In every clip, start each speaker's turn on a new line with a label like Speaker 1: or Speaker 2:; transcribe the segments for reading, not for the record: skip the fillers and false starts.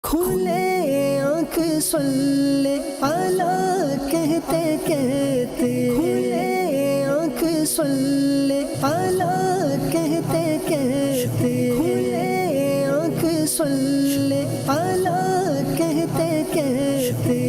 Speaker 1: کھلے آنکھ صلی اللہ کہتے کہتے، کھلے آنکھ صلی اللہ کہتے کہتے، کھلے آنکھ صلی اللہ کہتے کہتے۔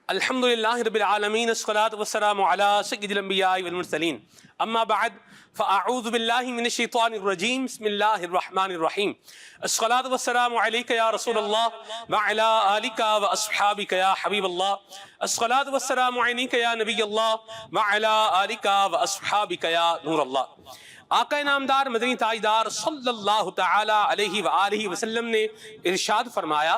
Speaker 2: الحمدللہ رب العالمین، الصلاۃ والسلام علی سید الانبیاء والمرسلین، اما بعد فاعوذ باللہ من الشیطان الرجیم، بسم اللہ الرحمن الرحیم۔ الصلاۃ والسلام علیک یا رسول اللہ وعلی آلک واصحابک یا حبیب اللہ، الصلاۃ والسلام علیک یا نبی اللہ وعلی آلک واصحابک یا نور اللہ۔ آقا نامدار مدنی تاجدار صلی اللہ تعالی علیہ وآلہ وسلم نے ارشاد فرمایا،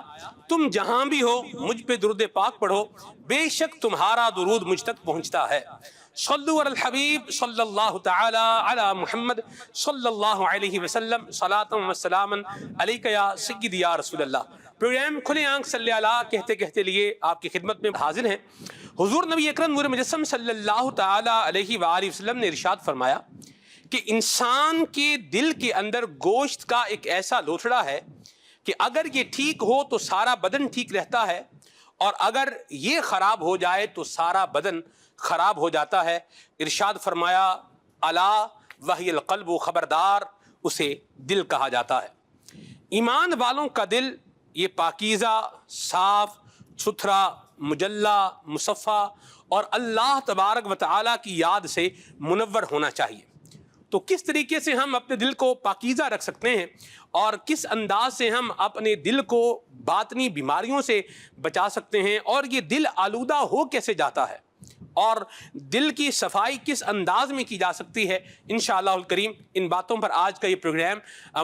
Speaker 2: تم جہاں بھی ہو مجھ پہ درود پاک پڑھو، بے شک تمہارا درود مجھ تک پہنچتا ہے۔ صلو علی الحبیب صلی اللہ تعالی علی محمد صلی اللہ علیہ وسلم، صلاۃ و سلاما علیک یا سیدی یا رسول اللہ۔ پروگرام کھلے آنکھ صلی اللہ کہتے کہتے لیے آپ کی خدمت میں حاضر ہیں۔ حضور نبی اکرم نور مجسم صلی اللہ تعالی علیہ وآلہ وسلم نے ارشاد فرمایا کہ انسان کے دل کے اندر گوشت کا ایک ایسا لوتھڑا ہے کہ اگر یہ ٹھیک ہو تو سارا بدن ٹھیک رہتا ہے، اور اگر یہ خراب ہو جائے تو سارا بدن خراب ہو جاتا ہے۔ ارشاد فرمایا، الا وہی القلب، خبردار اسے دل کہا جاتا ہے۔ ایمان والوں کا دل یہ پاکیزہ، صاف ستھرا، مجلہ، مصفہ اور اللہ تبارک و تعالیٰ کی یاد سے منور ہونا چاہیے۔ تو کس طریقے سے ہم اپنے دل کو پاکیزہ رکھ سکتے ہیں اور کس انداز سے ہم اپنے دل کو باطنی بیماریوں سے بچا سکتے ہیں، اور یہ دل آلودہ ہو کیسے جاتا ہے، اور دل کی صفائی کس انداز میں کی جا سکتی ہے، انشاءاللہ الکریم ان باتوں پر آج کا یہ پروگرام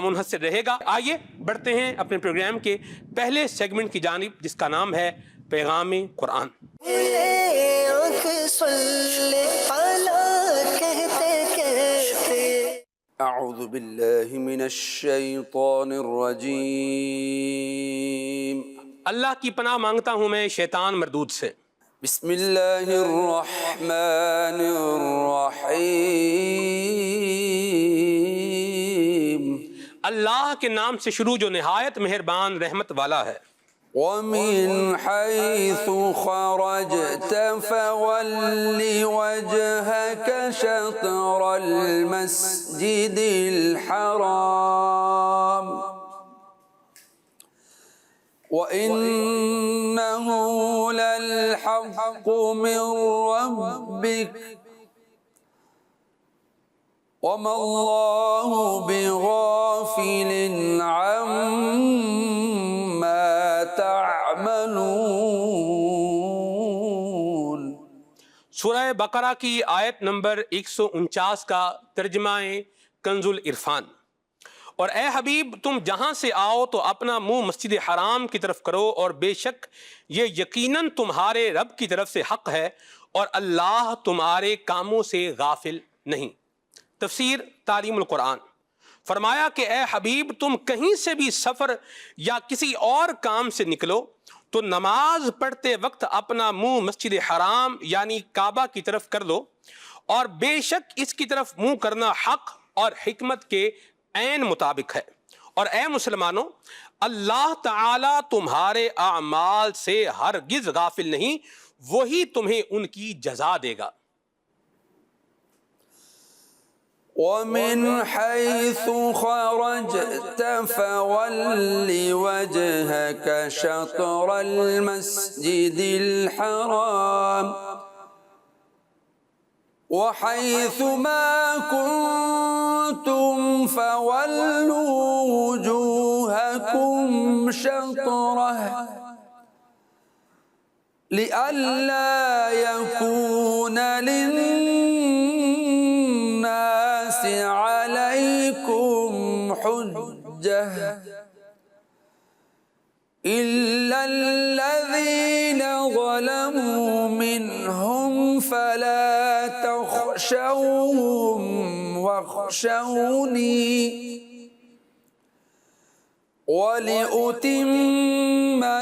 Speaker 2: منحصر رہے گا۔ آئیے بڑھتے ہیں اپنے پروگرام کے پہلے سیگمنٹ کی جانب، جس کا نام ہے پیغام قرآن۔
Speaker 3: اعوذ باللہ من الشیطان الرجیم،
Speaker 2: اللہ کی پناہ مانگتا ہوں میں شیطان مردود سے۔
Speaker 3: بسم اللہ الرحمن الرحیم،
Speaker 2: اللہ کے نام سے شروع جو نہایت مہربان رحمت والا ہے۔
Speaker 3: وَمِنْ حَيْثُ خَرَجْتَ فَوَلِّ وَجْهَكَ شَطْرَ الْمَسْجِدِ الْحَرَامِ وَإِنَّهُ لَلْحَقُّ مِنْ رَبِّكَ وَمَا اللَّهُ بِغَافِلٍ عَمَّا تعملون۔
Speaker 2: سورہ بقرہ کی آیت نمبر 149 کا ترجمہ کنز العرفان۔ اور اے حبیب، تم جہاں سے آؤ تو اپنا منہ مسجد حرام کی طرف کرو، اور بے شک یہ یقیناً تمہارے رب کی طرف سے حق ہے، اور اللہ تمہارے کاموں سے غافل نہیں۔ تفسیر تعلیم القرآن۔ فرمایا کہ اے حبیب، تم کہیں سے بھی سفر یا کسی اور کام سے نکلو تو نماز پڑھتے وقت اپنا منہ مسجد حرام یعنی کعبہ کی طرف کر لو، اور بے شک اس کی طرف منہ کرنا حق اور حکمت کے عین مطابق ہے۔ اور اے مسلمانوں، اللہ تعالیٰ تمہارے اعمال سے ہرگز غافل نہیں، وہی تمہیں ان کی جزا دے گا۔
Speaker 3: وَمِنْ حَيْثُ خَرَجْتَ فَوَلِّ وَجْهَكَ شَطْرَ الْمَسْجِدِ الْحَرَامِ وَحَيْثُ مَا كُنْتُمْ فَوَلُّوا وُجُوهَكُمْ شَطْرَهُ لِئَلَّا يَكُونَ لِلنَّاسِ عَلَيْكُمْ حُجَّةٌ إِلَّا الَّذِينَ ظَلَمُوا مِنْهُمْ فَلَا تَخْشَوْهُمْ وَاخْشَوْنِي وَلِأُتِمَّ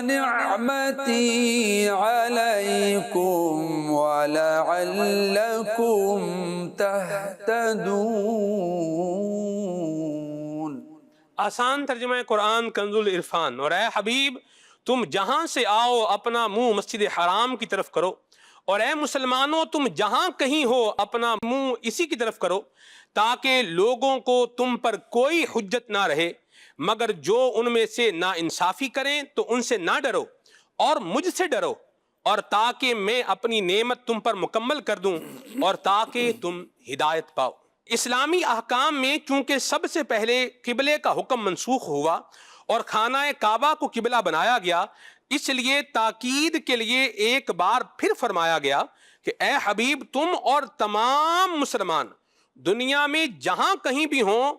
Speaker 3: نِعْمَتِي عَلَيْكُمْ وَلَعَلَّكُمْ تَهْتَدُونَ۔
Speaker 2: آسان ترجمہ قرآن کنز العرفان۔ اور اے حبیب تم جہاں سے آؤ اپنا منہ مسجد حرام کی طرف کرو، اور اے مسلمانوں تم جہاں کہیں ہو اپنا منہ اسی کی طرف کرو، تاکہ لوگوں کو تم پر کوئی حجت نہ رہے مگر جو ان میں سے نا انصافی کریں تو ان سے نہ ڈرو اور مجھ سے ڈرو، اور تاکہ میں اپنی نعمت تم پر مکمل کر دوں اور تاکہ تم ہدایت پاؤ۔ اسلامی احکام میں چونکہ سب سے پہلے قبلے کا حکم منسوخ ہوا اور خانہ کعبہ کو قبلہ بنایا گیا، اس لیے تاکید کے لیے ایک بار پھر فرمایا گیا کہ اے حبیب تم اور تمام مسلمان دنیا میں جہاں کہیں بھی ہوں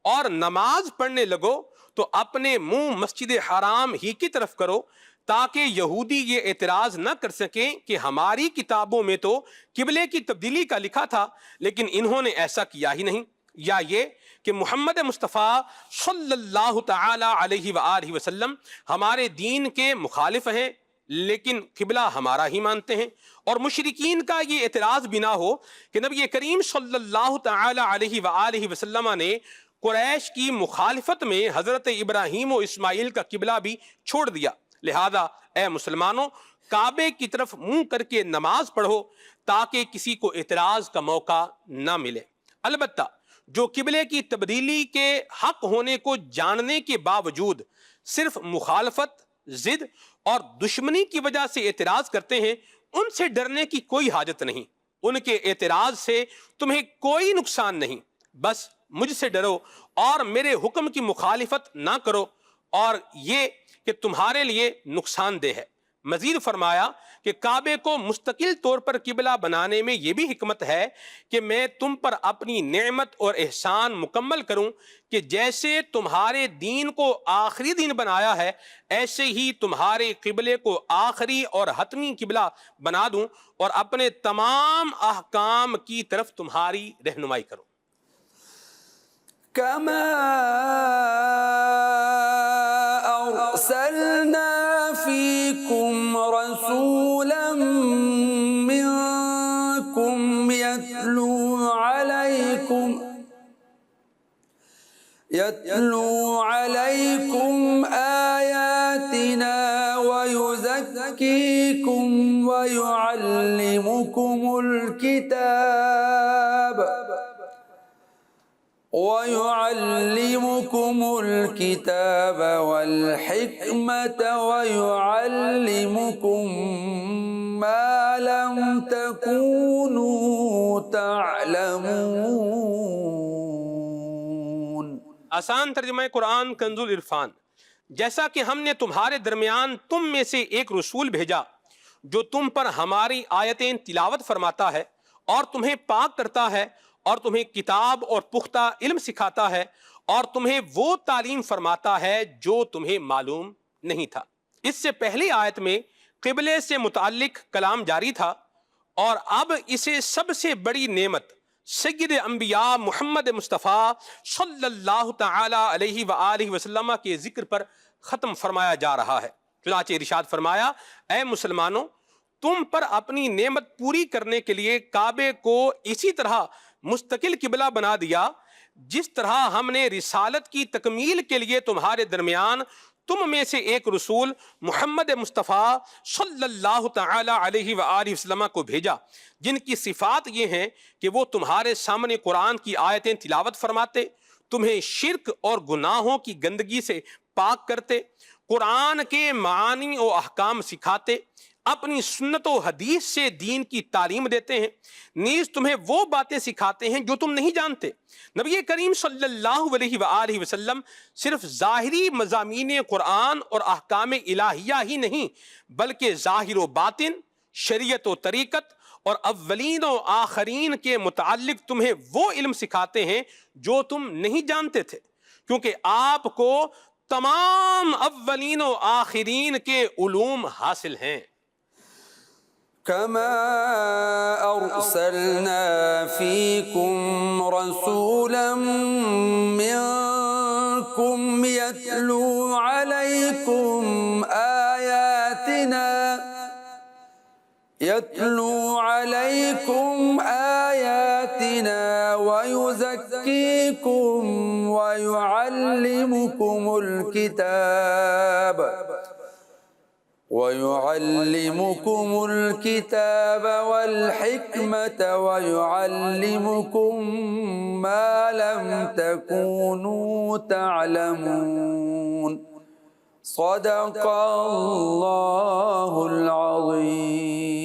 Speaker 2: اور نماز پڑھنے لگو تو اپنے منہ مسجد حرام ہی کی طرف کرو، تاکہ یہودی یہ اعتراض نہ کر سکیں کہ ہماری کتابوں میں تو قبلے کی تبدیلی کا لکھا تھا لیکن انہوں نے ایسا کیا ہی نہیں، یا یہ کہ محمد مصطفیٰ صلی اللہ تعالی علیہ وآلہ وسلم ہمارے دین کے مخالف ہیں لیکن قبلہ ہمارا ہی مانتے ہیں، اور مشرکین کا یہ اعتراض بھی نہ ہو کہ نبی کریم صلی اللہ تعالی علیہ وآلہ وسلم نے قریش کی مخالفت میں حضرت ابراہیم و اسماعیل کا قبلہ بھی چھوڑ دیا، لہذا اے مسلمانوں کعبے کی طرف منہ کر کے نماز پڑھو تاکہ کسی کو اعتراض کا موقع نہ ملے۔ البتہ جو قبلے کی تبدیلی کے حق ہونے کو جاننے کے باوجود صرف مخالفت، ضد اور دشمنی کی وجہ سے اعتراض کرتے ہیں، ان سے ڈرنے کی کوئی حاجت نہیں، ان کے اعتراض سے تمہیں کوئی نقصان نہیں، بس مجھ سے ڈرو اور میرے حکم کی مخالفت نہ کرو، اور یہ کہ تمہارے لیے نقصان دہ ہے۔ مزید فرمایا کہ کعبے کو مستقل طور پر قبلہ بنانے میں یہ بھی حکمت ہے کہ میں تم پر اپنی نعمت اور احسان مکمل کروں کہ جیسے تمہارے دین کو آخری دین بنایا ہے ایسے ہی تمہارے قبلے کو آخری اور حتمی قبلہ بنا دوں اور اپنے تمام احکام کی طرف تمہاری رہنمائی کروں۔
Speaker 3: كما أرسلنا فيكم رسولا منكم يتلو عليكم آياتنا ويزكيكم ويعلمكم الكتاب والحكمة ويعلمكم ما لم تكونوا تعلمون۔
Speaker 2: آسان ترجمہ قرآن کنز العرفان۔ جیسا کہ ہم نے تمہارے درمیان تم میں سے ایک رسول بھیجا جو تم پر ہماری آیتیں تلاوت فرماتا ہے اور تمہیں پاک کرتا ہے اور تمہیں کتاب اور پختہ علم سکھاتا ہے اور تمہیں وہ تعلیم فرماتا ہے جو تمہیں معلوم نہیں تھا۔ اس سے پہلی آیت میں قبلے سے متعلق کلام جاری تھا اور اب اسے سب سے بڑی نعمت سید انبیاء محمد مصطفیٰ صلی اللہ تعالی علیہ وآلہ وسلم کے ذکر پر ختم فرمایا جا رہا ہے۔ چنانچہ ارشاد فرمایا اے مسلمانوں تم پر اپنی نعمت پوری کرنے کے لیے کعبے کو اسی طرح مستقل قبلہ بنا دیا جس طرح ہم نے رسالت کی تکمیل کے لیے تمہارے درمیان تم میں سے ایک رسول محمد مصطفیٰ صلی اللہ تعالی علیہ وآلہ وسلم کو بھیجا، جن کی صفات یہ ہیں کہ وہ تمہارے سامنے قرآن کی آیتیں تلاوت فرماتے، تمہیں شرک اور گناہوں کی گندگی سے پاک کرتے، قرآن کے معانی و احکام سکھاتے، اپنی سنت و حدیث سے دین کی تعلیم دیتے ہیں، نیز تمہیں وہ باتیں سکھاتے ہیں جو تم نہیں جانتے۔ نبی کریم صلی اللہ علیہ وآلہ وسلم صرف ظاہری مضامین قرآن اور احکام الہیہ ہی نہیں بلکہ ظاہر و باطن، شریعت و طریقت اور اولین و آخرین کے متعلق تمہیں وہ علم سکھاتے ہیں جو تم نہیں جانتے تھے، کیونکہ آپ کو تمام اولین و آخرین کے علوم حاصل ہیں۔
Speaker 3: كما أرسلنا فيكم رسولا منكم يتلو عليكم آياتنا ويزكيكم ويعلمكم الكتاب والحكمة ويعلمكم ما لم تكونوا تعلمون صدق اللہ العظیم۔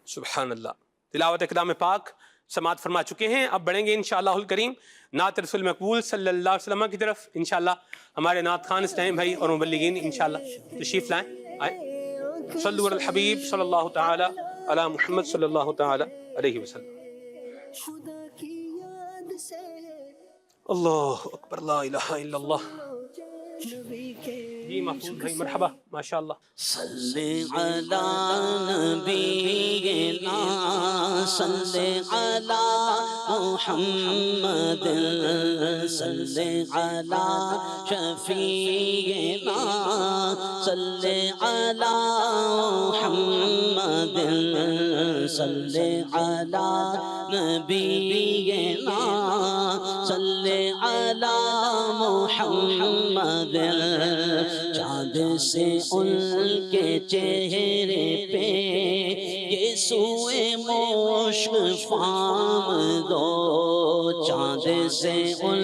Speaker 2: سبحان اللہ۔ تلاوت کلام پاک سماعت فرما چکے ہیں، اب بڑھیں گے انشاءاللہ الکریم نعت رسول مقبول صلی اللہ علیہ وسلم کی طرف۔ انشاءاللہ ہمارے نعت خان اسلام بھائی اور مبلغین انشاءاللہ تشریف لائیں، آئیں۔ صلو علی الحبیب صلی اللہ تعالی علی محمد صلی اللہ تعالی علیہ وسلم۔
Speaker 1: خدا کی یاد سے
Speaker 2: اللہ اکبر، لا الہ الا اللہ۔
Speaker 1: نبی کے
Speaker 2: جی محفوظ بھائی مرحبا، ماشاءاللہ۔
Speaker 4: صلی علی نبینا صلی علی محمد صلی علی شفیعنا صلی علی محمد صلی علی نبینا صلی علی محمد۔ چاند سے ان کے چہرے پہ یہ سوئے مشک فام دو، چاند سے ان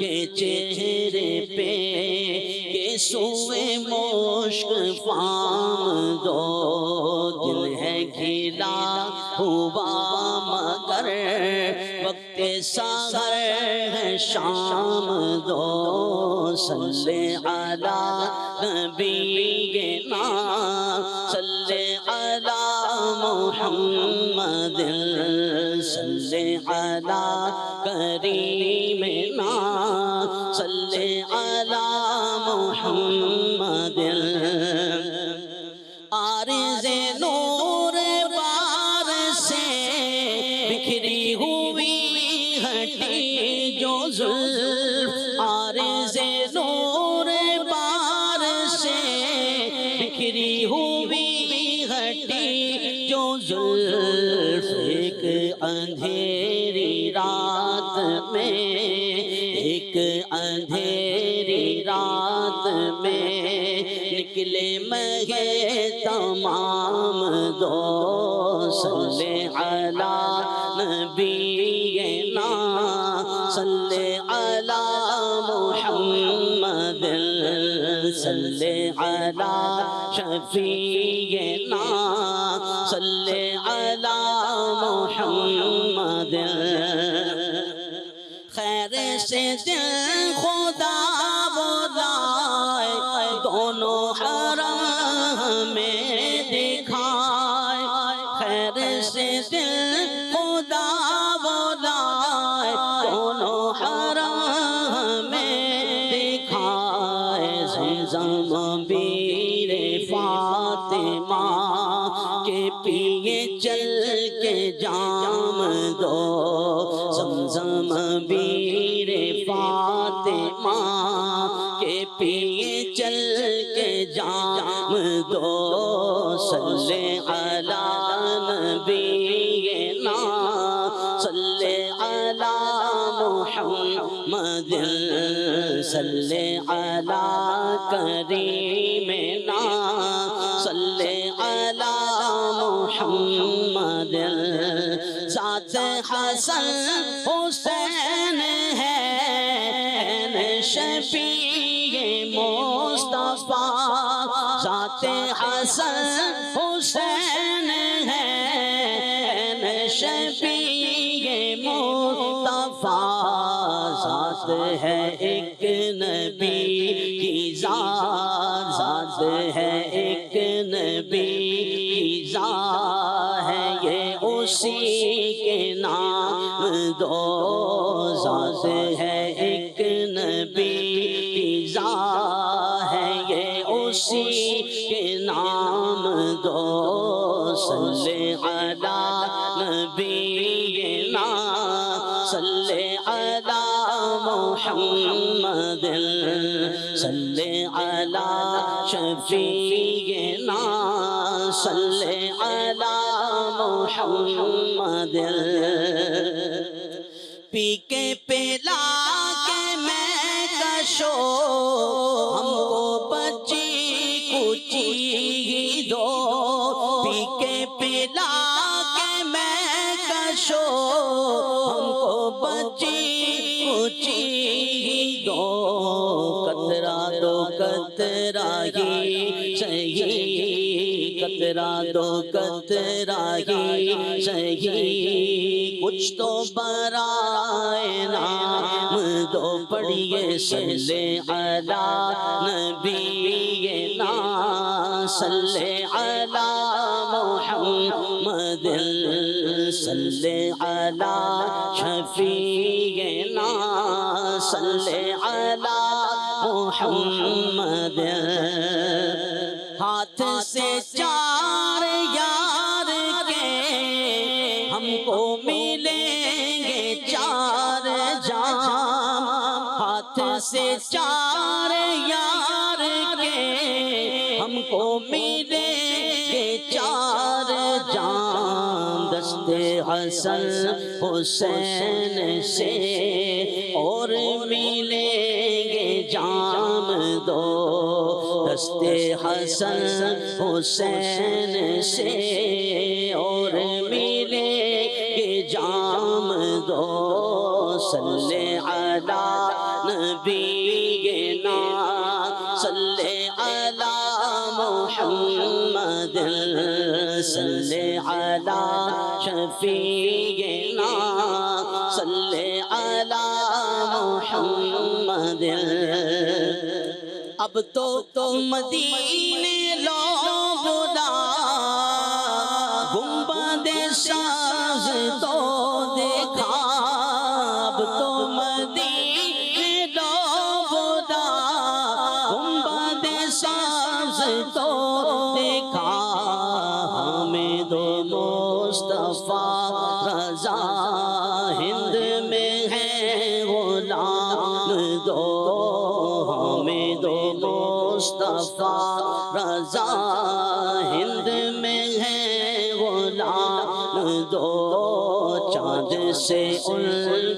Speaker 4: کے چہرے پہ یہ سوئے مشک فام دو۔ دل ہے گھلا ہوا مگر وقت سحر ہے شام دو، صلی علی نبینا صلی علی محمد صلی علی کریمنا صلی علی محمد۔ عارض نور بار سے بکھری ہوئی ہٹی جو زلف، عارض نور بار سے بکھری ہوئی ہٹی جو زلف، ایک اندھیری رات میں، ایک اندھیری رات میں نکلے مہے تمام دو، صلی علی نبینا صلی علی محمد صلی علی شفیعنا صلی علی محمد۔ خیر سے دل خدا بلائے دونوں حرم میں دکھائے، خیر سے دل خدا بلائے دونوں حرم میں دکھائے۔ زمزم بیر فاطمہ کے پیے چل کے جام دو، زمزم بیر فاطمہ کے پیے چل کے جام دو، صلی علی نبینا صلی علی محمد صلی علی کریمنا صلی علی محمد۔ ذات حسن حسین ہے شفیع مصطفیٰ، ذات حسن حسین ہے شفیع مصطفیٰ، ذات ہے ایک نبی کی ذات، ذات ہے ایک نبی کی ذات ہے یہ اسی کے نام دو، ذات ہے ایک نبی کی ذات ہے یہ اسی کے نام دو، صلی علی نبینا صلی علی محمد صلی علی شفیعنا صلی علی محمد۔ پی کے پلا کے میں کشو ہم کو بچی کچی دو، پی کے پلا کے میں کشو ہم کو بچی کچی دو، قطرہ دو قطرہ ہی صحیح، قطرہ دو قطرہ ہی صحیح، کچھ تو برائے نام دو، پڑھیے صلی علی نبینا، صلی علی محمد، صلی علی شفیعنا، صلی علی محمد۔ ہاتھ سے چار یار کے ہم کو ملیں گے چار جام، ہاتھ سے چار یار کے ہم کو ملیں گے چار جام، دست حسن حسین سے اور ملیں گے جام دو، دست حسن حسین سے اور ملیں گے جام دو، صلی علی نبینا، صلی علی محمد، صلی علی شفیعنا، صلی علی محمد۔ اب تو مدینے لو بلا، گنبد ساز تو دیکھا، اب تو مدینے لو بلا، گنبد ساز تو دیکھا، ہمیں دو مصطفیٰ رضا ہند میں ہے غلام دو، ہمیں دو مصطفیٰ رضا ہند میں ہے غلام دو، چاند سے ان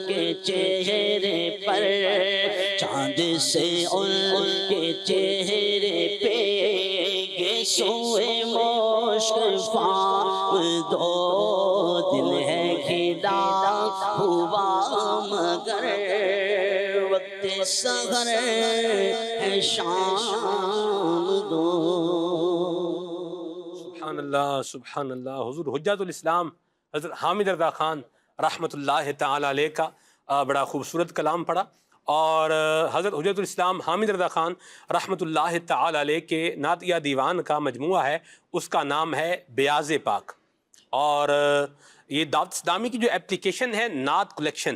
Speaker 4: کے چہرے پر، چاند سے ان کے چہرے پہ گیسوئے مشک فام دو، دل ہے کھلا ہوا مگر وقت سحر ہے شام دو۔
Speaker 2: سبحان اللہ سبحان اللہ۔ حضور حجت الاسلام حضرت حامد رضا خان رحمۃ اللہ تعالی علیہ کا بڑا خوبصورت کلام پڑھا، اور حضرت حجت الاسلام حامد رضا خان رحمۃ اللہ تعالی علیہ کے نعتیہ دیوان کا مجموعہ ہے، اس کا نام ہے بیاض پاک، اور یہ دعوت اسلامی کی جو اپلیکیشن ہے نعت کلیکشن،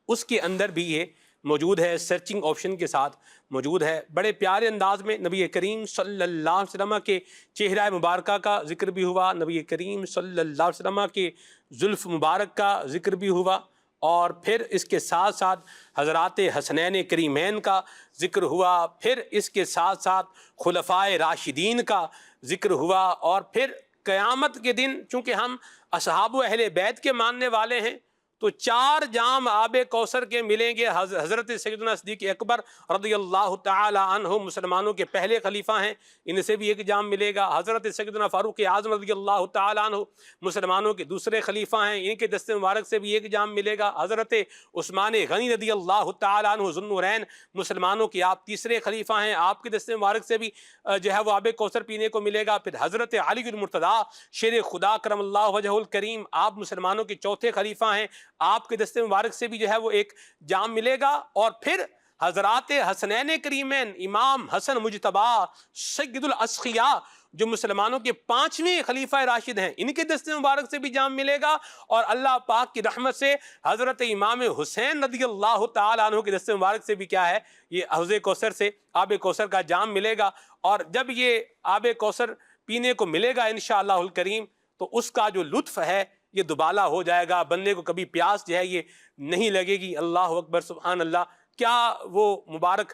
Speaker 2: اس کے اندر بھی یہ موجود ہے، سرچنگ آپشن کے ساتھ موجود ہے۔ بڑے پیارے انداز میں نبی کریم صلی اللہ علیہ وسلم کے چہرہ مبارکہ کا ذکر بھی ہوا، نبی کریم صلی اللہ علیہ وسلم کے زلف مبارک کا ذکر بھی ہوا، اور پھر اس کے ساتھ ساتھ حضرات حسنین کریمین کا ذکر ہوا، پھر اس کے ساتھ ساتھ خلفائے راشدین کا ذکر ہوا، اور پھر قیامت کے دن چونکہ ہم اصحاب و اہل بیت کے ماننے والے ہیں تو 4 جام آب کوثر کے ملیں گے۔ حضرت سیدنا صدیق اکبر رضی اللہ تعالی عنہ مسلمانوں کے پہلے خلیفہ ہیں، ان سے بھی 1 جام ملے گا۔ حضرت سیدنا فاروق اعظم رضی اللہ تعالی عنہ مسلمانوں کے دوسرے خلیفہ ہیں، ان کے دست مبارک سے بھی 1 جام ملے گا۔ حضرت عثمان غنی رضی اللہ تعالی عنہ ذو النورین مسلمانوں کے آپ تیسرے خلیفہ ہیں، آپ کے دست مبارک سے بھی جو ہے وہ آب کوثر پینے کو ملے گا۔ پھر حضرت علی المرتضیٰ شیر خدا کرم اللہ وجہہ الکریم، آپ مسلمانوں کے چوتھے خلیفہ ہیں، آپ کے دست مبارک سے بھی جو ہے وہ 1 جام ملے گا۔ اور پھر حضرات حسنین کریمین، امام حسن مجتبی سید الاسقیاء جو مسلمانوں کے 5ویں خلیفہ راشد ہیں، ان کے دست مبارک سے بھی جام ملے گا۔ اور اللہ پاک کی رحمت سے حضرت امام حسین رضی اللہ تعالیٰ عنہ کے دست مبارک سے بھی کیا ہے، یہ حوض کوثر سے آب کوثر کا جام ملے گا۔ اور جب یہ آب کوثر پینے کو ملے گا انشاءاللہ الکریم تو اس کا جو لطف ہے یہ دوبالا ہو جائے گا، بندے کو کبھی پیاس جو ہے یہ نہیں لگے گی۔ اللہ اکبر سبحان اللہ، کیا وہ مبارک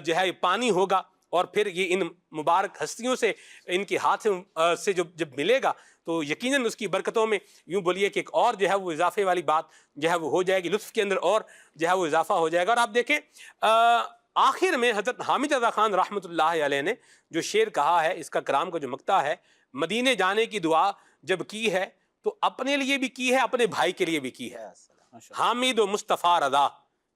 Speaker 2: جو ہے پانی ہوگا اور پھر یہ ان مبارک ہستیوں سے ان کے ہاتھ سے جب ملے گا تو یقیناً اس کی برکتوں میں یوں بولیے کہ ایک اور جو ہے وہ اضافے والی بات جو ہے وہ ہو جائے گی، لطف کے اندر اور جو ہے وہ اضافہ ہو جائے گا۔ اور آپ دیکھیں آخر میں حضرت حامد رضا خان رحمۃ اللہ علیہ نے جو شعر کہا ہے، اس کا کرام کا جو مقطع ہے، مدینے جانے کی دعا جب کی ہے تو اپنے لیے بھی کی ہے، اپنے بھائی کے لیے بھی کی ہے۔ حامد و مصطفیٰ رضا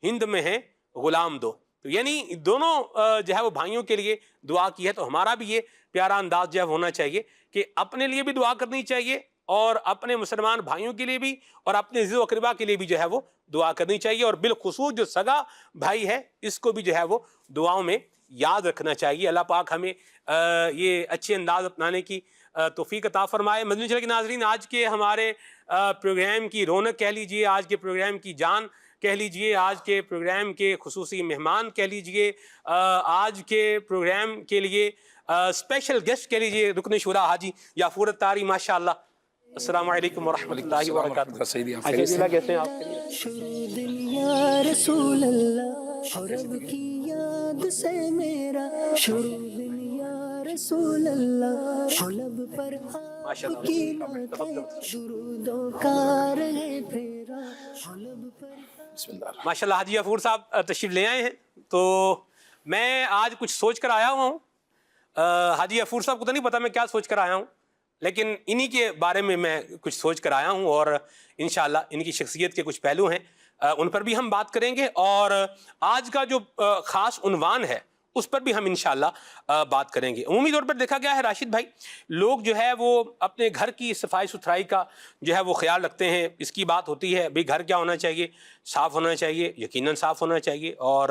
Speaker 2: ہند میں ہے غلام دو، تو یعنی دونوں جو ہے وہ بھائیوں کے لیے دعا کی ہے۔ تو ہمارا بھی یہ پیارا انداز جو ہے ہونا چاہیے کہ اپنے لیے بھی دعا کرنی چاہیے اور اپنے مسلمان بھائیوں کے لیے بھی اور اپنے عزیز و اقربا کے لیے بھی جو ہے وہ دعا کرنی چاہیے، اور بالخصوص جو سگا بھائی ہے اس کو بھی جو ہے وہ دعاؤں میں یاد رکھنا چاہیے۔ اللہ پاک ہمیں یہ اچھے انداز اپنانے کی توفیق عطا فرمائے۔ مدنی چینل کے ناظرین، آج کے ہمارے پروگرام کی رونق کہہ لیجئے، آج کے پروگرام کی جان کہہ لیجئے، آج کے پروگرام کے خصوصی مہمان کہہ لیجئے، آج کے پروگرام کے لیے اسپیشل گیسٹ کہہ لیجئے رکن شورا حاجی یافور اتاری، ماشاءاللہ۔ السلام علیکم ورحمۃ اللہ وبرکاتہ۔ کیسے ہیں آپ؟
Speaker 1: شروع دل یا رسول اللہ، اور رب کی یاد سے میرا شروع دل یا رسول اللہ، لب پر آپ کی نعتیں درودوں کا رہے پھیرا، لب پر
Speaker 2: ماشاءاللہ حاجی یافور صاحب تشریف لے آئے ہیں، تو میں آج کچھ سوچ کر آیا ہوا ہوں۔ حاجی یافور صاحب کو تو نہیں پتا میں کیا سوچ کر آیا ہوں، لیکن انہی کے بارے میں کچھ سوچ کر آیا ہوں، اور انشاءاللہ ان کی شخصیت کے کچھ پہلو ہیں ان پر بھی ہم بات کریں گے، اور آج کا جو خاص عنوان ہے اس پر بھی ہم انشاءاللہ بات کریں گے۔ عمومی طور پر دیکھا گیا ہے راشد بھائی، لوگ جو ہے وہ اپنے گھر کی صفائی ستھرائی کا جو ہے وہ خیال رکھتے ہیں۔ اس کی بات ہوتی ہے بھئی گھر کیا ہونا چاہیے، صاف ہونا چاہیے، یقیناً صاف ہونا چاہیے، اور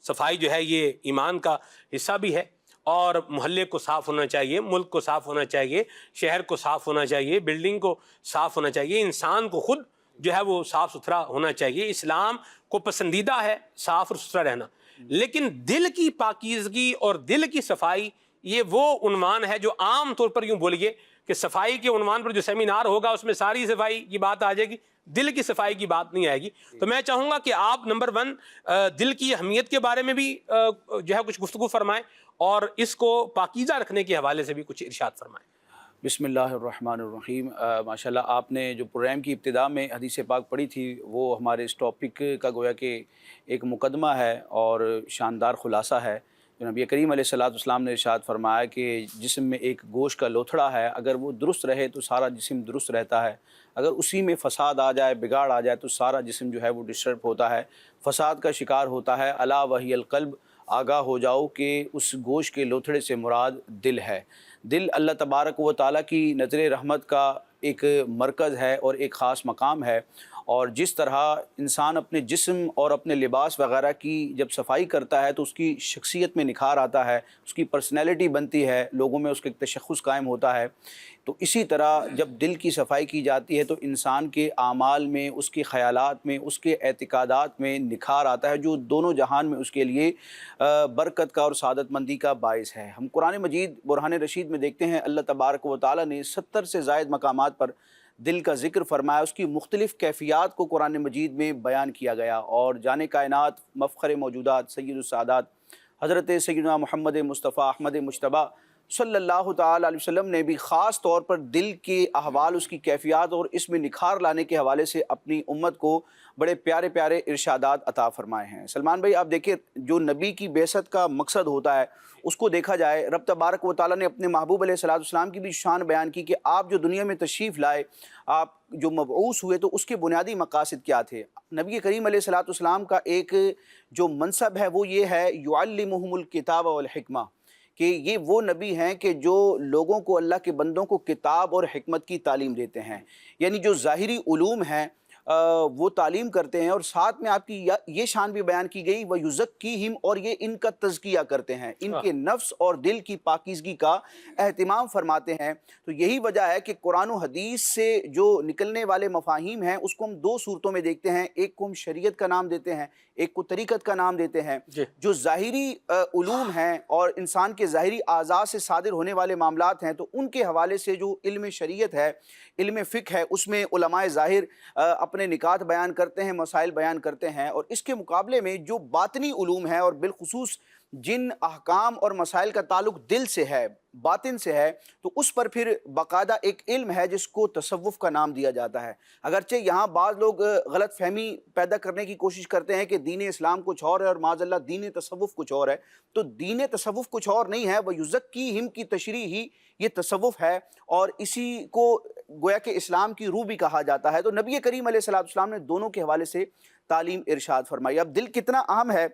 Speaker 2: صفائی جو ہے یہ ایمان کا حصہ بھی ہے، اور محلے کو صاف ہونا چاہیے، ملک کو صاف ہونا چاہیے، شہر کو صاف ہونا چاہیے، بلڈنگ کو صاف ہونا چاہیے، انسان کو خود جو ہے وہ صاف ستھرا ہونا چاہیے۔ اسلام کو پسندیدہ ہے صاف اور ستھرا رہنا، لیکن دل کی پاکیزگی اور دل کی صفائی یہ وہ عنوان ہے جو عام طور پر یوں بولیے کہ صفائی کے عنوان پر جو سیمینار ہوگا اس میں ساری صفائی کی بات آ جائے گی، دل کی صفائی کی بات نہیں آئے گی۔ تو میں چاہوں گا کہ آپ نمبر 1 دل کی اہمیت کے بارے میں بھی جو ہے کچھ گفتگو فرمائیں، اور اس کو پاکیزہ رکھنے کے حوالے سے بھی کچھ ارشاد فرمائیں۔
Speaker 5: بسم اللہ الرحمن الرحیم۔ ماشاءاللہ آپ نے جو پروگرام کی ابتدا میں حدیث پاک پڑھی تھی وہ ہمارے اس ٹاپک کا گویا کہ ایک مقدمہ ہے اور شاندار خلاصہ ہے۔ جو نبی کریم علیہ السلام نے ارشاد فرمایا کہ جسم میں ایک گوشت کا لوتھڑا ہے، اگر وہ درست رہے تو سارا جسم درست رہتا ہے، اگر اسی میں فساد آ جائے، بگاڑ آ جائے تو سارا جسم جو ہے وہ ڈسٹرب ہوتا ہے، فساد کا شکار ہوتا ہے۔ الا وہی القلب، آگاہ ہو جاؤ کہ اس گوشت کے لوتھڑے سے مراد دل ہے۔ دل اللہ تبارک و تعالیٰ کی نظر رحمت کا ایک مرکز ہے اور ایک خاص مقام ہے، اور جس طرح انسان اپنے جسم اور اپنے لباس وغیرہ کی جب صفائی کرتا ہے تو اس کی شخصیت میں نکھار آتا ہے، اس کی پرسنالٹی بنتی ہے، لوگوں میں اس کا ایک تشخص قائم ہوتا ہے، تو اسی طرح جب دل کی صفائی کی جاتی ہے تو انسان کے اعمال میں، اس کے خیالات میں، اس کے اعتقادات میں نکھار آتا ہے، جو دونوں جہان میں اس کے لیے برکت کا اور سعادت مندی کا باعث ہے۔ ہم قرآن مجید برہان رشید میں دیکھتے ہیں اللہ تبارک و تعالیٰ نے 70 سے زائد مقامات پر دل کا ذکر فرمایا، اس کی مختلف کیفیات کو قرآن مجید میں بیان کیا گیا، اور جان کائنات مفخر موجودات سید السادات حضرت سیدنا محمد مصطفیٰ احمد مجتبیٰ صلی اللہ تعالیٰ علیہ وسلم نے بھی خاص طور پر دل کے احوال، اس کی کیفیات اور اس میں نکھار لانے کے حوالے سے اپنی امت کو بڑے پیارے پیارے ارشادات عطا فرمائے ہیں۔ سلمان بھائی آپ دیکھیں، جو نبی کی بعثت کا مقصد ہوتا ہے اس کو دیکھا جائے، رب تبارک و تعالیٰ نے اپنے محبوب علیہ السلام کی بھی شان بیان کی کہ آپ جو دنیا میں تشریف لائے، آپ جو مبعوث ہوئے تو اس کے بنیادی مقاصد کیا تھے۔ نبی کریم علیہ السلام کا ایک جو منصب ہے وہ یہ ہے یعلمہم الکتاب والحکمہ، کہ یہ وہ نبی ہیں کہ جو لوگوں کو، اللہ کے بندوں کو کتاب اور حکمت کی تعلیم دیتے ہیں، یعنی جو ظاہری علوم ہیں وہ تعلیم کرتے ہیں، اور ساتھ میں آپ کی یہ شان بھی بیان کی گئی وَيُزَكِّيهِمْ، اور یہ ان کا تزکیہ کرتے ہیں، ان کے نفس اور دل کی پاکیزگی کا اہتمام فرماتے ہیں۔ تو یہی وجہ ہے کہ قرآن و حدیث سے جو نکلنے والے مفاہیم ہیں اس کو ہم 2 صورتوں میں دیکھتے ہیں، ایک کو ہم شریعت کا نام دیتے ہیں، ایک کو طریقت کا نام دیتے ہیں۔ جو ظاہری علوم ہیں اور انسان کے ظاہری اعضاء سے صادر ہونے والے معاملات ہیں، تو ان کے حوالے سے جو علم شریعت ہے، علم فقہ ہے، اس میں علماء ظاہر اپنے نکات بیان کرتے ہیں، مسائل بیان کرتے ہیں، اور اس کے مقابلے میں جو باطنی علوم ہیں اور بالخصوص جن احکام اور مسائل کا تعلق دل سے ہے، باطن سے ہے، تو اس پر پھر باقاعدہ ایک علم ہے جس کو تصوف کا نام دیا جاتا ہے۔ اگرچہ یہاں بعض لوگ غلط فہمی پیدا کرنے کی کوشش کرتے ہیں کہ دین اسلام کچھ اور ہے اور معاذ اللہ دین تصوف کچھ اور ہے، تو دین تصوف کچھ اور نہیں ہے، وَيُزَكِّيهِمْ کی تشریح ہی یہ تصوف ہے، اور اسی کو گویا کہ اسلام کی روح بھی کہا جاتا ہے۔ تو نبی کریم علیہ السلام نے دونوں کے حوالے سے تعلیم ارشاد فرمائی۔ اب دل کتنا اہم ہے،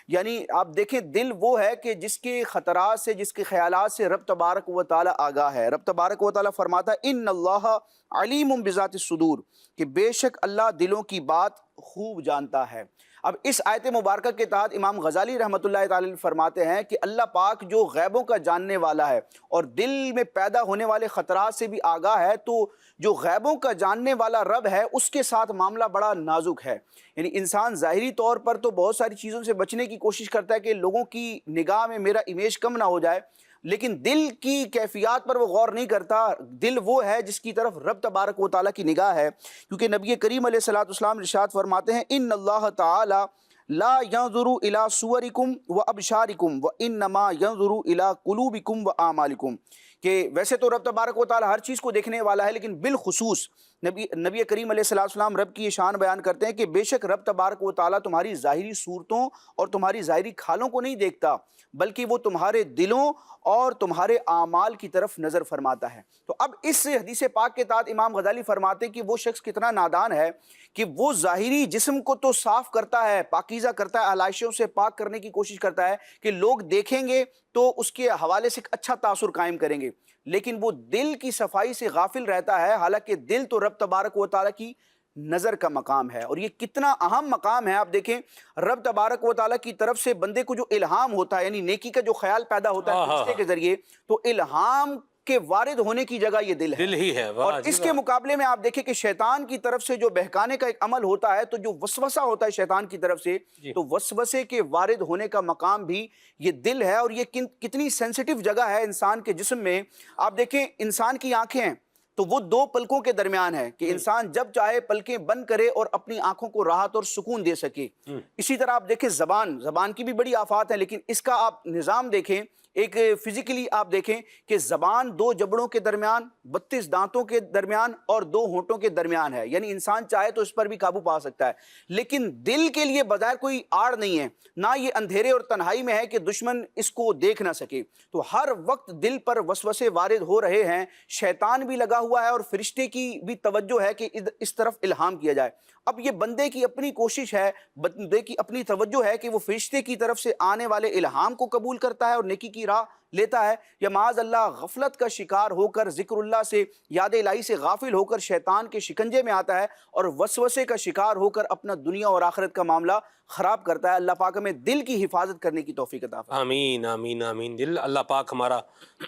Speaker 5: یعنی آپ دیکھیں دل وہ ہے کہ جس کے خطرات سے، جس کے خیالات سے رب تبارک و تعالی آگاہ ہے۔ رب تبارک و تعالی فرماتا ہے ان اللہ علیم بذات الصدور، کہ بے شک اللہ دلوں کی بات خوب جانتا ہے۔ اب اس آیت مبارکہ کے تحت امام غزالی رحمۃ اللہ تعالی فرماتے ہیں کہ اللہ پاک جو غیبوں کا جاننے والا ہے اور دل میں پیدا ہونے والے خطرات سے بھی آگاہ ہے، تو جو غیبوں کا جاننے والا رب ہے اس کے ساتھ معاملہ بڑا نازک ہے۔ یعنی انسان ظاہری طور پر تو بہت ساری چیزوں سے بچنے کی کوشش کرتا ہے کہ لوگوں کی نگاہ میں میرا امیج کم نہ ہو جائے، لیکن دل کی کیفیات پر وہ غور نہیں کرتا۔ دل وہ ہے جس کی طرف رب تبارک و تعالیٰ کی نگاہ ہے، کیونکہ نبی کریم علیہ السلام ارشاد فرماتے ہیں ان اللہ تعالی لا ينظر الى صورکم و ابشارکم و انما ينظر الى قلوبکم و اعمالکم، کہ ویسے تو رب تبارک و تعالیٰ ہر چیز کو دیکھنے والا ہے، لیکن بالخصوص نبی کریم علیہ السلام رب کی یہ شان بیان کرتے ہیں کہ بے شک رب تبارک و تعالیٰ تمہاری ظاہری صورتوں اور تمہاری ظاہری کھالوں کو نہیں دیکھتا، بلکہ وہ تمہارے دلوں اور تمہارے اعمال کی طرف نظر فرماتا ہے۔ تو اب اس حدیث پاک کے تحت امام غزالی فرماتے ہیں کہ وہ شخص کتنا نادان ہے کہ وہ ظاہری جسم کو تو صاف کرتا ہے، پاکیزہ کرتا ہے، علائشوں سے پاک کرنے کی کوشش کرتا ہے کہ لوگ دیکھیں گے تو اس کے حوالے سے ایک اچھا تاثر قائم کریں گے، لیکن وہ دل کی صفائی سے غافل رہتا ہے، حالانکہ دل تو رب تبارک و تعالیٰ کی نظر کا مقام ہے۔ اور یہ کتنا اہم مقام ہے، آپ دیکھیں رب تبارک و تعالیٰ کی طرف سے بندے کو جو الہام ہوتا ہے، یعنی نیکی کا جو خیال پیدا ہوتا ہے فرشتے کے ذریعے، تو الہام کے وارد ہونے کی جگہ یہ دل ہے،
Speaker 2: دل ہی ہے۔
Speaker 5: اور اس کے مقابلے میں آپ دیکھیں کہ شیطان کی طرف سے جو بہکانے کا ایک عمل ہوتا ہے، تو جو وسوسہ ہوتا ہے شیطان کی طرف سے، تو وسوسے کے وارد ہونے کا مقام بھی یہ دل ہے۔ اور یہ کتنی سینسٹیو جگہ ہے انسان کے جسم میں۔ آپ دیکھیں انسان کی آنکھیں ہیں تو وہ دو پلکوں کے درمیان ہے کہ انسان جب چاہے پلکیں بند کرے اور اپنی آنکھوں کو راحت اور سکون دے سکے۔ اسی طرح آپ دیکھیں زبان کی بھی بڑی آفات ہے، لیکن اس کا آپ نظام دیکھیں، ایک فزیکلی آپ دیکھیں کہ زبان دو جبڑوں کے درمیان، 32 دانتوں کے درمیان اور 2 ہونٹوں کے درمیان ہے، یعنی انسان چاہے تو اس پر بھی قابو پا سکتا ہے، لیکن دل کے لیے بظاہر کوئی آڑ نہیں ہے، نہ یہ اندھیرے اور تنہائی میں ہے کہ دشمن اس کو دیکھ نہ سکے۔ تو ہر وقت دل پر وسوسے وارد ہو رہے ہیں، شیطان بھی لگا ہوا ہے اور فرشتے کی بھی توجہ ہے کہ اس طرف الہام کیا جائے۔ اب یہ بندے کی اپنی کوشش ہے، بندے کی اپنی توجہ ہے کہ وہ فرشتے کی طرف سے آنے والے الہام کو قبول کرتا ہے اور نیکی کی راہ لیتا ہے، یا معاذ اللہ غفلت کا شکار ہو کر، ذکر اللہ سے، یاد الہی سے غافل ہو کر شیطان کے شکنجے میں آتا ہے اور وسوسے کا شکار ہو کر اپنا دنیا اور آخرت کا معاملہ خراب کرتا ہے۔ اللہ پاک ہمیں دل کی حفاظت کرنے کی توفیق عطا فرمائے۔
Speaker 2: آمین آمین آمین۔ دل اللہ پاک ہمارا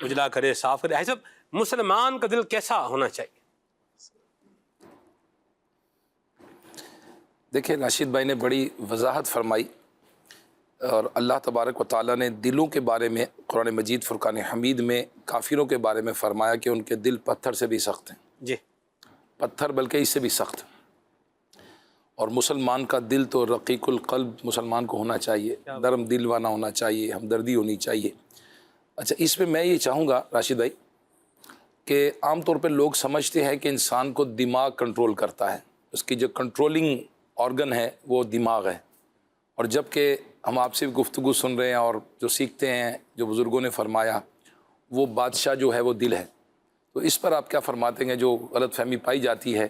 Speaker 2: اجلا کرے، صاف کرے۔ صاحب مسلمان کا دل کیسا ہونا چاہیے؟
Speaker 6: دیکھیں راشد بھائی نے بڑی وضاحت فرمائی، اور اللہ تبارک و تعالیٰ نے دلوں کے بارے میں قرآن مجید فرقان حمید میں کافروں کے بارے میں فرمایا کہ ان کے دل پتھر سے بھی سخت ہیں،
Speaker 2: جی
Speaker 6: پتھر بلکہ اس سے بھی سخت ہیں، اور مسلمان کا دل تو رقیق القلب مسلمان کو ہونا چاہیے، نرم دل والا ہونا چاہیے، ہمدردی ہونی چاہیے۔ اچھا، اس پہ میں یہ چاہوں گا راشد بھائی کہ عام طور پہ لوگ سمجھتے ہیں کہ انسان کو دماغ کنٹرول کرتا ہے، اس کی جو کنٹرولنگ آرگن ہے وہ دماغ ہے، اور جب کہ ہم آپ سے بھی گفتگو سن رہے ہیں اور جو سیکھتے ہیں، جو بزرگوں نے فرمایا، وہ بادشاہ جو ہے وہ دل ہے۔ تو اس پر آپ کیا فرماتے ہیں؟ جو غلط فہمی پائی جاتی ہے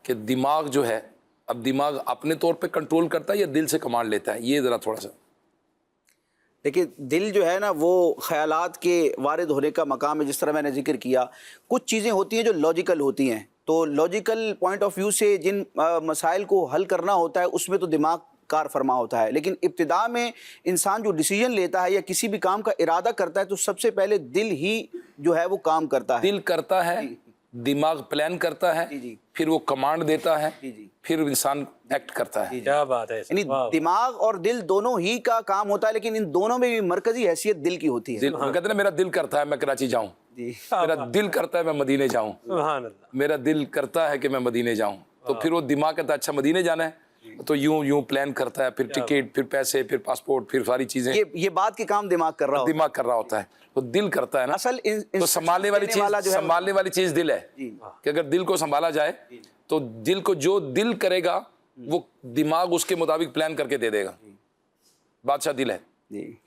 Speaker 6: کہ دماغ جو ہے، اب دماغ اپنے طور پہ کنٹرول کرتا ہے یا دل سے کمانڈ لیتا ہے، یہ ذرا تھوڑا سا۔
Speaker 5: دیکھیں دل جو ہے نا وہ خیالات کے وارد ہونے کا مقام ہے، جس طرح میں نے ذکر کیا۔ کچھ چیزیں ہوتی ہیں جو لاجیکل ہوتی ہیں، تو لاجیکل پوائنٹ آف ویو سے جن مسائل کو حل کرنا ہوتا ہے اس میں تو دماغ کار فرما ہوتا ہے، لیکن ابتدا میں انسان جو ڈیسیجن لیتا ہے یا کسی بھی کام کا ارادہ کرتا ہے تو سب سے پہلے دل ہی جو ہے وہ کام کرتا ہے۔
Speaker 6: دل کرتا ہے، دماغ پلان کرتا ہے، پھر وہ کمانڈ دیتا ہے، پھر انسان ایکٹ کرتا ہے۔
Speaker 2: کیا بات ہے!
Speaker 5: یعنی دماغ اور دل دونوں ہی کا کام ہوتا ہے، لیکن ان دونوں میں بھی مرکزی حیثیت دل کی ہوتی ہے۔
Speaker 6: دل کہتے ہیں میرا دل کرتا ہے میں کراچی جاؤں، میرا دل کرتا ہے میں مدینے جاؤں،
Speaker 2: سبحان اللہ۔
Speaker 6: میرا دل کرتا ہے کہ میں مدینے جاؤں، تو پھر وہ دماغ کہتا ہے اچھا مدینے جانا ہے، تو یوں پلان کرتا ہے، پھر ٹکٹ، پھر پیسے، پھر پاسپورٹ، پھر ساری چیزیں،
Speaker 5: یہ بات کے کام دماغ کر رہا ہوتا ہے،
Speaker 6: دماغ کر رہا ہوتا ہے، تو دل کرتا ہے نا.
Speaker 5: اصل
Speaker 6: تو سنبھالنے والی چیز دل ہے کہ اگر دل کو سنبھالا جائے تو دل کو جو دل کرے گا وہ دماغ اس کے مطابق پلان کر کے دے دے گا. بادشاہ دل ہے.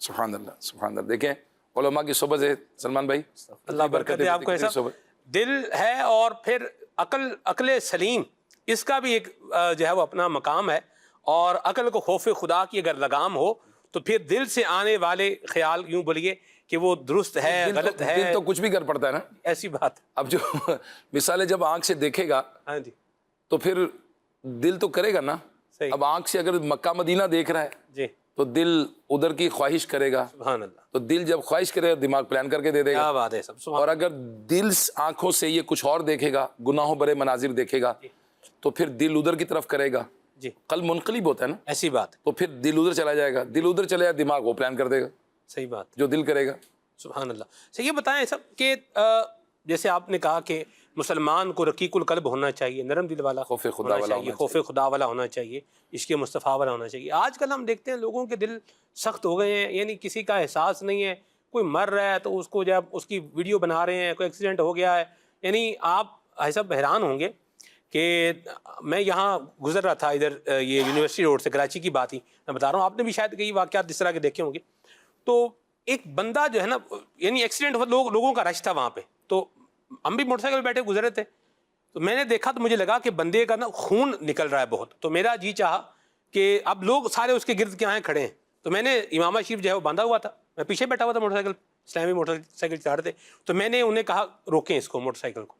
Speaker 6: سبحان اللہ، سبحان اللہ. دیکھیں علماء کی صحبت ہے سلمان بھائی،
Speaker 2: اللہ برکت دے آپ کو. ایسا دل ہے اور پھر عقل سلیم، اس کا بھی ایک جو ہے وہ اپنا مقام ہے. اور عقل کو خوف خدا کی اگر لگام ہو تو پھر دل سے آنے والے خیال یوں بولیے کہ وہ درست ہے، غلط ہے.
Speaker 6: دل تو کچھ بھی کر پڑتا ہے نا،
Speaker 2: ایسی بات.
Speaker 6: اب جو مثالیں جب آنکھ سے دیکھے گا
Speaker 2: ہاں جی،
Speaker 6: تو پھر دل تو کرے گا نا.
Speaker 2: صحیح.
Speaker 6: اب آنکھ سے اگر مکہ مدینہ دیکھ رہا ہے
Speaker 2: جی،
Speaker 6: تو دل ادھر کی خواہش کرے گا.
Speaker 2: سبحان اللہ.
Speaker 6: تو دل جب خواہش کرے گا دماغ پلان کر کے دے دے گا.
Speaker 2: کیا بات ہے سب.
Speaker 6: اور اگر دل آنکھوں سے یہ کچھ اور دیکھے گا، گناہوں برے مناظر دیکھے گا، تو پھر دل ادھر کی طرف کرے گا.
Speaker 2: جی،
Speaker 6: قلب منقلب ہوتا ہے نا،
Speaker 2: ایسی بات.
Speaker 6: تو پھر دل ادھر چلا جائے گا. دل ادھر چلا جائے دماغ وہ پلان کر دے گا
Speaker 2: صحیح بات.
Speaker 6: جو دل کرے گا.
Speaker 2: سبحان اللہ. یہ بتائیں سب کہ جیسے آپ نے کہا کہ مسلمان کو رقیق القلب ہونا چاہیے، نرم دل والا
Speaker 6: خوف خدا والا
Speaker 2: چاہیے، خوف خدا والا ہونا چاہیے، عشق مصطفیٰ والا ہونا چاہیے. آج کل ہم دیکھتے ہیں لوگوں کے دل سخت ہو گئے ہیں، یعنی کسی کا احساس نہیں ہے. کوئی مر رہا ہے تو اس کو جب اس کی ویڈیو بنا رہے ہیں، کوئی ایکسیڈنٹ ہو گیا ہے. یعنی آپ ایسا حیران ہوں گے کہ میں یہاں گزر رہا تھا ادھر یہ یونیورسٹی روڈ سے، کراچی کی بات ہی میں بتا رہا ہوں، آپ نے بھی شاید کئی واقعات اس طرح کے دیکھے ہوں گے. تو ایک بندہ جو ہے نا، یعنی ایکسیڈنٹ ہوا، لوگوں کا رش تھا وہاں پہ، تو ہم بھی موٹر سائیکل پہ بیٹھے گزرے تھے. تو میں نے دیکھا تو مجھے لگا کہ بندے کا نا خون نکل رہا ہے بہت. تو میرا جی چاہا کہ اب لوگ سارے اس کے گرد کے آئے کھڑے ہیں. تو میں نے امامہ شریف جو ہے وہ باندھا ہوا تھا، میں پیچھے بیٹھا ہوا تھا موٹر سائیکل، اسلامی موٹر سائیکل چلا رہے تھے. تو میں نے انہیں کہا روکیں اس کو، موٹر سائیکل کو.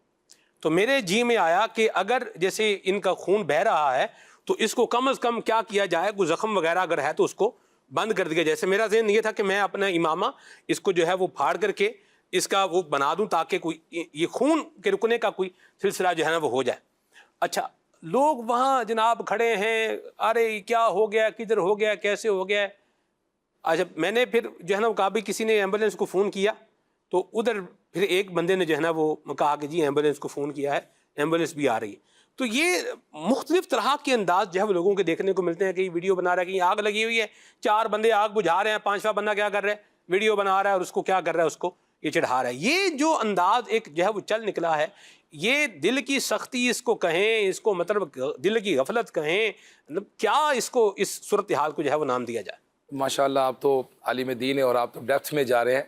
Speaker 2: تو میرے جی میں آیا کہ اگر جیسے ان کا خون بہہ رہا ہے تو اس کو کم از کم کیا کیا جائے، کوئی زخم وغیرہ اگر ہے تو اس کو بند کر دیا. جیسے میرا ذہن یہ تھا کہ میں اپنا امامہ اس کو جو ہے وہ پھاڑ کر کے اس کا وہ بنا دوں تاکہ کوئی یہ خون کے رکنے کا کوئی سلسلہ جو ہے نا وہ ہو جائے. اچھا، لوگ وہاں جناب کھڑے ہیں، ارے کیا ہو گیا، کدھر ہو گیا، کیسے ہو گیا. اچھا، میں نے پھر جو ہے نا کہا بھی کسی نے ایمبولینس کو فون کیا. تو ادھر پھر ایک بندے نے جو ہے نا وہ کہا کہ جی ایمبولینس کو فون کیا ہے، ایمبولینس بھی آ رہی ہے. تو یہ مختلف طرح کے انداز جو ہے وہ لوگوں کے دیکھنے کو ملتے ہیں. کہیں ویڈیو بنا رہا ہے، کہیں آگ لگی ہوئی ہے، 4 بندے آگ بجھا رہے ہیں، 5واں بندہ کیا کر رہا ہے، ویڈیو بنا رہا ہے اور اس کو کیا کر رہا ہے، اس کو یہ چڑھا رہا ہے. یہ جو انداز ایک جو ہے وہ چل نکلا ہے، یہ دل کی سختی اس کو کہیں، اس کو مطلب دل کی غفلت کہیں، مطلب کیا اس کو اس صورتحال کو جو ہے وہ نام دیا جائے.
Speaker 6: ماشاءاللہ آپ تو عالم دین ہیں اور آپ تو ڈیپتھ میں جا رہے ہیں.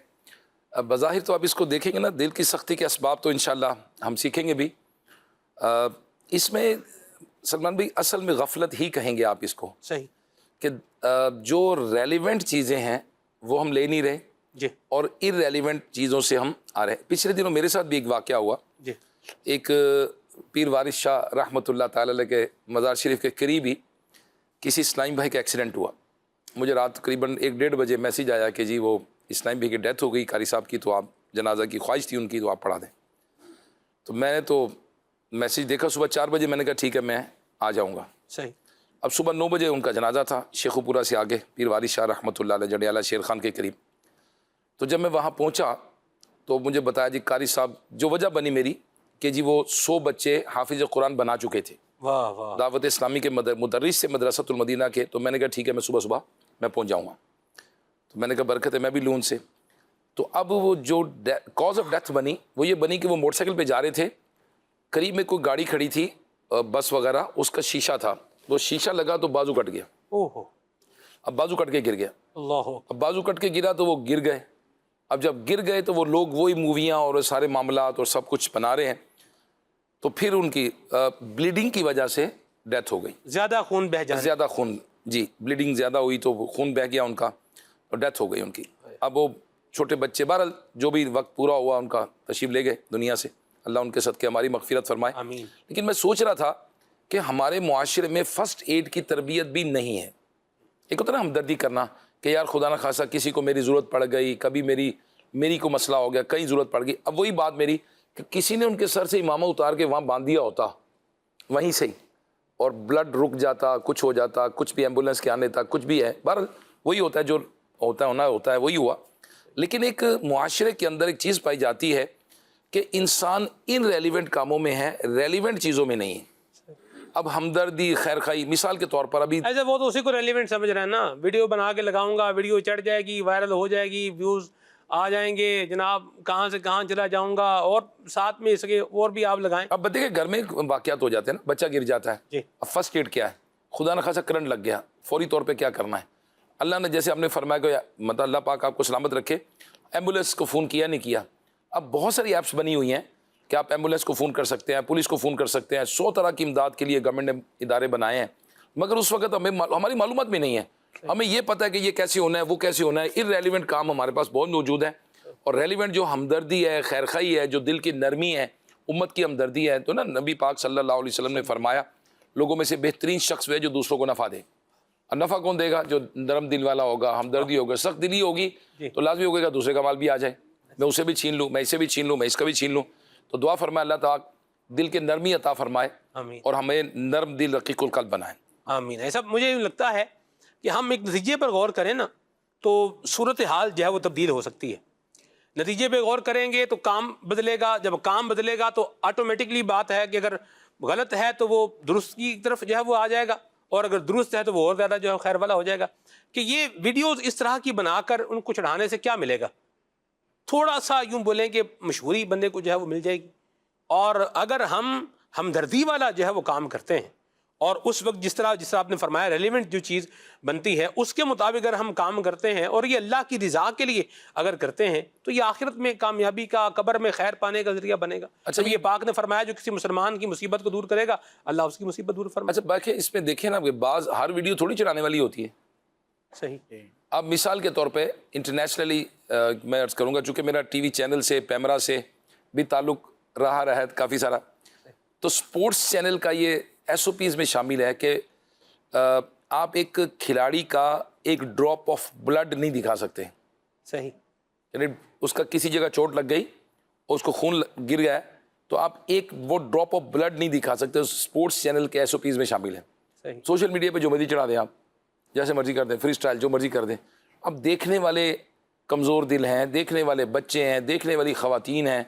Speaker 6: بظاہر تو آپ اس کو دیکھیں گے نا، دل کی سختی کے اسباب تو انشاءاللہ ہم سیکھیں گے بھی. اس میں سلمان بھائی اصل میں غفلت ہی کہیں گے آپ اس کو.
Speaker 2: صحیح.
Speaker 6: کہ جو ریلیونٹ چیزیں ہیں وہ ہم لے نہیں رہے
Speaker 2: جی،
Speaker 6: اور ارریلیونٹ چیزوں سے ہم آ رہے ہیں. پچھلے دنوں میرے ساتھ بھی ایک واقعہ ہوا.
Speaker 2: جی،
Speaker 6: ایک پیر وارث شاہ رحمۃ اللہ تعالی علیہ کے مزار شریف کے قریب ہی کسی اسلام بھائی کا ایکسیڈنٹ ہوا. مجھے رات تقریباً 1-1:30 بجے میسیج آیا کہ جی وہ اسلام بھائی کی ڈیتھ ہو گئی، قاری صاحب کی، تو آپ جنازہ کی خواہش تھی ان کی تو آپ پڑھا دیں. تو میں نے تو میسیج دیکھا صبح 4 بجے، میں نے کہا ٹھیک ہے میں آ جاؤں گا.
Speaker 2: صحیح.
Speaker 6: اب صبح 9 بجے ان کا جنازہ تھا شیخو پورہ سے آگے پیر وارث شاہ رحمۃ اللہ علیہ جڑیالہ شیر خان کے قریب. تو جب میں وہاں پہنچا تو مجھے بتایا جی قاری صاحب، جو وجہ بنی میری کہ جی وہ 100 بچے حافظ قرآن بنا چکے تھے.
Speaker 2: واہ واہ.
Speaker 6: دعوت اسلامی کے مدرس سے مدرسۃ المدینہ کے. تو میں نے کہا ٹھیک ہے میں صبح میں پہنچ جاؤں گا. تو میں نے کہا برکت ہے، میں بھی لوں ان سے. تو اب وہ جو کاز آف ڈیتھ بنی وہ یہ بنی کہ وہ موٹر سائیکل پہ جا رہے تھے، قریب میں کوئی گاڑی کھڑی تھی بس وغیرہ، اس کا شیشہ تھا، وہ شیشہ لگا تو بازو کٹ گیا.
Speaker 2: اوہو.
Speaker 6: اب بازو کٹ کے گر گیا.
Speaker 2: اللہ.
Speaker 6: اب بازو کٹ کے گرا تو وہ گر گئے. اب جب گر گئے تو وہ لوگ وہی موویاں اور سارے معاملات اور سب کچھ بنا رہے ہیں. تو پھر ان کی بلیڈنگ کی وجہ سے ڈیتھ ہو گئی.
Speaker 2: زیادہ خون بہہ جانا.
Speaker 6: زیادہ خون، جی بلیڈنگ زیادہ ہوئی تو خون بہہ گیا ان کا اور ڈیتھ ہو گئی ان کی. اب وہ چھوٹے بچے بہرحال جو بھی وقت پورا ہوا ان کا تشریف لے گئے دنیا سے، اللہ ان کے صدقے ہماری مغفرت فرمائے.
Speaker 2: آمین.
Speaker 6: لیکن میں سوچ رہا تھا کہ ہمارے معاشرے میں فرسٹ ایڈ کی تربیت بھی نہیں ہے. ایک ہوتا ہے نا ہمدردی کرنا کہ یار خدا نہ خاصا کسی کو میری ضرورت پڑ گئی، کبھی میری کو مسئلہ ہو گیا، کہیں ضرورت پڑ گئی. اب وہی بات میری کہ کسی نے ان کے سر سے امامہ اتار کے وہاں باندھ دیا ہوتا وہیں سے ہی، اور بلڈ رک جاتا، کچھ ہو جاتا، کچھ بھی ایمبولینس کے آنے تک کچھ بھی ہے. بہرحال وہی ہوتا ہے جو ہونا ہوتا ہے، وہی ہوا. لیکن ایک معاشرے کے اندر ایک چیز پائی جاتی ہے کہ انسان ان ریلیونٹ کاموں میں ہے، ریلیونٹ چیزوں میں نہیں ہے. اب ہمدردی خیر خواہی مثال کے طور پر ابھی
Speaker 2: ایسے وہ تو اسی کو ریلیونٹ سمجھ رہے ہیں نا، ویڈیو بنا کے لگاؤں گا، ویڈیو چڑھ جائے گی، وائرل ہو جائے گی، ویوز آ جائیں گے، جناب کہاں سے کہاں چلا جاؤں گا، اور ساتھ میں اس کے اور بھی آپ لگائیں.
Speaker 6: اب دیکھیں گھر میں واقعات ہو جاتے ہیں نا، بچہ گر جاتا ہے
Speaker 2: جی.
Speaker 6: اب فرسٹ ایڈ کیا ہے؟ خدا نہ خاصا کرنٹ لگ گیا، فوری طور پہ کیا کرنا ہے؟ اللہ نے جیسے آپ نے فرمایا کہ مطلب اللہ پاک آپ کو سلامت رکھے، ایمبولینس کو فون کیا نہیں کیا. اب بہت ساری ایپس بنی ہوئی ہیں کہ آپ ایمبولینس کو فون کر سکتے ہیں، پولیس کو فون کر سکتے ہیں، 100 طرح کی امداد کے لیے گورنمنٹ نے ادارے بنائے ہیں. مگر اس وقت ہماری معلومات بھی نہیں ہے، ہمیں یہ پتہ ہے کہ یہ کیسے ہونا ہے، وہ کیسے ہونا ہے. ارریلیونٹ کام ہمارے پاس بہت موجود ہے، اور ریلیونٹ جو ہمدردی ہے، خیرخواہی ہے، جو دل کی نرمی ہے، امت کی ہمدردی ہے. تو نا نبی پاک صلی اللہ علیہ وسلم نے فرمایا لوگوں میں سے بہترین شخص وہ ہے جو دوسروں کو نفع دے. اور نفع کون دے گا؟ جو نرم دل والا ہوگا، ہمدردی ہوگا. سخت دلی ہوگی تو لازمی ہوگا کہ دوسرے کا مال بھی آ جائے، میں اسے بھی چھین لوں، میں اسے بھی چھین لوں، میں اس کا بھی چھین لوں. تو دعا فرمائے اللہ تعالیٰ دل کے نرمی عطا فرمائے
Speaker 2: آمین.
Speaker 6: اور ہمیں نرم دل رقیق القلب بنائے.
Speaker 2: آمین. ایسا مجھے لگتا ہے کہ ہم ایک نتیجے پر غور کریں نا تو صورتحال جو ہے وہ تبدیل ہو سکتی ہے. نتیجے پہ غور کریں گے تو کام بدلے گا، جب کام بدلے گا تو آٹومیٹکلی بات ہے کہ اگر غلط ہے تو وہ درست کی طرف جو ہے وہ آ جائے گا، اور اگر درست ہے تو وہ اور زیادہ جو ہے خیر والا ہو جائے گا. کہ یہ ویڈیوز اس طرح کی بنا کر ان کو چڑھانے سے کیا ملے گا؟ تھوڑا سا یوں بولیں کہ مشہوری بندے کو جو ہے وہ مل جائے گی. اور اگر ہم ہمدردی والا جو ہے وہ کام کرتے ہیں، اور اس وقت جس طرح آپ نے فرمایا ریلیونٹ جو چیز بنتی ہے اس کے مطابق اگر ہم کام کرتے ہیں اور یہ اللہ کی رضا کے لیے اگر کرتے ہیں تو یہ آخرت میں کامیابی کا، قبر میں خیر پانے کا ذریعہ بنے گا.
Speaker 6: اچھا
Speaker 2: یہ پاک نے فرمایا جو کسی مسلمان کی مصیبت کو دور کرے گا اللہ اس کی مصیبت دور فرمائے.
Speaker 6: اچھا باقی اس میں دیکھیں نا کہ بعض ہر ویڈیو تھوڑی چلانے والی ہوتی ہے.
Speaker 2: صحیح.
Speaker 6: اب مثال کے طور پہ انٹرنیشنلی میں عرض کروں گا، چونکہ میرا ٹی وی چینل سے، پیمرا سے بھی تعلق رہا ہے کافی سارا، تو سپورٹس چینل کا یہ ایس او پیز میں شامل ہے کہ آپ ایک کھلاڑی کا ایک ڈراپ آف بلڈ نہیں دکھا سکتے.
Speaker 2: صحیح.
Speaker 6: یعنی اس کا کسی جگہ چوٹ لگ گئی اور اس کو خون گر گیا تو آپ ایک وہ ڈراپ آف بلڈ نہیں دکھا سکتے. سپورٹس چینل کے ایس او پیز میں شامل ہے.
Speaker 2: صحیح.
Speaker 6: سوشل میڈیا پہ جو مرضی چڑھا دیں، آپ جیسے مرضی کر دیں، فری اسٹائل جو مرضی کر دیں. اب دیکھنے والے کمزور دل ہیں، دیکھنے والے بچے ہیں، دیکھنے والی خواتین ہیں،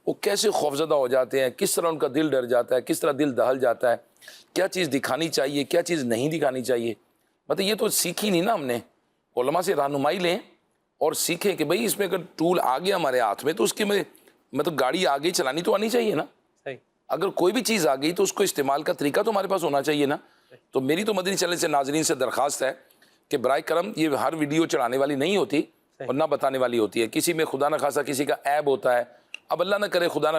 Speaker 6: وہ کیسے خوفزدہ ہو جاتے ہیں، کس طرح ان کا دل ڈر جاتا ہے، کس طرح دل دہل جاتا ہے، کیا چیز دکھانی چاہیے، کیا چیز نہیں دکھانی چاہیے. مطلب یہ تو سیکھی نہیں نا ہم نے. علماء سے رہنمائی لیں اور سیکھیں کہ بھئی اس میں اگر ٹول آ گیا ہمارے ہاتھ میں تو اس کی مطلب گاڑی آگے چلانی تو آنی چاہیے نا.
Speaker 2: صحیح.
Speaker 6: اگر کوئی بھی چیز آ گئی تو اس کو استعمال کا طریقہ تو ہمارے پاس ہونا چاہیے نا. تو میری تو مدنی چینل سے ناظرین سے درخواست ہے کہ برائے کرم یہ ہر ویڈیو چڑھانے والی نہیں ہوتی اور نہ بتانے والی ہوتی ہے. کسی میں خدا نہ خاصا کسی کا عیب ہوتا ہے، اب اللہ نہ کرے خدا نہ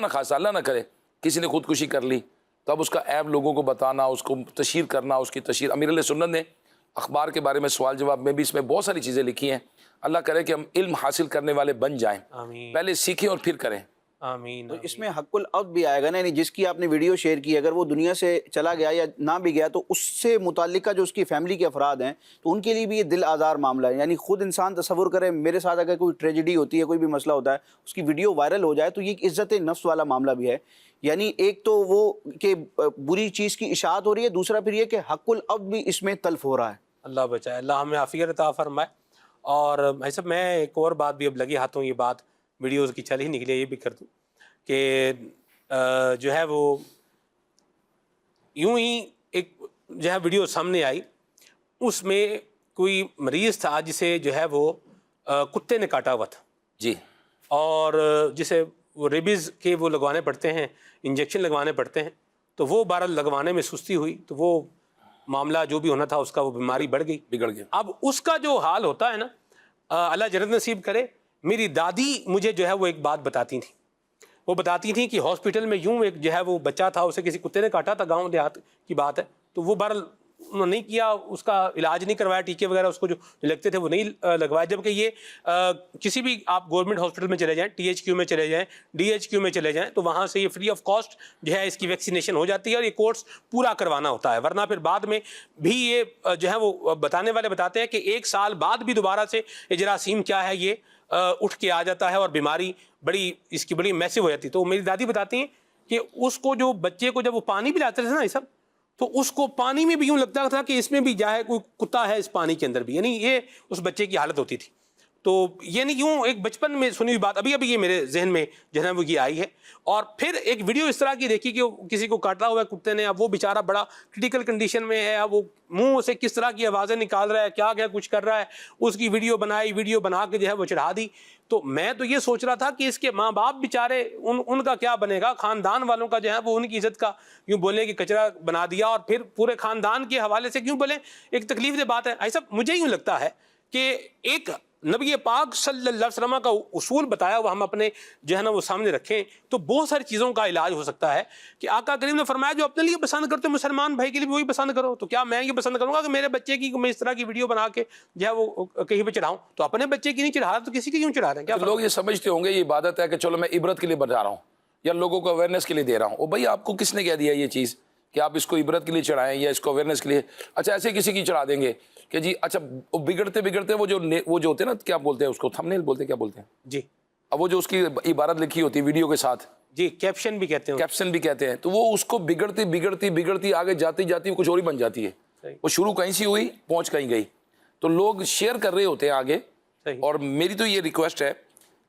Speaker 6: خاصا اللہ نہ کرے کسی نے خودکشی کر لی تو اب اس کا عیب لوگوں کو بتانا، اس کو تشہیر کرنا، اس کی تشہیر. امیر علیہ سنت نے اخبار کے بارے میں سوال جواب میں بھی اس میں بہت ساری چیزیں لکھی ہیں. اللہ کرے کہ ہم علم حاصل کرنے والے بن جائیں،
Speaker 2: آمین.
Speaker 6: پہلے سیکھیں اور پھر کریں.
Speaker 2: آمین.
Speaker 5: تو اس میں حق العبد بھی آئے گا نا، یعنی جس کی آپ نے ویڈیو شیئر کی اگر وہ دنیا سے چلا گیا یا نہ بھی گیا تو اس سے متعلقہ جو اس کی فیملی کے افراد ہیں تو ان کے لیے بھی یہ دل آزار معاملہ ہے. یعنی خود انسان تصور کرے میرے ساتھ اگر کوئی ٹریجڈی ہوتی ہے، کوئی بھی مسئلہ ہوتا ہے، اس کی ویڈیو وائرل ہو جائے تو یہ ایک عزت نفس والا معاملہ بھی ہے. یعنی ایک تو وہ کہ بری چیز کی اشاعت ہو رہی ہے، دوسرا پھر یہ کہ حق العبد بھی اس میں تلف ہو رہا ہے. اللہ
Speaker 2: بچائے، اللہ ہمیں عافیت عطا فرمائے. اور بھائی صاحب میں ایک اور بات بھی اب لگی ہاتھوں، یہ بات ویڈیوز کی چل ہی نکلی ہے، یہ بھی کر دوں کہ جو ہے وہ یوں ہی ایک جو ہے ویڈیو سامنے آئی، اس میں کوئی مریض تھا جسے جو ہے وہ کتے نے کاٹا ہوا تھا
Speaker 6: جی،
Speaker 2: اور جسے وہ ریبیز کے وہ لگوانے پڑتے ہیں، انجیکشن لگوانے پڑتے ہیں، تو وہ بہرحال لگوانے میں سستی ہوئی تو وہ معاملہ جو بھی ہونا تھا اس کا وہ بیماری بڑھ گئی، بگڑ گیا. اب اس کا جو حال ہوتا ہے نا، اللہ جنت نصیب کرے، میری دادی مجھے جو ہے وہ ایک بات بتاتی تھیں. وہ بتاتی تھیں کہ ہاسپٹل میں یوں ایک جو ہے وہ بچہ تھا، اسے کسی کتے نے کاٹا تھا، گاؤں دیہات کی بات ہے، تو وہ بہرحال انہوں نے نہیں کیا، اس کا علاج نہیں کروایا، ٹیکے وغیرہ اس کو جو لگتے تھے وہ نہیں لگوائے. جبکہ یہ کسی بھی آپ گورنمنٹ ہاسپٹل میں چلے جائیں، ٹی ایچ کیو میں چلے جائیں، ڈی ایچ کیو میں چلے جائیں، تو وہاں سے یہ فری آف کاسٹ جو ہے اس کی ویکسینیشن ہو جاتی ہے اور یہ کورس پورا کروانا ہوتا ہے. ورنہ پھر بعد میں بھی یہ جو ہے وہ بتانے والے بتاتے ہیں کہ 1 سال بعد بھی دوبارہ سے یہ جراثیم کیا ہے یہ اٹھ کے آ جاتا ہے اور بیماری بڑی اس کی بڑی میسو ہو جاتی ہے. تو میری دادی بتاتی ہیں کہ اس کو جو بچے کو جب وہ پانی پلاتے تھے نا یہ سب، تو اس کو پانی میں بھی یوں لگتا تھا کہ اس میں بھی جائے کوئی کتا ہے اس پانی کے اندر بھی، یعنی یہ اس بچے کی حالت ہوتی تھی. تو یعنی یوں ایک بچپن میں سنی ہوئی بات ابھی ابھی یہ میرے ذہن میں جو ہے وہ یہ آئی ہے. اور پھر ایک ویڈیو اس طرح کی دیکھی کہ کسی کو کاٹا ہوا ہے کتے نے, اب وہ بیچارہ بڑا کرٹیکل کنڈیشن میں ہے, اب وہ منہ سے کس طرح کی آوازیں نکال رہا ہے, کیا کیا کچھ کر رہا ہے, اس کی ویڈیو بنائی, ویڈیو بنا کے جو ہے وہ چڑھا دی. تو میں تو یہ سوچ رہا تھا کہ اس کے ماں باپ بیچارے ان کا کیا بنے گا, خاندان والوں کا جو ہے وہ ان کی عزت کا یوں بولیں کہ کچرا بنا دیا, اور پھر پورے خاندان کے حوالے سے کیوں بولیں, ایک تکلیف دہ بات ہے. ایسا مجھے یوں لگتا ہے کہ ایک نبی پاک صلی اللہ علیہ وسلم کا اصول بتایا وہ ہم اپنے جو ہے نا وہ سامنے رکھیں تو بہت ساری چیزوں کا علاج ہو سکتا ہے. کہ آقا کریم نے فرمایا جو اپنے لیے پسند کرتے مسلمان بھائی کے لیے بھی وہی پسند کرو. تو کیا میں یہ پسند کروں گا کہ میرے بچے کی میں اس طرح کی ویڈیو بنا کے جو ہے وہ کہیں پہ چڑھاؤں؟ تو اپنے بچے کی نہیں چڑھا رہا تو کسی کی کیوں چڑھا رہے ہیں؟ کیا
Speaker 6: لوگ یہ سمجھتے ہوں گے یہ عبادت ہے کہ چلو میں عبرت کے لیے بتا رہا ہوں یا لوگوں کو اویئرنیس کے لیے دے رہا ہوں. او بھائی آپ کو کس نے کہہ دیا یہ چیز کہ آپ اس کو عبرت کے لیے چڑھائیں یا اس کو اویئرنیس کے لیے؟ اچھا ایسے کسی کی چڑھا دیں گے کہ جی اچھا بگڑتے بگڑتے وہ جو ہوتے ہیں نا, کیا بولتے ہیں اس کو, تھمبنیل بولتے ہیں, کیا بولتے ہیں
Speaker 2: جی,
Speaker 6: اب وہ جو اس کی عبارت لکھی ہوتی ہے ویڈیو کے ساتھ,
Speaker 2: جی کیپشن بھی کہتے ہیں,
Speaker 6: کیپشن بھی کہتے ہیں, تو وہ اس کو بگڑتی بگڑتی بگڑتی آگے جاتی جاتی کچھ اور ہی بن جاتی ہے. وہ شروع کہیں سے ہوئی پہنچ کہیں گئی. تو لوگ شیئر کر رہے ہوتے ہیں آگے. اور میری تو یہ ریکویسٹ ہے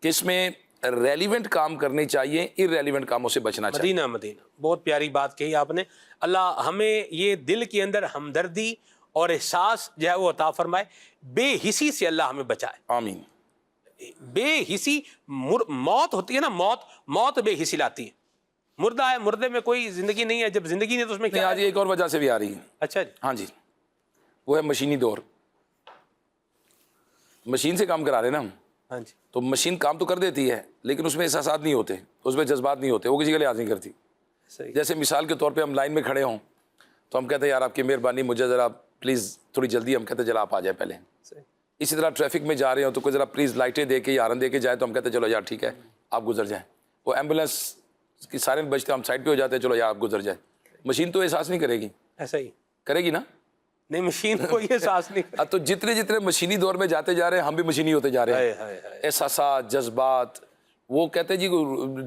Speaker 6: کہ اس میں ریلیونٹ کام کرنے چاہیے, ارریلیونٹ کاموں سے بچنا چاہیے.
Speaker 2: مدینہ بہت پیاری بات کہی آپ نے. اللہ ہمیں یہ دل کے اندر ہمدردی اور احساس جو ہے وہ عطا فرمائے. بے حسی سے اللہ ہمیں بچائے, آمین. بے حسی موت ہوتی ہے نا, موت بے حسی لاتی ہے. مردہ ہے, مردے میں کوئی زندگی نہیں ہے, جب زندگی نہیں تو اس میں کیا
Speaker 6: آج ایک اور وجہ سے بھی آ رہی ہے.
Speaker 2: اچھا جی,
Speaker 6: ہاں جی, وہ ہے مشینی دور. مشین سے کام کرا رہے نا ہم.
Speaker 2: ہاں جی,
Speaker 6: تو مشین کام تو کر دیتی ہے لیکن اس میں احساسات نہیں ہوتے, اس میں جذبات نہیں ہوتے, وہ کسی کا لحاظ نہیں کرتی. جیسے مثال کے طور پہ ہم لائن میں کھڑے ہوں تو ہم کہتے ہیں یار آپ کی مہربانی مجھے ذرا پلیز تھوڑی جلدی, ہم کہتے ہیں چلا آپ آ جائے پہلے. اسی طرح ٹریفک میں جا رہے ہوں تو کوئی ذرا پلیز لائٹیں دے کے یا ہارن دے کے جائے تو ہم کہتے ہیں چلو یار ٹھیک ہے آپ گزر جائیں. وہ ایمبولینس کی سائرن بجتے ہم سائڈ پہ ہو جاتے ہیں, چلو یار آپ گزر جائیں. مشین تو احساس نہیں کرے گی,
Speaker 2: ایسا ہی
Speaker 6: کرے گی نا؟
Speaker 2: نہیں, مشین کو یہ احساس نہیں.
Speaker 6: تو جتنے مشینی دور میں جاتے جا رہے ہیں ہم بھی مشینی ہوتے جا رہے ہیں. احساسات, جذبات, وہ کہتے ہیں جی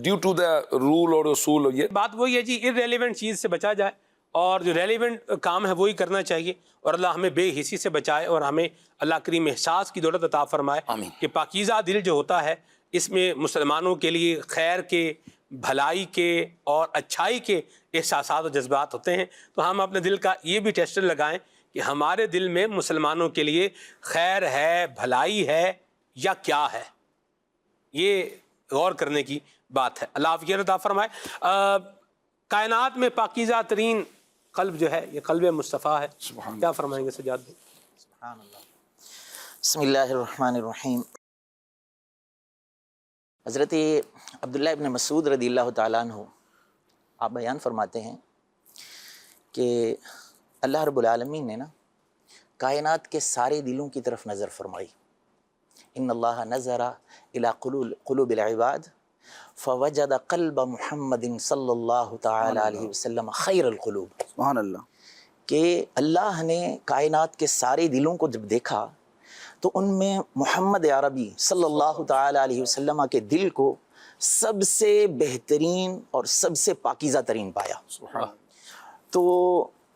Speaker 6: ڈیو ٹو دا رول اور اصول. یہ
Speaker 2: بات وہی ہے جی, ارریلیونٹ چیز سے بچا جائے اور جو ریلیونٹ کام ہے وہی کرنا چاہیے. اور اللہ ہمیں بے حسی سے بچائے اور ہمیں اللہ کریم احساس کی دولت عطا فرمائے.
Speaker 6: آمین.
Speaker 2: کہ پاکیزہ دل جو ہوتا ہے اس میں مسلمانوں کے لیے خیر کے, بھلائی کے اور اچھائی کے احساسات اور جذبات ہوتے ہیں. تو ہم اپنے دل کا یہ بھی ٹیسٹر لگائیں کہ ہمارے دل میں مسلمانوں کے لیے خیر ہے, بھلائی ہے یا کیا ہے. یہ غور کرنے کی بات ہے. اللہ عافیت عطا فرمائے. کائنات میں پاکیزہ ترین قلب جو ہے یہ قلب مصطفیٰ ہے. کیا فرمائیں گے سجاد بھائی؟
Speaker 4: سبحان اللہ. بسم اللہ الرحمن الرحیم. حضرت عبداللہ ابن مسعود رضی اللہ تعالیٰ عنہ آپ بیان فرماتے ہیں کہ اللہ رب العالمین نے نا کائنات کے سارے دلوں کی طرف نظر فرمائی. ان اللہ نظر الی قلوب العباد فوجد قلب محمد صلی اللہ تعالی علیہ وسلم خیر القلوب.
Speaker 5: سبحان اللہ.
Speaker 4: کہ اللہ نے کائنات کے سارے دلوں کو جب دیکھا تو ان میں محمد عربی صلی اللہ تعالی علیہ وسلم کے دل کو سب سے بہترین اور سب سے پاکیزہ ترین پایا. تو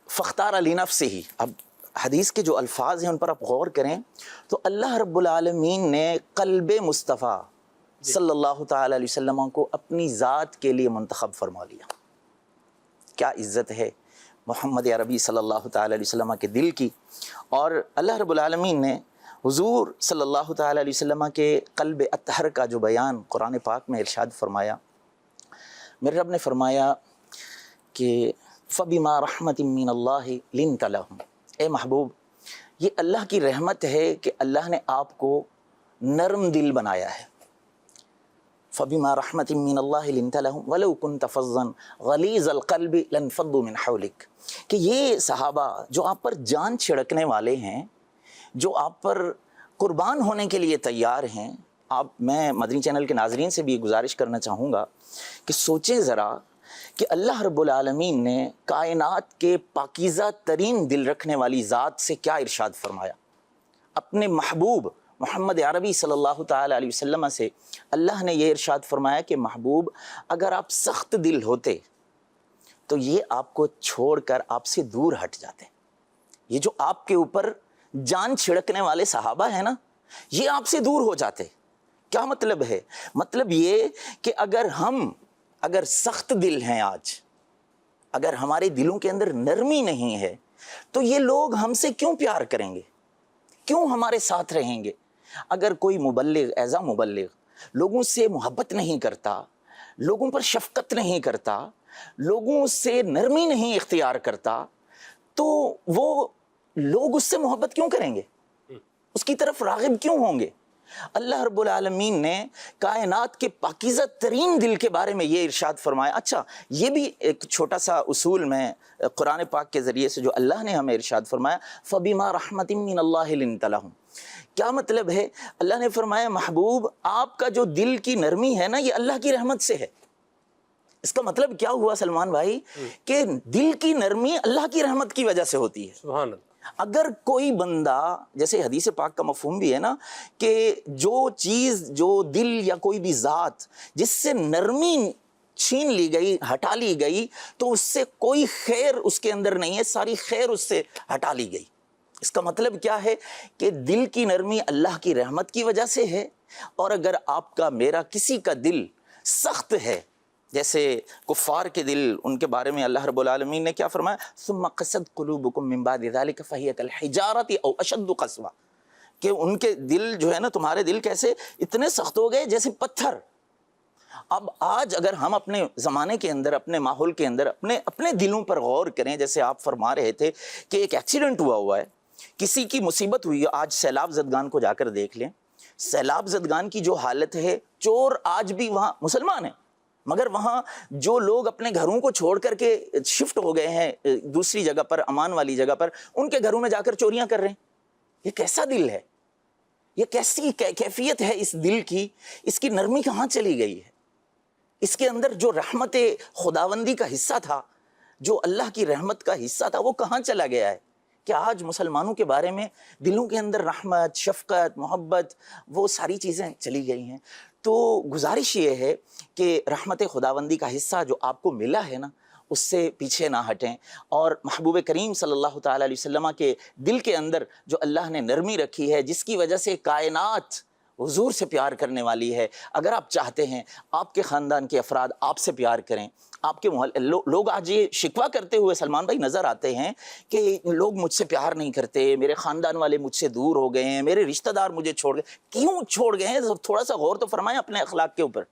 Speaker 4: فختار لنفسہ ہی. اب حدیث کے جو الفاظ ہیں ان پر آپ غور کریں تو اللہ رب العالمین نے قلب مصطفیٰ صلی اللہ تعالی علیہ وسلم کو اپنی ذات کے لیے منتخب فرما لیا. کیا عزت ہے محمد عربی صلی اللہ تعالی علیہ وسلم کے دل کی. اور اللہ رب العالمین نے حضور صلی اللہ تعالی علیہ وسلم کے قلب اطہر کا جو بیان قرآن پاک میں ارشاد فرمایا, میرے رب نے فرمایا کہ فَبِمَا رَحْمَةٍ مِّنَ اللَّهِ لِنْتَ لَهُمْ. اے محبوب یہ اللہ کی رحمت ہے کہ اللہ نے آپ کو نرم دل بنایا ہے. فَبِمَا رَحْمَةٍ مِّنَ اللَّهِ لِنْتَ لَهُمْ وَلَوْ كُنْتَ فَظًّا غَلِيظَ الْقَلْبِ لَانفَضُّوا مِنْ حَوْلِكَ. کہ یہ صحابہ جو آپ پر جان چھڑکنے والے ہیں, جو آپ پر قربان ہونے کے لیے تیار ہیں, میں مدنی چینل کے ناظرین سے بھی گزارش کرنا چاہوں گا کہ سوچیں ذرا کہ اللہ رب العالمین نے کائنات کے پاکیزہ ترین دل رکھنے والی ذات سے کیا ارشاد فرمایا. اپنے محبوب محمد عربی صلی اللہ تعالی علیہ وسلم سے اللہ نے یہ ارشاد فرمایا کہ محبوب اگر آپ سخت دل ہوتے تو یہ آپ کو چھوڑ کر آپ سے دور ہٹ جاتے. یہ جو آپ کے اوپر جان چھڑکنے والے صحابہ ہیں نا, یہ آپ سے دور ہو جاتے. کیا مطلب ہے؟ مطلب یہ کہ اگر سخت دل ہیں آج، اگر ہمارے دلوں کے اندر نرمی نہیں ہے، تو یہ لوگ ہم سے کیوں پیار کریں گے، کیوں ہمارے ساتھ رہیں گے؟ اگر کوئی مبلغ ایز مبلغ لوگوں سے محبت نہیں کرتا، لوگوں پر شفقت نہیں کرتا، لوگوں سے نرمی نہیں اختیار کرتا، تو وہ لوگ اس سے محبت کیوں کریں گے؟ اس کی طرف راغب کیوں ہوں گے؟ اللہ رب العالمین نے کائنات کے پاکیزہ ترین دل کے بارے میں یہ ارشاد فرمایا. اچھا، یہ بھی ایک چھوٹا سا اصول میں قرآن پاک کے ذریعے سے جو اللہ نے ہمیں ارشاد فرمایا، فَبِمَا رَحْمَةٍ مِّنَ اللَّهِ لِنْتَ لَهُمْ. کیا مطلب ہے؟ اللہ نے فرمایا محبوب آپ کا جو دل کی نرمی ہے نا، یہ اللہ کی رحمت سے ہے. اس کا مطلب کیا ہوا سلمان بھائی؟ کہ دل کی نرمی اللہ کی رحمت کی وجہ سے ہوتی ہے.
Speaker 2: سبحان اللہ.
Speaker 4: اگر کوئی بندہ، جیسے حدیث پاک کا مفہوم بھی ہے نا، کہ جو چیز، جو دل یا کوئی بھی ذات جس سے نرمی چھین لی گئی، ہٹا لی گئی، تو اس سے کوئی خیر اس کے اندر نہیں ہے، ساری خیر اس سے ہٹا لی گئی. اس کا مطلب کیا ہے؟ کہ دل کی نرمی اللہ کی رحمت کی وجہ سے ہے. اور اگر آپ کا، میرا، کسی کا دل سخت ہے، جیسے کفار کے دل، ان کے بارے میں اللہ رب العالمین نے کیا فرمایا؟ ثم قست قلوبکم من بعد ذلك فهي كالحجارة او اشد قسوة، کہ ان کے دل جو ہے نا، تمہارے دل کیسے اتنے سخت ہو گئے جیسے پتھر. اب آج اگر ہم اپنے زمانے کے اندر، اپنے ماحول کے اندر اپنے دلوں پر غور کریں، جیسے آپ فرما رہے تھے کہ ایک ایکسیڈنٹ ہوا ہے، کسی کی مصیبت ہوئی ہے. آج سیلاب زدگان کو جا کر دیکھ لیں، سیلاب زدگان کی جو حالت ہے، چور آج بھی وہاں مسلمان ہیں، مگر وہاں جو لوگ اپنے گھروں کو چھوڑ کر کے شفٹ ہو گئے ہیں دوسری جگہ پر، امان والی جگہ پر، ان کے گھروں میں جا کر چوریاں کر رہے ہیں. یہ کیسا دل ہے؟ یہ کیسی کیفیت ہے اس دل کی؟ اس کی نرمی کہاں چلی گئی ہے؟ اس کے اندر جو رحمت خداوندی کا حصہ تھا، جو اللہ کی رحمت کا حصہ تھا، وہ کہاں چلا گیا ہے؟ کہ آج مسلمانوں کے بارے میں دلوں کے اندر رحمت، شفقت، محبت، وہ ساری چیزیں چلی گئی ہیں. تو گزارش یہ ہے کہ رحمت خداوندی کا حصہ جو آپ کو ملا ہے نا، اس سے پیچھے نہ ہٹیں. اور محبوب کریم صلی اللہ تعالیٰ علیہ وسلم کے دل کے اندر جو اللہ نے نرمی رکھی ہے، جس کی وجہ سے کائنات حضور سے پیار کرنے والی ہے، اگر آپ چاہتے ہیں آپ کے خاندان کے افراد آپ سے پیار کریں، آپ کے لوگ آج یہ شکوہ کرتے ہوئے سلمان بھائی نظر آتے ہیں کہ لوگ مجھ سے پیار نہیں کرتے، میرے خاندان والے مجھ سے دور ہو گئے ہیں، میرے رشتہ دار مجھے چھوڑ گئے. کیوں چھوڑ گئے ہیں؟ تھوڑا سا غور تو فرمائیں اپنے اخلاق کے اوپر،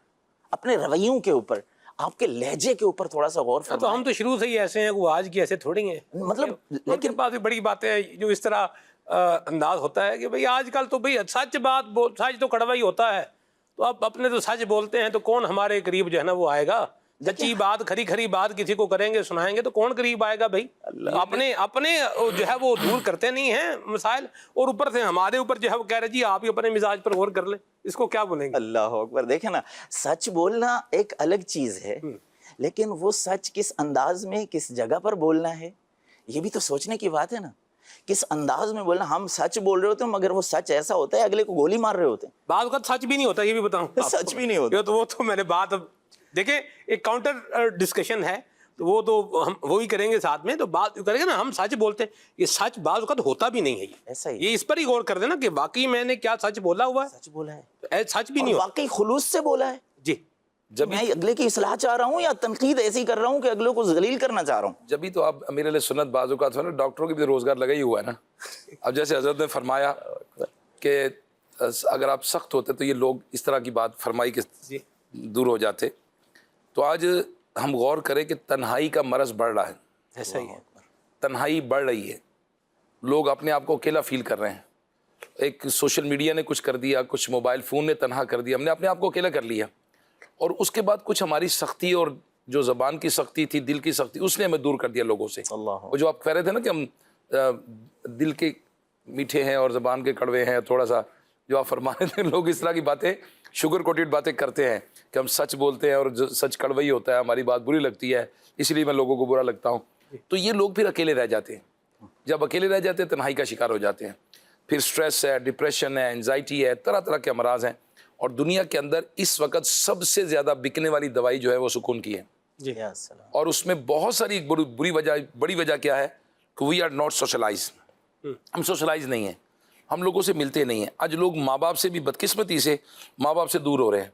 Speaker 4: اپنے رویوں کے اوپر، آپ کے لہجے کے اوپر تھوڑا سا غور فرمائیں.
Speaker 2: تو ہم تو شروع سے ہی ایسے ہیں، وہ آج کی ایسے تھوڑی ہیں.
Speaker 4: مطلب
Speaker 2: لیکن بات بڑی باتیں ہیں جو اس طرح انداز ہوتا ہے کہ بھئی آج کل تو بھئی سچ تو کڑوا ہی ہوتا ہے. تو آپ اپنے تو سچ بولتے ہیں، تو کون ہمارے قریب جو ہے نا وہ آئے گا؟ سچی بات، کھری بات کسی کو کریں گے، سنائیں گے، تو کون قریب آئے گا بھائی؟ اپنے جو ہے وہ دور کرتے نہیں ہیں مسائل، اور اوپر سے ہمارے اوپر جو ہے وہ کہہ رہے جی آپ ہی اپنے مزاج پر غور کر لیں. اس کو کیا بولیں گے؟
Speaker 4: اللہ اکبر. دیکھیں نا، سچ بولنا ایک الگ چیز ہے، لیکن وہ سچ کس انداز میں، کس جگہ پر بولنا ہے، یہ بھی تو سوچنے کی بات ہے نا. کس انداز میں بولنا. ہم سچ بول رہے ہوتے ہیں مگر وہ سچ ایسا ہوتا ہے اگلے کو گولی مار رہے ہوتے ہیں.
Speaker 2: بعض اوقات سچ بھی نہیں ہوتا، یہ بھی بتاؤں.
Speaker 4: سچ بھی نہیں ہوتا.
Speaker 2: تو وہ تو میں نے بات، دیکھیں ایک کاؤنٹر ڈسکشن ہے، تو وہ تو ہم وہی کریں گے ساتھ میں. تو بات کریں گے نا، ہم سچ بولتے ہیں، یہ سچ بعض اوقات ہوتا بھی نہیں ہے.
Speaker 4: ایسا ہی،
Speaker 2: یہ اس پر ہی غور کر دینا کہ واقعی میں نے کیا سچ بولا ہوا ہے.
Speaker 4: سچ بولا ہے،
Speaker 2: سچ بھی نہیں ہوتا.
Speaker 4: واقعی خلوص سے بولا ہے.
Speaker 2: جی،
Speaker 4: جب میں اگلے کی اصلاح چاہ رہا ہوں یا تنقید ایسی کر رہا ہوں کہ اگلے کو ذلیل کرنا چاہ رہا ہوں.
Speaker 6: جبھی تو آپ امیر علیہ سنت بعض اوقات نا ڈاکٹروں کی بھی روزگار لگا ہی ہوا ہے نا. اب جیسے حضرت نے فرمایا کہ اگر آپ سخت ہوتے تو یہ لوگ اس طرح کی بات فرمائی کہ دور ہو جاتے. تو آج ہم غور کریں کہ تنہائی کا مرض بڑھ رہا ہے.
Speaker 2: ایسا ہی ہے،
Speaker 6: تنہائی بڑھ رہی ہے، لوگ اپنے آپ کو اکیلا فیل کر رہے ہیں. ایک سوشل میڈیا نے کچھ کر دیا، کچھ موبائل فون نے تنہا کر دیا، ہم نے اپنے آپ کو اکیلا کر لیا. اور اس کے بعد کچھ ہماری سختی، اور جو زبان کی سختی تھی، دل کی سختی، اس نے ہمیں دور کر دیا لوگوں سے. وہ جو آپ کہہ رہے تھے نا کہ ہم دل کے میٹھے ہیں اور زبان کے کڑوے ہیں، تھوڑا سا جو آپ فرما رہے تھے، لوگ اس طرح کی باتیں، شوگر کوٹیڈ باتیں کرتے ہیں کہ ہم سچ بولتے ہیں اور جو سچ کڑوا ہی ہوتا ہے، ہماری بات بری لگتی ہے، اس لیے میں لوگوں کو برا لگتا ہوں. تو یہ لوگ پھر اکیلے رہ جاتے ہیں. جب اکیلے رہ جاتے ہیں تنہائی کا شکار ہو جاتے ہیں. پھر سٹریس ہے، ڈپریشن ہے، انزائٹی ہے، طرح طرح کے امراض ہیں. اور دنیا کے اندر اس وقت سب سے زیادہ بکنے والی دوائی جو ہے وہ سکون کی ہے.
Speaker 2: جی،
Speaker 6: اور اس میں بہت ساری بڑی وجہ کیا ہے کہ وی آر ناٹ سوشلائز. ہم سوشلائز نہیں ہیں. ہم لوگوں سے ملتے نہیں ہیں. آج لوگ ماں باپ سے بھی بدقسمتی سے ماں باپ سے دور ہو رہے ہیں,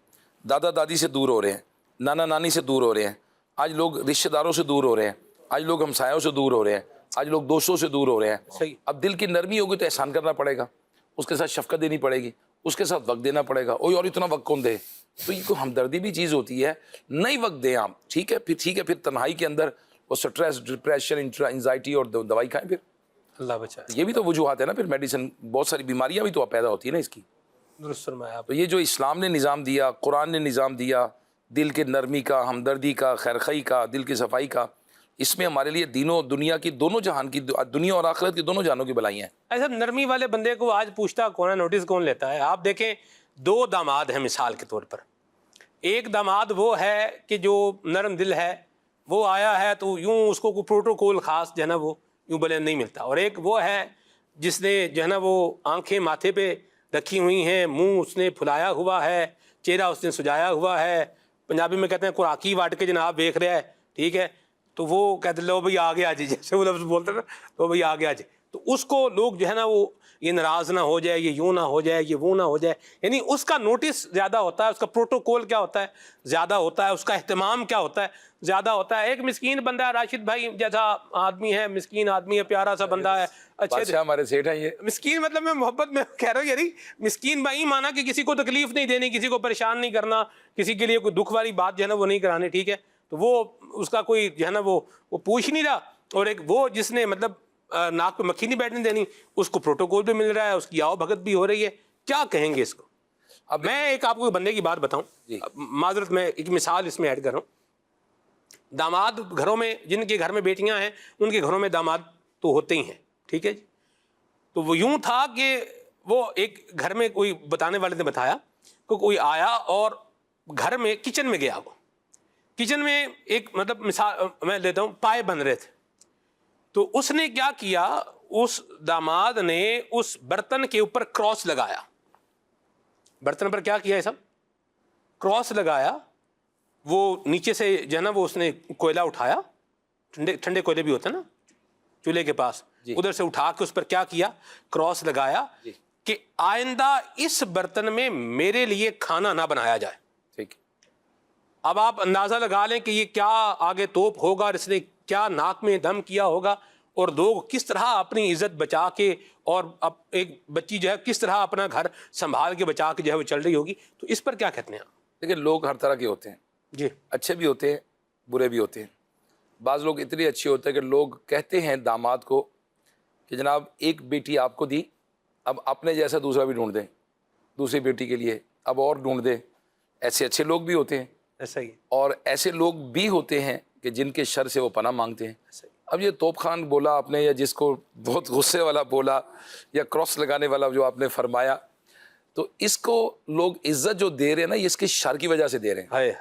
Speaker 6: دادا دادی سے دور ہو رہے ہیں, نانا نانی سے دور ہو رہے ہیں, آج لوگ رشتہ داروں سے دور ہو رہے ہیں, آج لوگ ہمسایوں سے دور ہو رہے ہیں, آج لوگ دوستوں سے دور ہو رہے ہیں.
Speaker 2: صحیح.
Speaker 6: اب دل کی نرمی ہوگی تو احسان کرنا پڑے گا, اس کے ساتھ شفقت دینی پڑے گی, اس کے ساتھ وقت دینا پڑے گا. اور اتنا وقت کون دے؟ تو یہ کوئی ہمدردی بھی چیز ہوتی ہے, نہیں وقت دیں آپ, ٹھیک ہے پھر تنہائی کے اندر وہ سٹریس, ڈپریشن, انزائٹی اور دوائی کھائیں. پھر
Speaker 2: اللہ بچائے.
Speaker 6: یہ بھی تو وجوہات ہے نا, پھر میڈیسن, بہت ساری بیماریاں بھی تو پیدا ہوتی ہیں نا اس کی.
Speaker 2: درست فرمایا آپ.
Speaker 6: تو یہ جو اسلام نے نظام دیا, قرآن نے نظام دیا, دل کے نرمی کا, ہمدردی کا, خیرخواہی کا, دل کی صفائی کا, اس میں ہمارے لیے دین و دنیا کی دونوں جہان کی, دنیا اور آخرت کی دونوں جہانوں کی بھلائیاں ہیں.
Speaker 2: ایسا نرمی والے بندے کو آج پوچھتا کون ہے, نوٹس کون لیتا ہے؟ آپ دیکھیں 2 داماد ہیں مثال کے طور پر. ایک داماد وہ ہے کہ جو نرم دل ہے, وہ آیا ہے تو یوں اس کو کوئی پروٹوکول خاص جو ہے نا وہ یوں بلے نہیں ملتا. اور ایک وہ ہے جس نے جو ہے نا وہ آنکھیں ماتھے پہ رکھی ہوئی ہیں, منہ اس نے پھلایا ہوا ہے, چہرہ اس نے سجایا ہوا ہے, پنجابی میں کہتے ہیں خوراکی واٹ کے جناب دیکھ رہا ہے, ٹھیک ہے, تو وہ کہتے لو بھائی آ گیا جی, جیسے وہ لفظ بولتے ہیں تو بھائی آ گیا جی. تو اس کو لوگ جو ہے نا وہ یہ ناراض نہ ہو جائے, یہ یوں نہ ہو جائے, یہ وہ نہ ہو جائے, یعنی اس کا نوٹس زیادہ ہوتا ہے, اس کا پروٹوکول کیا ہوتا ہے زیادہ ہوتا ہے, اس کا اہتمام کیا ہوتا ہے زیادہ ہوتا ہے. ایک مسکین بندہ ہے, راشد بھائی جیسا آدمی ہے, مسکین آدمی ہے, پیارا سا بندہ ہے, اچھے
Speaker 6: ہمارے سیٹ ہیں یہ
Speaker 2: مسکین, مطلب میں محبت میں کہہ رہا ہوں یعنی مسکین بھائی مانا کہ کسی کو تکلیف نہیں دینی, کسی کو پریشان نہیں کرنا, کسی کے لیے کوئی دکھ والی بات جو ہے نا وہ نہیں کرانی, ٹھیک ہے. تو وہ اس کا کوئی جو ہے نا وہ پوچھ نہیں رہا. اور ایک وہ جس نے مطلب ناک پہ مکھی نہیں بیٹھنے دینی, اس کو پروٹوکول بھی مل رہا ہے, اس کی آؤ بھگت بھی ہو رہی ہے. کیا کہیں گے اس کو؟ اب میں ایک آپ کو بندے کی بات بتاؤں, معذرت میں ایک مثال اس میں ایڈ کر رہا ہوں. داماد گھروں میں, جن کے گھر میں بیٹیاں ہیں ان کے گھروں میں داماد تو ہوتے ہی ہیں, ٹھیک ہے جی. تو وہ یوں تھا کہ وہ ایک گھر میں کوئی بتانے والے نے بتایا کہ کوئی آیا اور گھر میں کچن میں گیا, وہ کچن میں ایک مطلب مثال میں لیتا ہوں, پائے بن رہے تھے. تو اس نے کیا کیا, اس داماد نے اس برتن کے اوپر کراس لگایا. برتن پر کیا کیا ہے سب, کراس لگایا. وہ نیچے سے جو ہے نا وہ اس نے کوئلہ اٹھایا, ٹھنڈے کوئلے بھی ہوتے ہیں نا چولہے کے پاس, ادھر سے اٹھا کے اس پر کیا کیا, کراس لگایا کہ آئندہ اس برتن میں میرے لیے کھانا نہ بنایا جائے.
Speaker 6: ٹھیک.
Speaker 2: اب آپ اندازہ لگا لیں کہ یہ کیا آگے توپ ہوگا, اور اس نے کیا ناک میں دم کیا ہوگا, اور لوگ کس طرح اپنی عزت بچا کے, اور اب ایک بچی جو ہے کس طرح اپنا گھر سنبھال کے بچا کے جو ہے وہ چل رہی ہوگی. تو اس پر کیا کہتے ہیں آپ؟
Speaker 6: دیکھیں لوگ ہر طرح کے ہوتے ہیں
Speaker 2: جی,
Speaker 6: اچھے بھی ہوتے ہیں برے بھی ہوتے ہیں. بعض لوگ اتنے اچھے ہوتے ہیں کہ لوگ کہتے ہیں داماد کو کہ جناب ایک بیٹی آپ کو دی, اب اپنے جیسا دوسرا بھی ڈھونڈ دیں, دوسری بیٹی کے لیے اب اور ڈھونڈ دیں. ایسے اچھے لوگ بھی ہوتے ہیں,
Speaker 2: ایسا ہی.
Speaker 6: اور ایسے لوگ بھی ہوتے ہیں کہ جن کے شر سے وہ پناہ مانگتے ہیں. اب یہ توپ خان بولا آپ نے, یا جس کو بہت غصے والا بولا, یا کراس لگانے والا جو آپ نے فرمایا, تو اس کو لوگ عزت جو دے رہے ہیں نا, یہ اس کے شر کی وجہ سے دے رہے ہیں.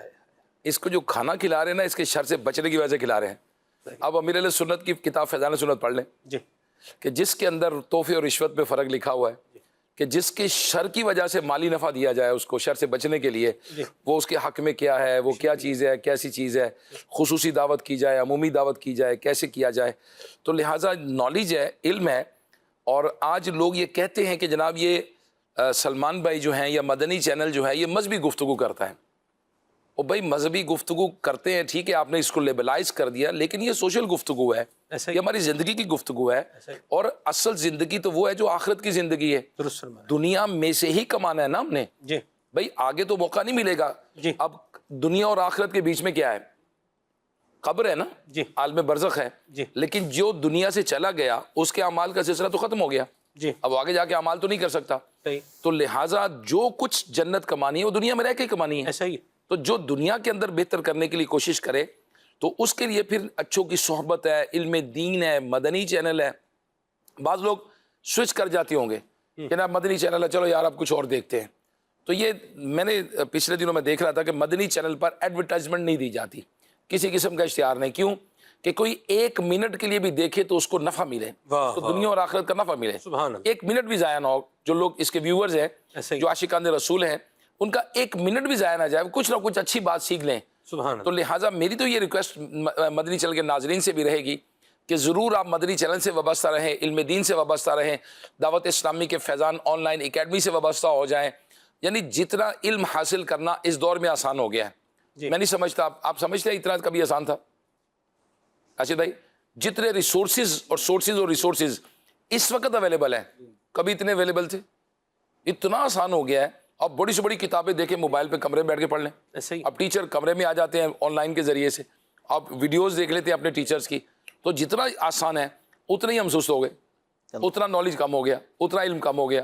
Speaker 6: اس کو جو کھانا کھلا رہے ہیں نا, اس کے شر سے بچنے کی وجہ سے کھلا رہے ہیں. اب امیر علیہ سنت کی کتاب فیضان سنت پڑھ لیں
Speaker 2: جی,
Speaker 6: کہ جس کے اندر تحفے اور رشوت میں فرق لکھا ہوا ہے کہ جس کے شر کی وجہ سے مالی نفع دیا جائے اس کو شر سے بچنے کے لیے, وہ اس کے حق میں کیا ہے, وہ کیا چیز ہے, کیسی چیز ہے, خصوصی دعوت کی جائے, عمومی دعوت کی جائے, کیسے کیا جائے. تو لہٰذا نالج ہے, علم ہے. اور آج لوگ یہ کہتے ہیں کہ جناب یہ سلمان بھائی جو ہیں یا مدنی چینل جو ہے یہ مذہبی گفتگو کرتا ہے. اور بھائی مذہبی گفتگو کرتے ہیں, ٹھیک ہے, آپ نے اس کو لیبلائز کر دیا, لیکن یہ سوشل گفتگو ہے, یہ ہماری زندگی کی گفتگو ہے. اور اصل زندگی تو وہ ہے جو آخرت کی زندگی ہے. دنیا میں سے ہی کمانا ہے نا ہم نے. بھائی آگے تو موقع نہیں ملے گا. اب دنیا اور آخرت کے بیچ میں کیا ہے, قبر ہے نا, عالم برزخ ہے. لیکن جو دنیا سے چلا گیا اس کے اعمال کا سلسلہ تو ختم ہو گیا, اب آگے جا کے اعمال تو نہیں کر سکتا. تو لہٰذا جو کچھ جنت کمانی ہے وہ دنیا میں رہ کے کمانی ہے. تو جو دنیا کے اندر بہتر کرنے کے لیے کوشش کرے تو اس کے لیے پھر اچھوں کی صحبت ہے, علم دین ہے, مدنی چینل ہے. بعض لوگ سوئچ کر جاتے ہوں گے کہ نا مدنی چینل ہے, چلو یار اب کچھ اور دیکھتے ہیں. تو یہ میں نے پچھلے دنوں میں دیکھ رہا تھا کہ مدنی چینل پر ایڈورٹائزمنٹ نہیں دی جاتی, کسی قسم کا اشتہار نہیں. کیوں کہ کوئی 1 منٹ کے لیے بھی دیکھے تو اس کو نفع ملے, تو دنیا اور آخرت کا نفع ملے. 1 منٹ بھی ضائع نہ ہو. جو لوگ اس کے ویورز ہیں, جو عاشقان رسول ہیں, ان کا 1 منٹ بھی ضائع نہ جائے, کچھ نہ کچھ اچھی بات سیکھ لیں. تو لہٰذا میری تو یہ ریکویسٹ مدنی چینل کے ناظرین سے بھی رہے گی کہ ضرور آپ مدنی چینل سے وابستہ رہیں، علم دین سے وابستہ رہیں، دعوت اسلامی کے فیضان آن لائن اکیڈمی سے وابستہ ہو جائیں. یعنی جتنا علم حاصل کرنا اس دور میں آسان ہو گیا ہے. میں نہیں سمجھتا آپ سمجھتے ہیں اتنا کبھی آسان تھا؟ راشد بھائی، جتنے ریسورسز اور ریسورسز اس وقت اویلیبل ہیں کبھی اتنے اویلیبل تھے؟ اتنا آسان ہو گیا ہے. اب بڑی سے بڑی کتابیں دیکھیں موبائل پہ کمرے میں بیٹھ کے پڑھ لیں. اب ٹیچر کمرے میں آ جاتے ہیں آن لائن کے ذریعے سے، آپ ویڈیوز دیکھ لیتے ہیں اپنے ٹیچرز کی. تو جتنا آسان ہے اتنا ہی ہم سست ہو گئے، اتنا نالج کم ہو گیا، اتنا علم کم ہو گیا.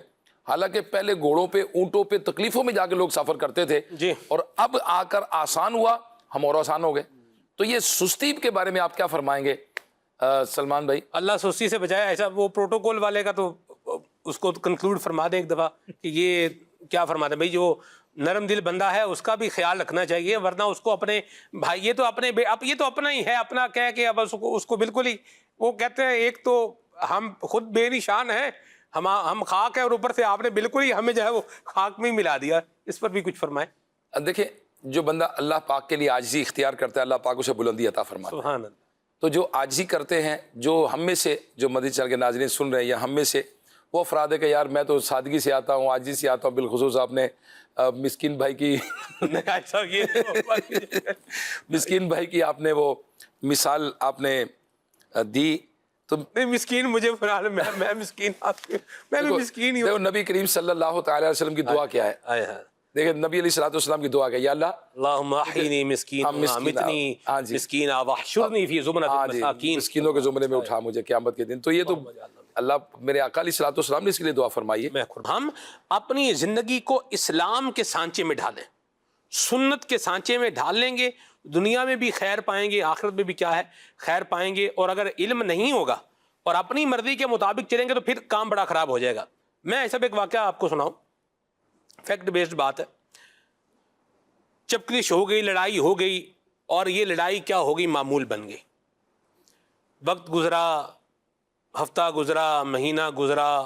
Speaker 6: حالانکہ پہلے گھوڑوں پہ اونٹوں پہ تکلیفوں میں جا کے لوگ سفر کرتے تھے اور اب آ کر آسان ہوا، ہم اور آسان ہو گئے. تو یہ سستی کے بارے میں آپ کیا فرمائیں گے سلمان بھائی؟
Speaker 2: اللہ سستی سے بچائے. ایسا وہ پروٹوکول والے کا تو اس کو کنکلوڈ فرما دیں ایک دفعہ کہ یہ کیا فرما دیں بھائی، جو نرم دل بندہ ہے اس کا بھی خیال رکھنا چاہیے، ورنہ اس کو اپنے بھائی یہ تو اپنا ہی ہے، اپنا کہہ کے اب اس کو بالکل ہی وہ کہتے ہیں ایک تو ہم خود بے نشان ہیں، ہم خاک ہے اور اوپر سے آپ نے بالکل ہی ہمیں جو ہے وہ خاک میں ہی ملا دیا. اس پر بھی کچھ فرمائیں.
Speaker 6: دیکھیں جو بندہ اللہ پاک کے لیے عاجزی اختیار کرتا ہے اللہ پاک اسے بلندی عطا فرماتا ہے.
Speaker 2: سبحان اللہ.
Speaker 6: تو جو عاجزی کرتے ہیں، جو ہم میں سے جو مدنی چینل کے ناظرین سن رہے ہیں یا ہم میں سے وہ افراد ہے کہ یار میں تو سادگی سے آتا ہوں، عاجزی سے آتا ہوں. بالخصوص آپ نے مسکین بھائی کی مسکین بھائی کی آپ نے وہ مثال آپ نے دی. تو
Speaker 2: مسکین مجھے میں مسکین میں بھی مسکین ہی ہوں.
Speaker 6: دیکھو نبی کریم صلی اللہ تعالی علیہ وسلم کی دعا کیا ہے؟ دیکھیں نبی علیہ الصلوۃ والسلام کی دعا کیا؟ یا اللہ
Speaker 2: اللہم احینی مسکین امیتنی مسکین واحشرنی فی زمرۃ المساکین،
Speaker 6: مسکینوں کے زمرے میں اٹھا مجھے قیامت کے دن. تو یہ تو اللہ میرے آقا علیہ الصلوۃ والسلام نے اس کے لیے دعا فرمائی ہے.
Speaker 2: ہم اپنی زندگی کو اسلام کے سانچے میں ڈھالیں، سنت کے سانچے میں ڈھال لیں گے، دنیا میں بھی خیر پائیں گے، آخرت میں بھی کیا ہے خیر پائیں گے. اور اگر علم نہیں ہوگا اور اپنی مرضی کے مطابق چلیں گے تو پھر کام بڑا خراب ہو جائے گا. میں ایسا ایک واقعہ آپ کو سناؤں، فیکٹ بیسڈ بات ہے. چپکلش ہو گئی، لڑائی ہو گئی، اور یہ لڑائی کیا ہو گئی، معمول بن گئی. وقت گزرا، ہفتہ گزرا، مہینہ گزرا،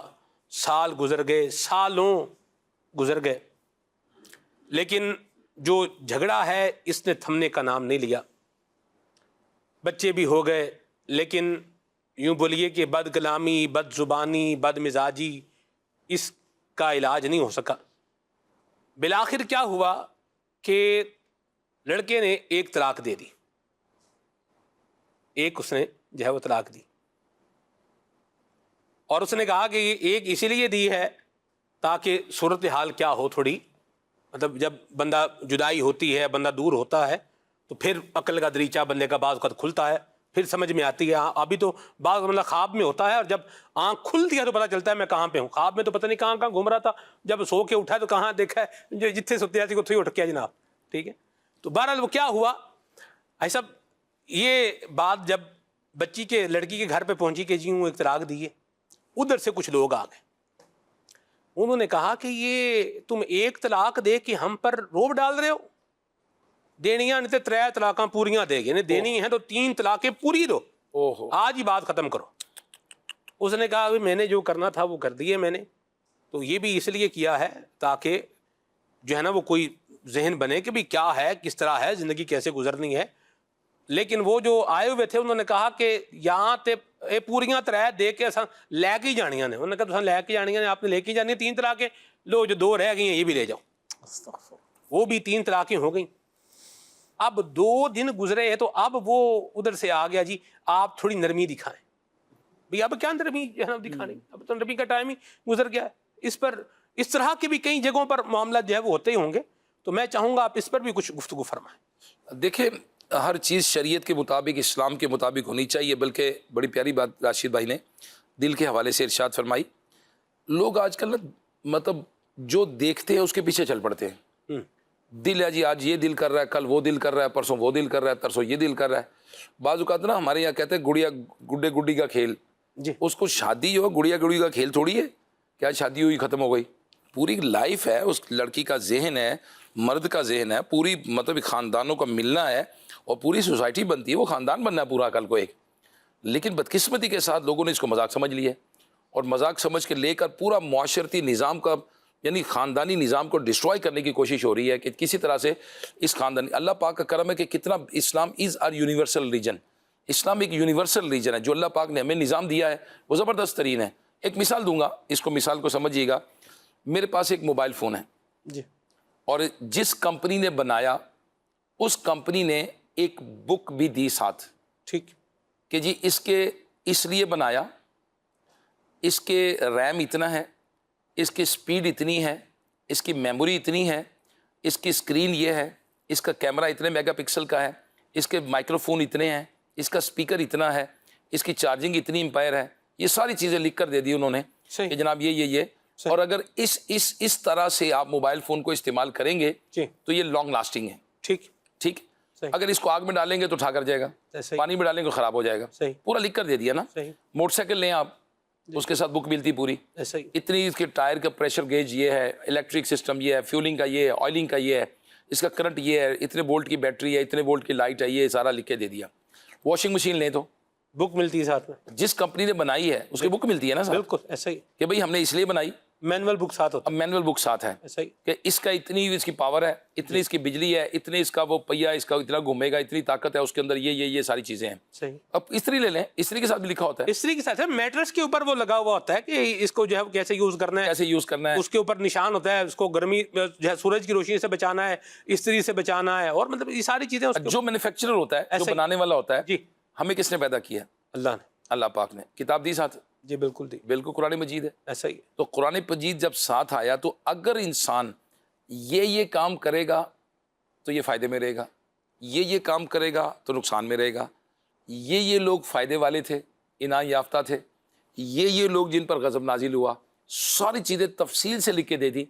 Speaker 2: سال گزر گئے، سالوں گزر گئے، لیکن جو جھگڑا ہے اس نے تھمنے کا نام نہیں لیا. بچے بھی ہو گئے، لیکن یوں بولیے کہ بد کلامی، بد زبانی، بد مزاجی اس کا علاج نہیں ہو سکا. بالآخر کیا ہوا کہ لڑکے نے ایک طلاق دے دی، ایک اس نے جو ہے وہ طلاق دی، اور اس نے کہا کہ یہ ایک اسی لیے دی ہے تاکہ صورتحال کیا ہو تھوڑی، مطلب جب بندہ جدائی ہوتی ہے، بندہ دور ہوتا ہے تو پھر عقل کا دریچہ بندے کا بعض وقت کھلتا ہے، پھر سمجھ میں آتی ہے. ابھی تو بعض مطلب خواب میں ہوتا ہے اور جب آنکھ کھلتی ہے تو پتہ چلتا ہے میں کہاں پہ ہوں. خواب میں تو پتہ نہیں کہاں گھوم رہا تھا، جب سو کے اٹھا تو کہاں دیکھا ہے جو جتنے سوتے آتی اتنے اٹھ کے جناب. ٹھیک ہے، تو بہرحال وہ کیا ہوا ایسا، یہ بات جب بچی کے لڑکی کے گھر پہ پہنچی کہ جی ہوں ایک طلاق دیے، ادھر سے کچھ لوگ آ گئے. انہوں نے کہا کہ یہ تم ایک طلاق دے کے ہم پر روب ڈال رہے ہو، دینیاں نہیں تو 3 طلاقاں پوریاں دے گئے، دینی ہیں تو 3 طلاقیں پوری دو، آج ہی بات ختم کرو. اس نے کہا میں نے جو کرنا تھا وہ کر دیے میں نے، تو یہ بھی اس لیے کیا ہے تاکہ جو ہے نا وہ کوئی ذہن بنے کہ بھی کیا ہے، کس طرح ہے زندگی، کیسے گزرنی ہے. لیکن وہ جو آئے ہوئے تھے انہوں نے کہا کہ یہاں تے اے پوریاں 3 دے کے اساں لے کے جانیاں نے. انہوں نے کہا تساں لے کے جانیاں نے، آپ نے لے کے جانی 3 طلاقیں، لو جو 2 رہ گئی ہیں یہ بھی لے جاؤ. وہ بھی 3 طلاقیں ہو گئیں. اب 2 دن گزرے ہیں تو اب وہ ادھر سے آ گیا جی آپ تھوڑی نرمی دکھائیں. بھئی اب کیا نرمی دکھانی، اب تو نرمی کا ٹائم ہی گزر گیا ہے. اس پر اس طرح کے بھی کئی جگہوں پر معاملات جو ہے وہ ہوتے ہی ہوں گے، تو میں چاہوں گا آپ اس پر بھی کچھ گفتگو فرمائیں.
Speaker 6: دیکھیں ہر چیز شریعت کے مطابق، اسلام کے مطابق ہونی چاہیے. بلکہ بڑی پیاری بات راشد بھائی نے دل کے حوالے سے ارشاد فرمائی. لوگ آج کل نا مطلب جو دیکھتے ہیں اس کے پیچھے چل پڑتے ہیں. دل ہے جی، آج یہ دل کر رہا ہے، کل وہ دل کر رہا ہے، پرسوں وہ دل کر رہا ہے، ترسوں یہ دل کر رہا ہے. بعض اوقات نا ہمارے یہاں کہتے ہیں گڑیا گڈے گڈی کا کھیل
Speaker 2: جی.
Speaker 6: اس کو شادی جو ہے گڑیا گڑی کا کھیل تھوڑی ہے کیا شادی ہوئی ختم ہو گئی. پوری لائف ہے، اس لڑکی کا ذہن ہے، مرد کا ذہن ہے، پوری مطلب خاندانوں کا ملنا ہے اور پوری سوسائٹی بنتی ہے، وہ خاندان بننا ہے پورا کل کو ایک. لیکن بدقسمتی کے ساتھ لوگوں نے اس کو مذاق سمجھ لیا ہے اور مذاق سمجھ کے لے کر پورا معاشرتی نظام کا یعنی خاندانی نظام کو ڈسٹرائے کرنے کی کوشش ہو رہی ہے کہ کسی طرح سے اس خاندانی. اللہ پاک کا کرم ہے کہ کتنا اسلام از آر یونیورسل ریجن، اسلام ایک یونیورسل ریلیجن ہے. جو اللہ پاک نے ہمیں نظام دیا ہے وہ زبردست ترین ہے. ایک مثال دوں گا, اس کو مثال کو سمجھیے گا. میرے پاس ایک موبائل فون ہے
Speaker 2: جی,
Speaker 6: اور جس کمپنی نے بنایا اس کمپنی نے ایک بک بھی دی ساتھ
Speaker 2: ٹھیک,
Speaker 6: کہ جی اس لیے بنایا, اس کے ریم اتنا ہے, اس کی سپیڈ اتنی ہے, اس کی میموری اتنی ہے, اس کی اسکرین یہ ہے, اس کا کیمرہ اتنے میگا پکسل کا ہے, اس کے مائکرو فون اتنے ہیں, اس کا سپیکر اتنا ہے, اس کی چارجنگ اتنی امپائر ہے. یہ ساری چیزیں لکھ کر دے دی انہوں نے کہ جناب یہ. اور اگر اس طرح سے آپ موبائل فون کو استعمال کریں گے تو یہ لانگ لاسٹنگ ہے. ٹھیک. اگر اس کو آگ میں ڈالیں گے تو ٹھا کر جائے گا, پانی میں ڈالیں گے تو خراب ہو جائے گا. پورا لکھ کر دے دیا نا. موٹر سائیکل لیں آپ, اس کے ساتھ بک ملتی پوری, اتنی اس کے ٹائر کا پریشر گیج یہ ہے, الیکٹرک سسٹم یہ ہے, فیولنگ کا یہ ہے, آئلنگ کا یہ ہے, اس کا کرنٹ یہ ہے, اتنے وولٹ کی بیٹری ہے, اتنے وولٹ کی لائٹ ہے, یہ سارا لکھ کے دے دیا. واشنگ مشین لیں تو
Speaker 2: بک ملتی ہے ساتھ میں,
Speaker 6: جس کمپنی نے بنائی ہے اس کی بک ملتی ہے نا.
Speaker 2: بالکل ایسا ہی
Speaker 6: کہ بھئی ہم نے اس لیے بنائی,
Speaker 2: مینول بک ساتھ ہوتا
Speaker 6: اب مینول بک ساتھ ہے
Speaker 2: ایسا ہی.
Speaker 6: کہ اس کا اتنی اس کی پاور ہے, اتنی اس کی بجلی ہے, اتنے اس کا وہ پہیا, اس کا اتنا گھومے گا, اتنی طاقت ہے اس کے اندر, یہ ساری چیزیں ہیں.
Speaker 2: صحیح.
Speaker 6: اب استری لے لیں, استری کے ساتھ بھی لکھا ہوتا ہے.
Speaker 2: استری کے ساتھ میٹرس کے اوپر وہ لگا ہوا ہوتا ہے کہ اس کو جو ہے کیسے یوز کرنا ہے,
Speaker 6: کیسے یوز کرنا ہے,
Speaker 2: اس کے اوپر نشان ہوتا ہے, اس کو گرمی جو ہے سورج کی روشنی سے بچانا ہے, استری سے بچانا ہے, اور مطلب یہ ساری چیزیں.
Speaker 6: جو مینوفیکچرر ہوتا ہے, جو بنانے والا ہوتا ہے,
Speaker 2: جی,
Speaker 6: ہمیں کس نے پیدا کیا؟
Speaker 2: اللہ نے,
Speaker 6: اللہ پاک نے. کتاب دی ساتھ,
Speaker 2: جی بالکل دی,
Speaker 6: بالکل قرآن مجید ہے.
Speaker 2: ایسا ہی.
Speaker 6: تو قرآن مجید جب ساتھ آیا تو اگر انسان یہ کام کرے گا تو یہ فائدے میں رہے گا, یہ کام کرے گا تو نقصان میں رہے گا, یہ لوگ فائدے والے تھے, انعام یافتہ تھے, یہ لوگ جن پر غضب نازل ہوا, ساری چیزیں تفصیل سے لکھ کے دے دی.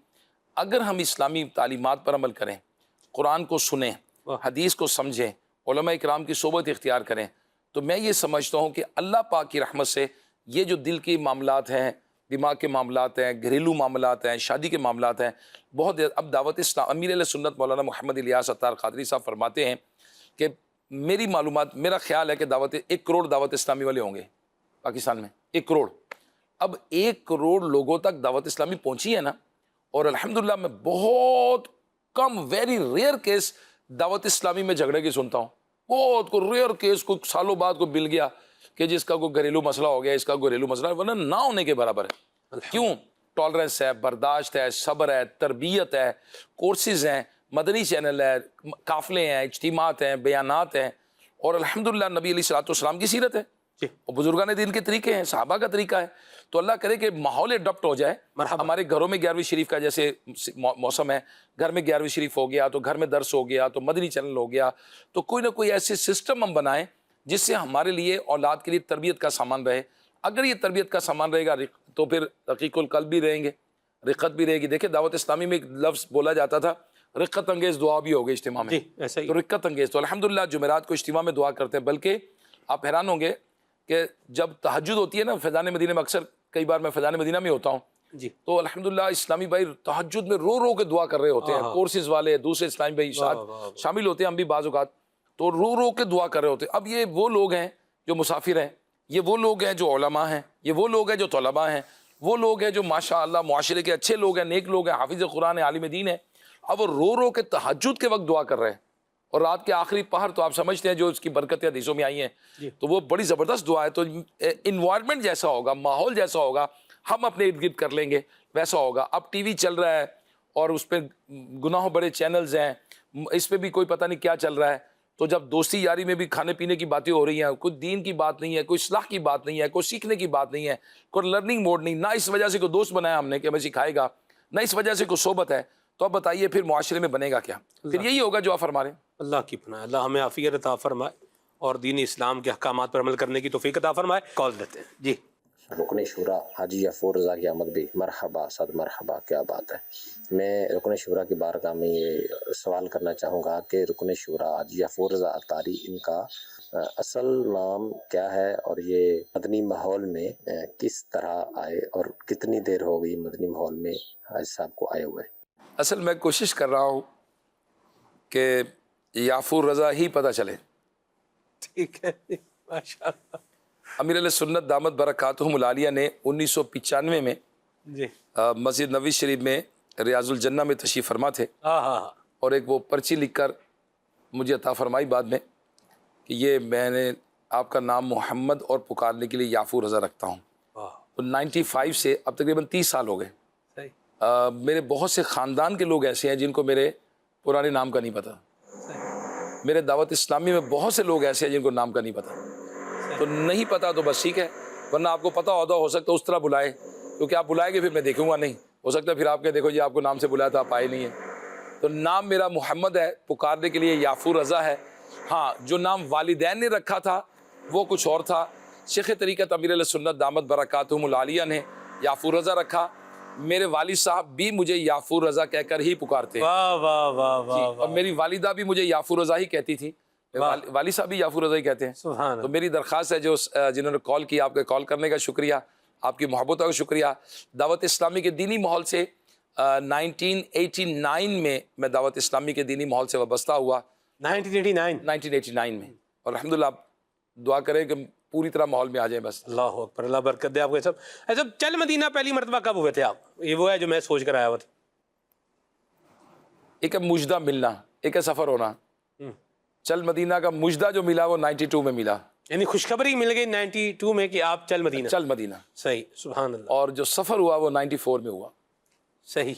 Speaker 6: اگر ہم اسلامی تعلیمات پر عمل کریں, قرآن کو سنیں, حدیث کو سمجھیں, علماء اکرام کی صحبت اختیار کریں, تو میں یہ سمجھتا ہوں کہ اللہ پاک کی رحمت سے یہ جو دل کے معاملات ہیں, دماغ کے معاملات ہیں, گھریلو معاملات ہیں, شادی کے معاملات ہیں, بہت. اب دعوت اسلام, امیر علیہ سنت مولانا محمد الیاس اتار قادری صاحب فرماتے ہیں کہ میری معلومات, میرا خیال ہے کہ 1 کروڑ دعوت اسلامی والے ہوں گے پاکستان میں, 1 کروڑ. اب 1 کروڑ لوگوں تک دعوت اسلامی پہنچی ہے نا, اور الحمدللہ میں بہت کم, ویری ریئر کیس دعوت اسلامی میں جھگڑے کی سنتا ہوں. بہت کو ریئر کیس, کوئی سالوں بعد کو مل گیا کہ جس کا کوئی گھریلو مسئلہ ہو گیا, اس کا گھریلو مسئلہ, ورنہ نہ ہونے کے برابر ہے. کیوں؟ ٹالرنس ہے, برداشت ہے, صبر ہے, تربیت ہے, کورسز ہیں, مدنی چینل ہے, قافلے ہیں, اجتماعات ہیں, بیانات ہیں, اور الحمدللہ نبی علیہ الصلوۃ والسلام کی سیرت ہے, اور بزرگان دین کے طریقے ہیں, صحابہ کا طریقہ ہے. تو اللہ کرے کہ ماحول اڈاپٹ ہو جائے. ہمارے گھروں میں 11ویں شریف کا جیسے موسم ہے, گھر میں 11ویں شریف ہو گیا تو گھر میں درس ہو گیا تو مدنی چینل ہو گیا, تو کوئی نہ کوئی ایسے سسٹم ہم بنائیں جس سے ہمارے لیے اولاد کے لیے تربیت کا سامان رہے. اگر یہ تربیت کا سامان رہے گا تو پھر رقیق القلب بھی رہیں گے, رقت بھی رہے گی. دیکھیں دعوت اسلامی میں ایک لفظ بولا جاتا تھا, رقت انگیز دعا بھی ہوگی اجتماع میں. تو رقت انگیز, تو الحمدللہ جمعرات کو اجتماع میں دعا کرتے ہیں. بلکہ آپ حیران ہوں گے کہ جب تہجد ہوتی ہے نا فیضان مدینہ میں, اکثر کئی بار میں فیضان مدینہ میں ہوتا ہوں, تو الحمدللہ اسلامی بھائی تہجد میں رو کے دعا کر رہے ہوتے ہیں. کورسز والے, دوسرے اسلامی بھائی شامل ہوتے ہیں, ہم بھی بعض اوقات تو رو کے دعا کر رہے ہوتے ہیں. اب یہ وہ لوگ ہیں جو مسافر ہیں, یہ وہ لوگ ہیں جو علماء ہیں, یہ وہ لوگ ہیں جو طلباء ہیں, وہ لوگ ہیں جو ماشاءاللہ معاشرے کے اچھے لوگ ہیں, نیک لوگ ہیں, حافظ قرآن ہیں, عالم دین ہیں. اب وہ رو کے تہجد کے وقت دعا کر رہے ہیں, اور رات کے آخری پہر تو آپ سمجھتے ہیں جو اس کی برکتیں حدیثوں میں آئی ہیں, تو وہ بڑی زبردست دعا ہے. تو انوائرمنٹ جیسا ہوگا, ماحول جیسا ہوگا, ہم اپنے ارد گرد کر لیں گے ویسا ہوگا. اب ٹی وی چل رہا ہے اور اس پہ گناہوں بڑے چینلز ہیں, اس پہ بھی کوئی پتہ نہیں کیا چل رہا ہے. تو جب دوستی یاری میں بھی کھانے پینے کی باتیں ہو رہی ہیں, کوئی دین کی بات نہیں ہے, کوئی اصلاح کی بات نہیں ہے, کوئی سیکھنے کی بات نہیں ہے, کوئی لرننگ موڈ نہیں, نہ اس وجہ سے کوئی دوست بنایا ہم نے کہ ہمیں سکھائے گا, نہ اس وجہ سے کوئی صحبت ہے, تو اب بتائیے پھر معاشرے میں بنے گا کیا؟ پھر یہی ہوگا جو آپ فرما رہے ہیں.
Speaker 2: اللہ کی پناہ, اللہ ہمیں عافیت عطا فرمائے اور دین اسلام کے احکامات پر عمل کرنے کی توفیق عطا فرمائے. کال دیتے ہیں جی.
Speaker 7: رکن شورا حاجی غفور رضا کی آمد بھی, مرحبا صد مرحبا, کیا بات ہے. میں رکن شورا کی بارگاہ میں یہ سوال کرنا چاہوں گا کہ رکن شورا حاجی غفور رضا اتاری, ان کا اصل نام کیا ہے, اور یہ مدنی ماحول میں کس طرح آئے, اور کتنی دیر ہو گئی مدنی ماحول میں حاج صاحب کو آئے ہوئے؟
Speaker 6: اصل میں کوشش کر رہا ہوں کہ غفور رضا ہی پتہ چلے.
Speaker 2: ٹھیک ہے, ماشاءاللہ.
Speaker 6: امیر علیہ سنت دامت برکاتہم العالیہ نے 1995 میں
Speaker 2: جی
Speaker 6: مسجد نبوی شریف میں ریاض الجنہ میں تشریف فرما تھے, اور ایک وہ پرچی لکھ کر مجھے عطا فرمائی بعد میں کہ یہ میں نے آپ کا نام محمد اور پکارنے کے لیے یافور رضا رکھتا ہوں. تو 95 سے اب تقریباً 30 سال ہو گئے. میرے بہت سے خاندان کے لوگ ایسے ہیں جن کو میرے پرانے نام کا نہیں پتہ. میرے دعوت اسلامی میں بہت سے لوگ ایسے ہیں جن کو نام کا نہیں پتہ. تو نہیں پتہ تو بس ٹھیک ہے، ورنہ آپ کو پتہ ہوتا ہو سکتا ہے اس طرح بلائے، کیونکہ آپ بلائیں گے پھر میں دیکھوں گا نہیں. ہو سکتا ہے پھر آپ کے دیکھو جی آپ کو نام سے بلایا تھا آپ آئے نہیں ہیں. تو نام میرا محمد ہے، پکارنے کے لیے یافور رضا ہے. ہاں جو نام والدین نے رکھا تھا وہ کچھ اور تھا. شیخ طریقت امیر علیہ سنت دامت برکاتہم العالیہ نے یافور رضا رکھا. میرے والد صاحب بھی مجھے یافور رضا کہہ کر ہی پکارتے ہیں.
Speaker 2: واہ واہ واہ واہ.
Speaker 6: اور میری والدہ بھی مجھے یافور رضا ہی کہتی تھی. والد صاحب بھی یافور رضا ہی کہتے ہیں.
Speaker 2: سبحان
Speaker 6: تو میری درخواست ہے جو جنہوں نے کال کی، آپ کے کال کرنے کا شکریہ، آپ کی محبتوں کا شکریہ. دعوت اسلامی کے دینی ماحول سے 1989 میں دعوت اسلامی کے دینی ماحول سے وابستہ ہوا. 1989 میں. اور الحمدللہ آپ دعا کریں کہ پوری طرح ماحول میں آ جائیں بس.
Speaker 2: اللہ اکبر، اللہ برکت دے آپ کو. سب چل مدینہ پہلی مرتبہ کب ہوئے تھے آپ؟ یہ وہ ہے جو میں سوچ کر آیا ہوا تھا.
Speaker 6: ایک ہے مجدہ ملنا، ایک ہے سفر ہونا. چل مدینہ کا مجدہ جو ملا وہ 92 میں ملا،
Speaker 2: یعنی خوشخبری مل گئی 92 میں کہ آپ چل مدینہ.
Speaker 6: چل مدینہ.
Speaker 2: صحیح، سبحان اللہ.
Speaker 6: اور جو سفر ہوا وہ 94 میں ہوا.
Speaker 2: صحیح،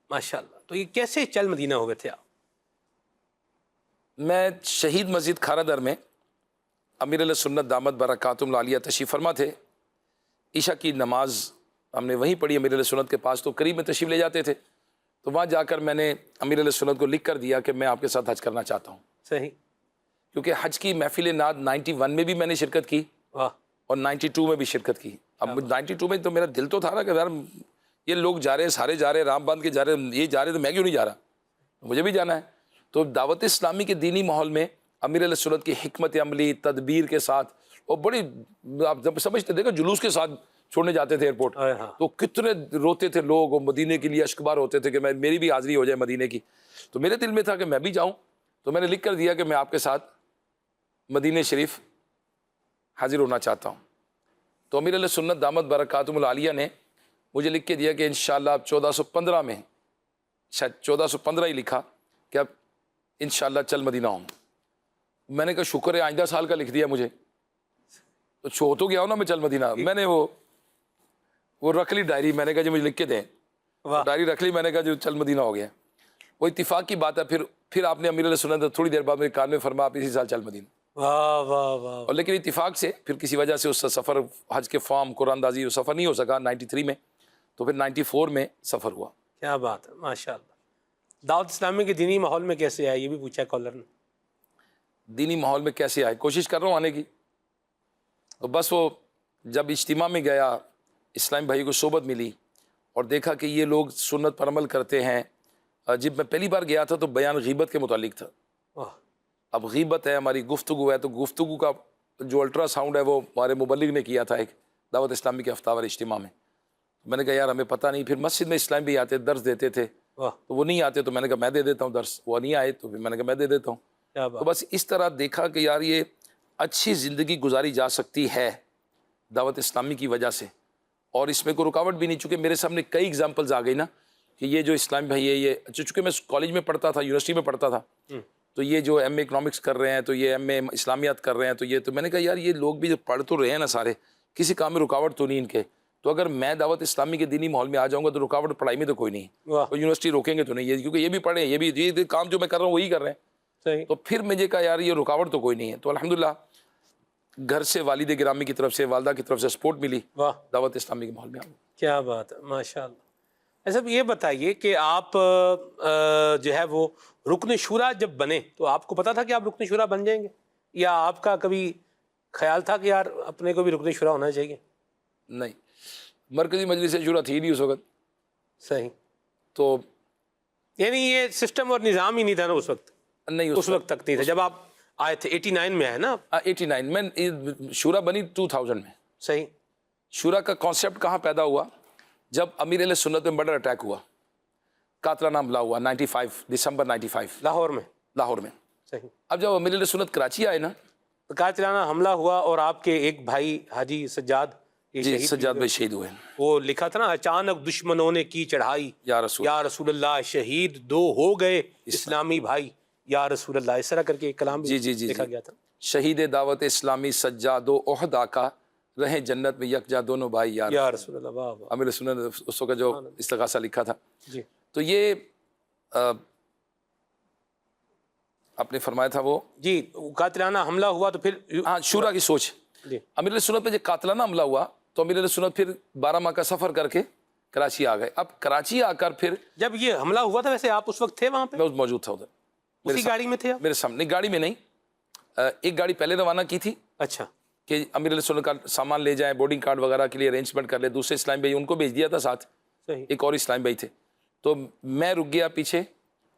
Speaker 2: ماشاء اللہ. تو یہ کیسے چل مدینہ ہوئے تھے آپ؟
Speaker 6: میں شہید مسجد کھارا در میں امیر علیہ سنت دامت برکاتہم العالیہ تشریف فرما تھے. عشاء کی نماز ہم نے وہیں پڑھی امیر علیہ سنت کے پاس، تو قریب میں تشریف لے جاتے تھے. تو وہاں جا کر میں نے امیر علیہ سنت کو لکھ کر دیا کہ میں آپ کے ساتھ حج کرنا چاہتا ہوں.
Speaker 2: صحیح.
Speaker 6: کیونکہ حج کی محفل نعت 91 میں بھی میں نے شرکت کی اور 92 میں بھی شرکت کی. اب 92 میں تو میرا دل تو تھا نا کہ یار یہ لوگ جا رہے ہیں، سارے جا رہے ہیں، رام باندھ کے جا رہے ہیں، یہ جا رہے ہیں تو میں کیوں نہیں جا رہا، مجھے بھی جانا ہے. تو دعوت اسلامی کے دینی ماحول میں امیر علیہ سنت کی حکمت عملی تدبیر کے ساتھ، اور بڑی آپ جب سمجھتے دیکھا جلوس کے ساتھ چھوڑنے جاتے تھے ایئرپورٹ، تو کتنے روتے تھے لوگ، اور مدینے کے لیے اشکبار ہوتے تھے کہ میری بھی حاضری ہو جائے مدینے کی. تو میرے دل میں تھا کہ میں بھی جاؤں. تو میں نے لکھ کر دیا کہ میں آپ کے ساتھ مدینہ شریف حاضر ہونا چاہتا ہوں. تو امیر علیہ سنت دامت برکاتہم العالیہ نے مجھے لکھ کے دیا کہ انشاءاللہ اب 1415 میں، شاید 1415 ہی لکھا کہ اب انشاءاللہ چل مدینہ ہوں. میں نے کہا شکر ہے آئندہ سال کا لکھ دیا مجھے، تو چھو تو گیا ہوں نا میں چل مدینہ. میں نے وہ رکھ لی ڈائری، میں نے کہا جی مجھے لکھ کے دیں. ڈائری رکھ لی، میں نے کہا جو چل مدینہ ہو گیا. وہ اتفاق کی بات ہے. پھر آپ نے امیر علیہ سنت تھوڑی دیر بعد میرے کان میں فرمایا آپ اسی سال چل مدینہ.
Speaker 2: واہ واہ واہ.
Speaker 6: اور لیکن اتفاق سے پھر کسی وجہ سے اس سفر، حج کے فارم قرآن دازی وہ سفر نہیں ہو سکا 93 میں. تو پھر 94 میں سفر ہوا.
Speaker 2: کیا بات ہے، ماشاء اللہ. دعوت اسلامی کے دینی ماحول میں کیسے آئے، یہ بھی پوچھا کالر نے.
Speaker 6: دینی ماحول میں کیسے آئے، کوشش کر رہا ہوں آنے کی. تو بس وہ جب اجتماع میں گیا، اسلام بھائی کو صحبت ملی اور دیکھا کہ یہ لوگ سنت پر عمل کرتے ہیں. جب میں پہلی بار گیا تھا تو بیان غیبت کے متعلق تھا. اب غیبت ہے، ہماری گفتگو ہے، تو گفتگو کا جو الٹرا ساؤنڈ ہے وہ ہمارے مبلغ نے کیا تھا ایک دعوت اسلامی کے ہفتہ وار اجتماع میں. میں نے کہا یار ہمیں پتہ نہیں. پھر مسجد میں اسلام بھی آتے درس دیتے تھے، تو وہ نہیں آتے تو میں نے کہا میں دے دیتا ہوں درس. وہ نہیں آئے تو پھر میں نے کہا میں دے دیتا ہوں. تو بس اس طرح دیکھا کہ یار یہ اچھی زندگی گزاری جا سکتی ہے دعوت اسلامی کی وجہ سے، اور اس میں کوئی رکاوٹ بھی نہیں. چونکہ میرے سامنے کئی ایگزامپلز آ گئی نا کہ یہ جو اسلام بھائی ہے، یہ چونکہ میں کالج میں پڑھتا تھا، یونیورسٹی میں پڑھتا تھا، تو یہ جو ایم اے اکنامکس کر رہے ہیں، تو یہ ایم اے اسلامیات کر رہے ہیں، تو میں نے کہا یار یہ لوگ بھی جو پڑھ تو رہے ہیں نا سارے، کسی کام میں رکاوٹ تو نہیں ان کے. تو اگر میں دعوت اسلامی کے دینی ماحول میں آ جاؤں گا تو رکاوٹ پڑھائی میں تو کوئی نہیں، تو یونیورسٹی روکیں گے تو نہیں ہے، کیونکہ یہ بھی پڑھیں، یہ بھی یہ کام جو میں کر رہا ہوں وہی کر رہے ہیں. تو پھر مجھے کہا یار یہ رکاوٹ تو کوئی نہیں ہے. تو الحمدللہ گھر سے والد گرامی کی طرف سے، والدہ کی طرف سے سپورٹ ملی دعوت اسلامی کے ماحول میں.
Speaker 2: کیا بات ہے، ماشاء اللہ. ایسا یہ بتائیے کہ آپ جو ہے وہ رکن شورا جب بنے تو آپ کو پتا تھا کہ آپ رکن شورا بن جائیں گے، یا آپ کا کبھی خیال تھا کہ یار اپنے کو بھی رکن شورا ہونا چاہیے؟
Speaker 6: نہیں، مرکزی مجلس شورا تھی نہیں اس وقت.
Speaker 2: صحیح.
Speaker 6: تو
Speaker 2: یعنی یہ سسٹم اور نظام ہی نہیں تھا نا اس وقت؟
Speaker 6: نہیں،
Speaker 2: اس وقت تک نہیں تھا جب آپ آئے تھے. 89 میں ہے نا؟
Speaker 6: 89 میں شورا بنی 2000 میں.
Speaker 2: صحیح.
Speaker 6: شورا کا کانسیپٹ کہاں پیدا ہوا؟ جب امیر علیہ سنت میں مرڈر اٹیک ہوا، قاتلانہ حملہ ہوا 95 دسمبر 95
Speaker 2: لاہور میں.
Speaker 6: صحیح. اب جب امیر علیہ سنت کراچی آئے نا
Speaker 2: تو قاتلانہ حملہ ہوا اور آپ کے ایک بھائی حاجی سجاد،
Speaker 6: جی سجاد بھائی شہید ہوئے.
Speaker 2: وہ لکھا تھا نا، اچانک دشمنوں نے کی چڑھائی،
Speaker 6: یا
Speaker 2: رسول اللہ شہید دو ہو گئے اسلامی بھائی یا رسول اللہ، اس طرح کر کے ایک کلام بھی لکھا گیا تھا.
Speaker 6: شہید دعوت اسلامی سجاد و احد آقا رہیں جنت میں یکجا دونوں بھائی یار
Speaker 2: یا رسول اللہ، واہ واہ،
Speaker 6: امیر سنت نے اس وقت جو استغاثہ لکھا تھا.
Speaker 2: جی
Speaker 6: تو یہ آپ نے فرمایا تھا وہ
Speaker 2: جی قاتلانہ حملہ ہوا تو پھر
Speaker 6: ہاں شورا کی سوچ.
Speaker 2: جی
Speaker 6: امیر سنت پہ جب قاتلانہ حملہ ہوا تو امیر سنت پھر 12 ماہ کا سفر کر کے کراچی آ گئے. اب کراچی آ کر پھر
Speaker 2: جب یہ حملہ ہوا تھا ویسے آپ اس وقت تھے وہاں پہ؟
Speaker 6: میں موجود تھا ادھر.
Speaker 2: اسی گاڑی میں تھے آپ؟
Speaker 6: میرے سامنے گاڑی میں نہیں، ایک گاڑی پہلے روانہ کی تھی
Speaker 2: اچھا
Speaker 6: کہ امیر علیہ سنت کا سامان لے جائیں، بورڈنگ کارڈ وغیرہ کے لیے ارینجمنٹ کر لے. دوسرے اسلام بھائی ان کو بھیج دیا تھا ساتھ،
Speaker 2: صحیح.
Speaker 6: ایک اور اسلام بھائی تھے. تو میں رک گیا پیچھے.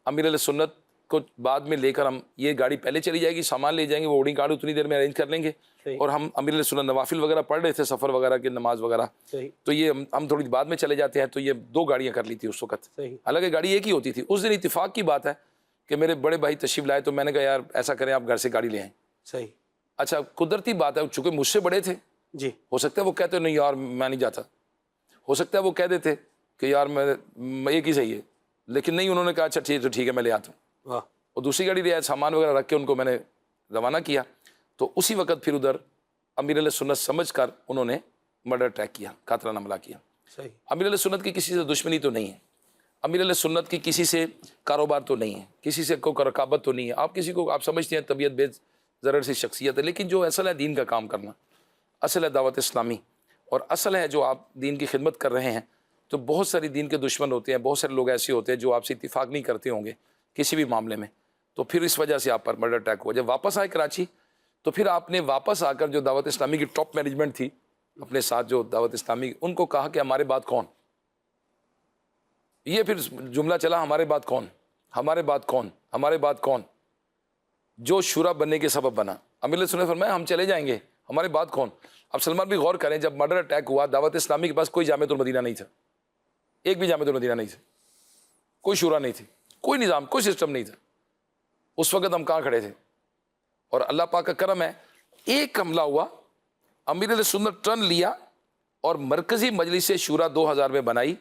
Speaker 6: امیر علیہ سنت کو بعد میں لے کر ہم یہ گاڑی پہلے چلی جائے گی، سامان لے جائیں گے، وہ بورڈنگ کارڈ اتنی دیر میں ارینج کر لیں گے.
Speaker 2: صحیح.
Speaker 6: اور ہم امیر علیہ سنت نوافل وغیرہ پڑھ رہے تھے، سفر وغیرہ کی نماز وغیرہ.
Speaker 2: صحیح
Speaker 6: تو یہ ہم تھوڑی بعد میں چلے جاتے ہیں. تو یہ 2 گاڑیاں کر لی تھی اس وقت.
Speaker 2: صحیح.
Speaker 6: حالانکہ گاڑی ایک ہی ہوتی تھی. اس دن اتفاق کی بات ہے کہ میرے بڑے بھائی تشریف لائے تو میں نے کہا یار ایسا کریں آپ گھر سے گاڑی لے آئیں.
Speaker 2: صحیح.
Speaker 6: اچھا قدرتی بات ہے چونکہ مجھ سے بڑے تھے،
Speaker 2: جی
Speaker 6: ہو سکتا ہے وہ کہتے نہیں یار میں نہیں جاتا، ہو سکتا ہے وہ کہہ دیتے کہ یار میں ایک ہی صحیح ہے، لیکن نہیں، انہوں نے کہا اچھا ٹھیک ہے میں لے آتا ہوں.
Speaker 2: واہ
Speaker 6: اور دوسری گاڑی لے آیا، سامان وغیرہ رکھ کے ان کو میں نے روانہ کیا. تو اسی وقت پھر ادھر امیر علیہ سنت سمجھ کر انہوں نے مرڈر اٹیک کیا، قاتلانہ حملہ کیا.
Speaker 2: صحیح.
Speaker 6: امیر علیہ سنت کی کسی سے دشمنی تو نہیں ہے، امیر علیہ سنت کی کسی سے کاروبار تو نہیں ہے، کسی سے کوئی رقابت تو نہیں ہے. آپ کسی کو آپ سمجھتے ہیں طبیعت بے ضرر سی شخصیت ہے، لیکن جو اصل ہے دین کا کام کرنا، اصل ہے دعوت اسلامی، اور اصل ہے جو آپ دین کی خدمت کر رہے ہیں. تو بہت ساری دین کے دشمن ہوتے ہیں، بہت سارے لوگ ایسے ہوتے ہیں جو آپ سے اتفاق نہیں کرتے ہوں گے کسی بھی معاملے میں. تو پھر اس وجہ سے آپ پر مرڈر اٹیک ہوا. جب واپس آئے کراچی تو پھر آپ نے واپس آ کر جو دعوت اسلامی کی ٹاپ مینجمنٹ تھی اپنے ساتھ، جو دعوت اسلامی، ان کو کہا کہ ہمارے بعد کون. یہ پھر جملہ چلا ہمارے بعد کون، ہمارے بعد کون، ہمارے بعد کون، جو شورا بننے کے سبب بنا. امیر علیہ سنت نے فرمایا ہم چلے جائیں گے، ہمارے بعد کون. اب سلمان بھی غور کریں، جب مرڈر اٹیک ہوا دعوت اسلامی کے پاس کوئی جامعۃ المدینہ نہیں تھا، ایک بھی جامعۃ المدینہ نہیں تھا، کوئی شورا نہیں تھی، کوئی نظام، کوئی سسٹم نہیں تھا. اس وقت ہم کہاں کھڑے تھے؟ اور اللہ پاک کا کرم ہے، ایک حملہ ہوا، امیر علیہ سنت ٹرن لیا اور مرکزی مجلس شورا 2000 میں بنائی.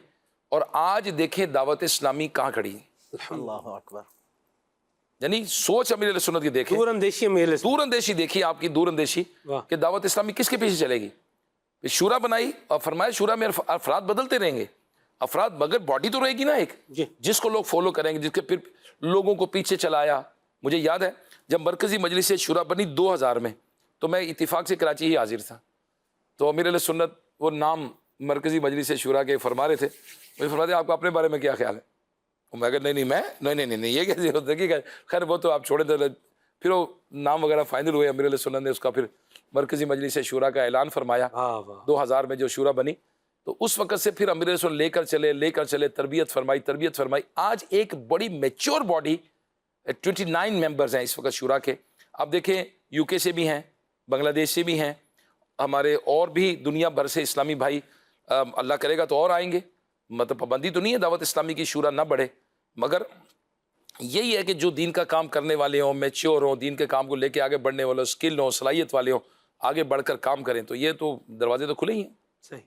Speaker 6: اور آج دیکھیں دعوت اسلامی کہاں کھڑی ہے.
Speaker 4: اللہ اکبر.
Speaker 6: یعنی سوچ امیر علیہ سنت کی دیکھیں،
Speaker 2: دور اندیشی میں
Speaker 6: دور اندیشی دیکھیے آپ کی، دور اندیشی
Speaker 2: واہ.
Speaker 6: کہ دعوت اسلامی کس کے پیچھے چلے گی. شورا بنائی اور فرمایا شورا میں افراد بدلتے رہیں گے، افراد مگر باڈی تو رہے گی نا ایک،
Speaker 2: جی
Speaker 6: جس کو لوگ فالو کریں گے، جس کے پھر لوگوں کو پیچھے چلایا. مجھے یاد ہے جب مرکزی مجلس شورا بنی 2000 میں تو میں اتفاق سے کراچی ہی حاضر تھا. تو امیر علیہ سنت وہ نام مرکزی مجلس شورا کے فرما رہے تھے. مجھے فرماتے آپ کو اپنے بارے میں کیا خیال ہے؟ میں کہا نہیں یہ کیسے ہوتا ہے. خیر وہ تو آپ چھوڑے تھے. پھر وہ نام وغیرہ فائنل ہوئے، امیر علیہ سنت نے اس کا پھر مرکزی مجلس شورا کا اعلان فرمایا 2000 میں جو شورا بنی. تو اس وقت سے پھر امیر علیہ سنت لے کر چلے تربیت فرمائی. آج ایک بڑی میچور باڈی 29 ممبرز ہیں اس وقت شورا کے. آپ دیکھیں یو کے سے بھی ہیں، بنگلہ دیش سے بھی ہیں، ہمارے اور بھی دنیا بھر سے اسلامی بھائی، اللہ کرے گا تو اور آئیں گے. مطلب پابندی تو نہیں ہے دعوت اسلامی کی شورا نہ بڑھے، مگر یہی ہے کہ جو دین کا کام کرنے والے ہوں، میچور ہوں، دین کے کام کو لے کے آگے بڑھنے والے، اسکل ہوں، صلاحیت والے ہوں، آگے بڑھ کر کام کریں. تو یہ تو دروازے تو کھلے ہی ہیں.
Speaker 2: صحیح.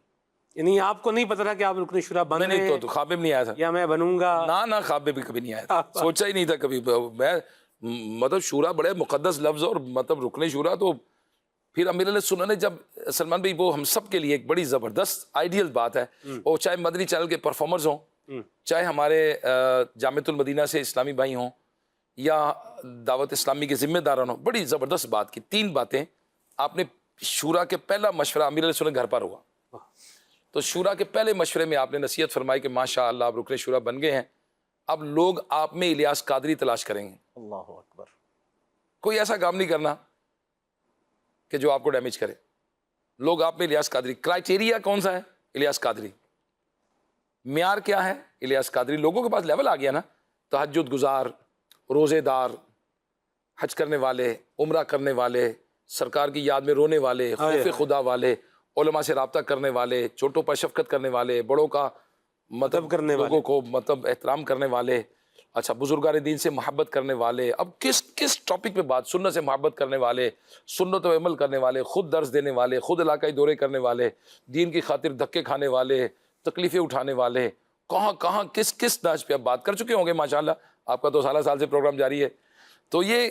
Speaker 2: یعنی آپ کو نہیں پتا تھا کہ آپ رکن شورا بن رہے ہیں؟
Speaker 6: تو خواب میں نہیں آیا تھا،
Speaker 2: یا میں بنوں گا،
Speaker 6: نہ خواب میں بھی کبھی نہیں آیا تھا، سوچا ہی نہیں تھا کبھی. میں مطلب شورا بڑے مقدس لفظ، اور مطلب رکن شورا تو پھر امیر علیہ سنت نے جب سلمان بھائی وہ ہم سب کے لیے ایک بڑی زبردست آئیڈیل بات ہے. اور چاہے مدنی چینل کے پرفارمرز ہوں، چاہے ہمارے جامعۃ المدینہ سے اسلامی بھائی ہوں، یا دعوت اسلامی کے ذمہ داران ہوں، بڑی زبردست بات کی 3 باتیں. آپ نے شورا کے پہلا مشورہ امیر علیہ سنت گھر پر ہوا، تو شورا کے پہلے مشورے میں آپ نے نصیحت فرمائی کہ ماشاء اللہ آپ رکن شورا بن گئے ہیں، اب لوگ آپ میں الیاس قادری تلاش کریں گے.
Speaker 4: اللہ اکبر.
Speaker 6: کوئی ایسا کام نہیں کرنا کہ جو آپ کو ڈیمیج کرے. لوگ آپ میں الیاس قادری، کرائٹیریا کون سا ہے؟ الیاس قادری. معیار کیا ہے؟ الیاس قادری. لوگوں کے پاس لیول آ گیا نا، تہجد گزار، روزے دار، حج کرنے والے، عمرہ کرنے والے، سرکار کی یاد میں رونے والے، خوف خدا والے، علماء سے رابطہ کرنے والے، چھوٹوں پر شفقت کرنے والے، بڑوں کا مطلب کرنے والے، لوگوں کو مطلب احترام کرنے والے، اچھا بزرگان دین سے محبت کرنے والے. اب کس ٹاپک پہ بات؟ سنت سے محبت کرنے والے، سنت و عمل کرنے والے، خود درس دینے والے، خود علاقائی دورے کرنے والے، دین کی خاطر دھکے کھانے والے، تکلیفیں اٹھانے والے، کہاں کس ناج پہ آپ بات کر چکے ہوں گے. ماشاءاللہ آپ کا تو سالہ سال سے پروگرام جاری ہے. تو یہ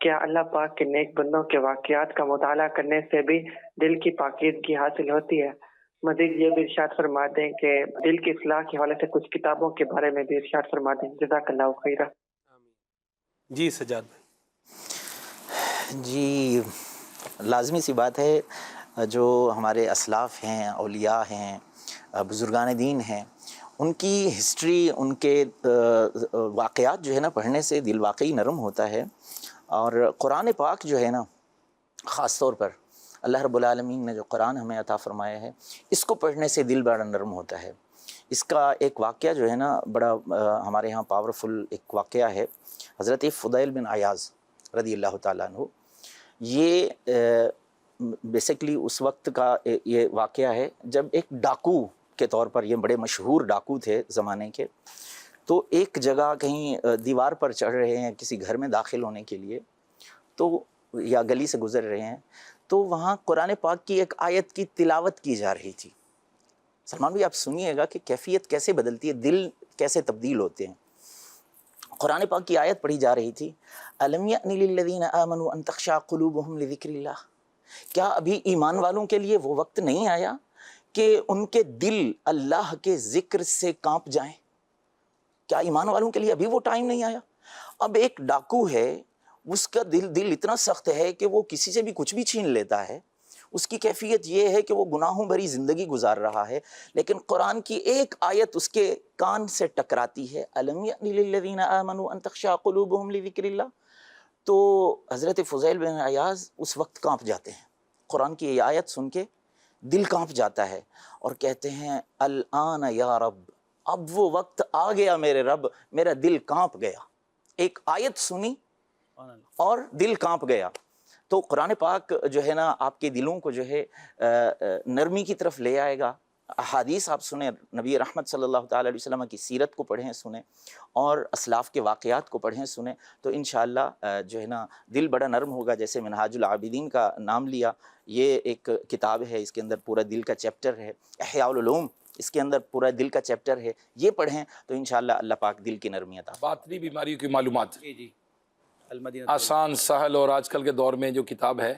Speaker 8: کیا اللہ پاک کے نیک بندوں کے واقعات کا مطالعہ کرنے سے بھی دل کی پاکیزگی حاصل ہوتی ہے؟ مزید یہ بھی ارشاد فرما دیں کہ دل کی اصلاح کے حوالے سے کچھ کتابوں کے بارے میں بھی ارشاد فرما دیں، جزاک اللہ خیرہ۔
Speaker 2: جی سجاد بھائی۔
Speaker 4: جی لازمی سی بات ہے، جو ہمارے اسلاف ہیں، اولیاء ہیں، بزرگان دین ہیں، ان کی ہسٹری، ان کے واقعات جو ہے نا پڑھنے سے دل واقعی نرم ہوتا ہے۔ اور قرآن پاک جو ہے نا، خاص طور پر اللہ رب العالمین نے جو قرآن ہمیں عطا فرمایا ہے، اس کو پڑھنے سے دل بڑا نرم ہوتا ہے۔ اس کا ایک واقعہ جو ہے نا بڑا ہمارے ہاں پاورفل ایک واقعہ ہے، حضرت فضیل بن عیاض رضی اللہ تعالیٰ عنہ۔ یہ بیسیکلی اس وقت کا یہ واقعہ ہے جب ایک ڈاکو کے طور پر، یہ بڑے مشہور ڈاکو تھے زمانے کے، تو ایک جگہ کہیں دیوار پر چڑھ رہے ہیں کسی گھر میں داخل ہونے کے لیے، تو یا گلی سے گزر رہے ہیں، تو وہاں قرآن پاک کی ایک آیت کی تلاوت کی جا رہی تھی۔ سلمان بھائی آپ سنیے گا کہ کیفیت کیسے بدلتی ہے، دل کیسے تبدیل ہوتے ہیں۔ قرآن پاک کی آیت پڑھی جا رہی تھی، أَلَمْ يَأْنِ لِلَّذِينَ آمَنُوا أَن تَخْشَعَ قُلُوبُهُمْ لِذِكْرِ اللَّهِ، کیا ابھی ایمان والوں کے لیے وہ وقت نہیں آیا کہ ان کے دل اللہ کے ذکر سے کانپ جائیں؟ کیا ایمان والوں کے لیے ابھی وہ ٹائم نہیں آیا؟ اب ایک ڈاکو ہے، اس کا دل اتنا سخت ہے کہ وہ کسی سے بھی کچھ بھی چھین لیتا ہے، اس کی کیفیت یہ ہے کہ وہ گناہوں بھری زندگی گزار رہا ہے، لیکن قرآن کی ایک آیت اس کے کان سے ٹکراتی ہے، أَلَمْ يَأْنِ لِلَّذِينَ آمَنُوا أَن تَخْشَعَ قُلُوبُهُمْ لِذِكْرِ اللَّهِ۔ تو حضرت فضیل بن عیاض اس وقت کانپ جاتے ہیں، قرآن کی یہ آیت سن کے دل کانپ جاتا ہے اور کہتے ہیں الآن یا رب، اب وہ وقت آ گیا میرے رب، میرا دل کانپ گیا۔ ایک آیت سنی اور دل کانپ گیا۔ تو قرآن پاک جو ہے نا آپ کے دلوں کو جو ہے نرمی کی طرف لے آئے گا۔ احادیث آپ سنیں، نبی رحمت صلی اللہ تعالیٰ علیہ وسلم کی سیرت کو پڑھیں سنیں، اور اسلاف کے واقعات کو پڑھیں سنیں، تو انشاءاللہ جو ہے نا دل بڑا نرم ہوگا۔ جیسے منہاج العابدین کا نام لیا، یہ ایک کتاب ہے، اس کے اندر پورا دل کا چیپٹر ہے۔ احیاء العلوم، اس کے اندر پورا دل کا چیپٹر ہے، یہ پڑھیں تو انشاءاللہ اللہ پاک دل کی نرمی عطا فرمائے۔
Speaker 6: باطنی بیماریوں کی معلومات
Speaker 5: جی المدینہ
Speaker 6: آسان، سہل، اور آج کل کے دور میں جو کتاب ہے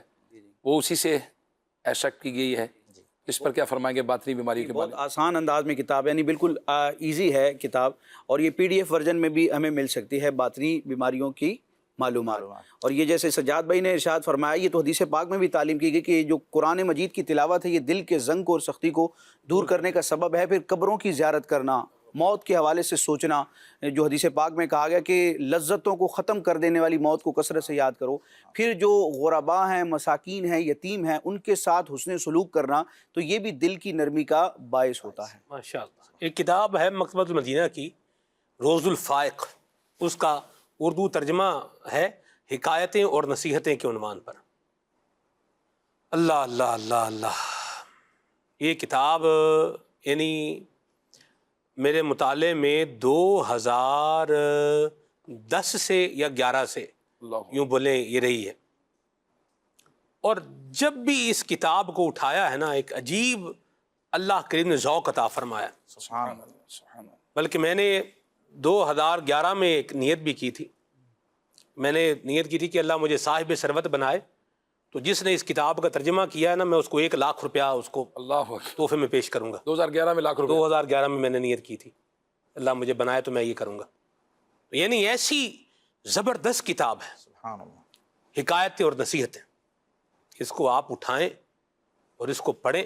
Speaker 6: وہ اسی سے ایشک کی گئی ہے۔ اس پر کیا فرمائیں گے باطنی بیماری کے بارے
Speaker 5: بہت آسان انداز میں کتاب ہے، یعنی بالکل ایزی ہے کتاب، اور یہ PDF ورژن میں بھی ہمیں مل سکتی ہے، باطنی بیماریوں کی معلومات۔ اور یہ جیسے سجاد بھائی نے ارشاد فرمایا، یہ تو حدیث پاک میں بھی تعلیم کی گئی کہ جو قرآن مجید کی تلاوت ہے یہ دل کے زنگ اور سختی کو دور کرنے کا سبب ہے۔ پھر قبروں کی زیارت کرنا، موت کے حوالے سے سوچنا، جو حدیث پاک میں کہا گیا کہ لذتوں کو ختم کر دینے والی موت کو کثرت سے یاد کرو۔ پھر جو غرباء ہیں، مساکین ہیں، یتیم ہیں، ان کے ساتھ حسن سلوک کرنا، تو یہ بھی دل کی نرمی کا باعث ہوتا ہے۔
Speaker 2: ماشاءاللہ۔ ایک کتاب ہے مکتبۃ المدینہ کی، روز الفائق، اس کا اردو ترجمہ ہے حکایتیں اور نصیحتیں کے عنوان پر۔ اللہ اللہ اللہ اللہ، یہ کتاب یعنی میرے مطالعے میں 2010 سے یا 11 سے یوں بولیں یہ رہی ہے، اور جب بھی اس کتاب کو اٹھایا ہے نا ایک عجیب اللہ کریم نے ذوق عطا فرمایا۔ بلکہ میں نے 2011 میں ایک نیت بھی کی تھی، میں نے نیت کی تھی کہ اللہ مجھے صاحب ثروت بنائے، تو جس نے اس کتاب کا ترجمہ کیا ہے نا میں اس کو 1 لاکھ روپیہ اس کو
Speaker 6: اللہ
Speaker 2: تحفے میں پیش کروں گا۔
Speaker 6: 2011 میں لاکھ روپے
Speaker 2: 2011 میں نے نیت کی تھی، اللہ مجھے بنائے تو میں یہ کروں گا۔ یعنی ایسی زبردست کتاب ہے، حکایتیں اور نصیحتیں، اس کو آپ اٹھائیں اور اس کو پڑھیں۔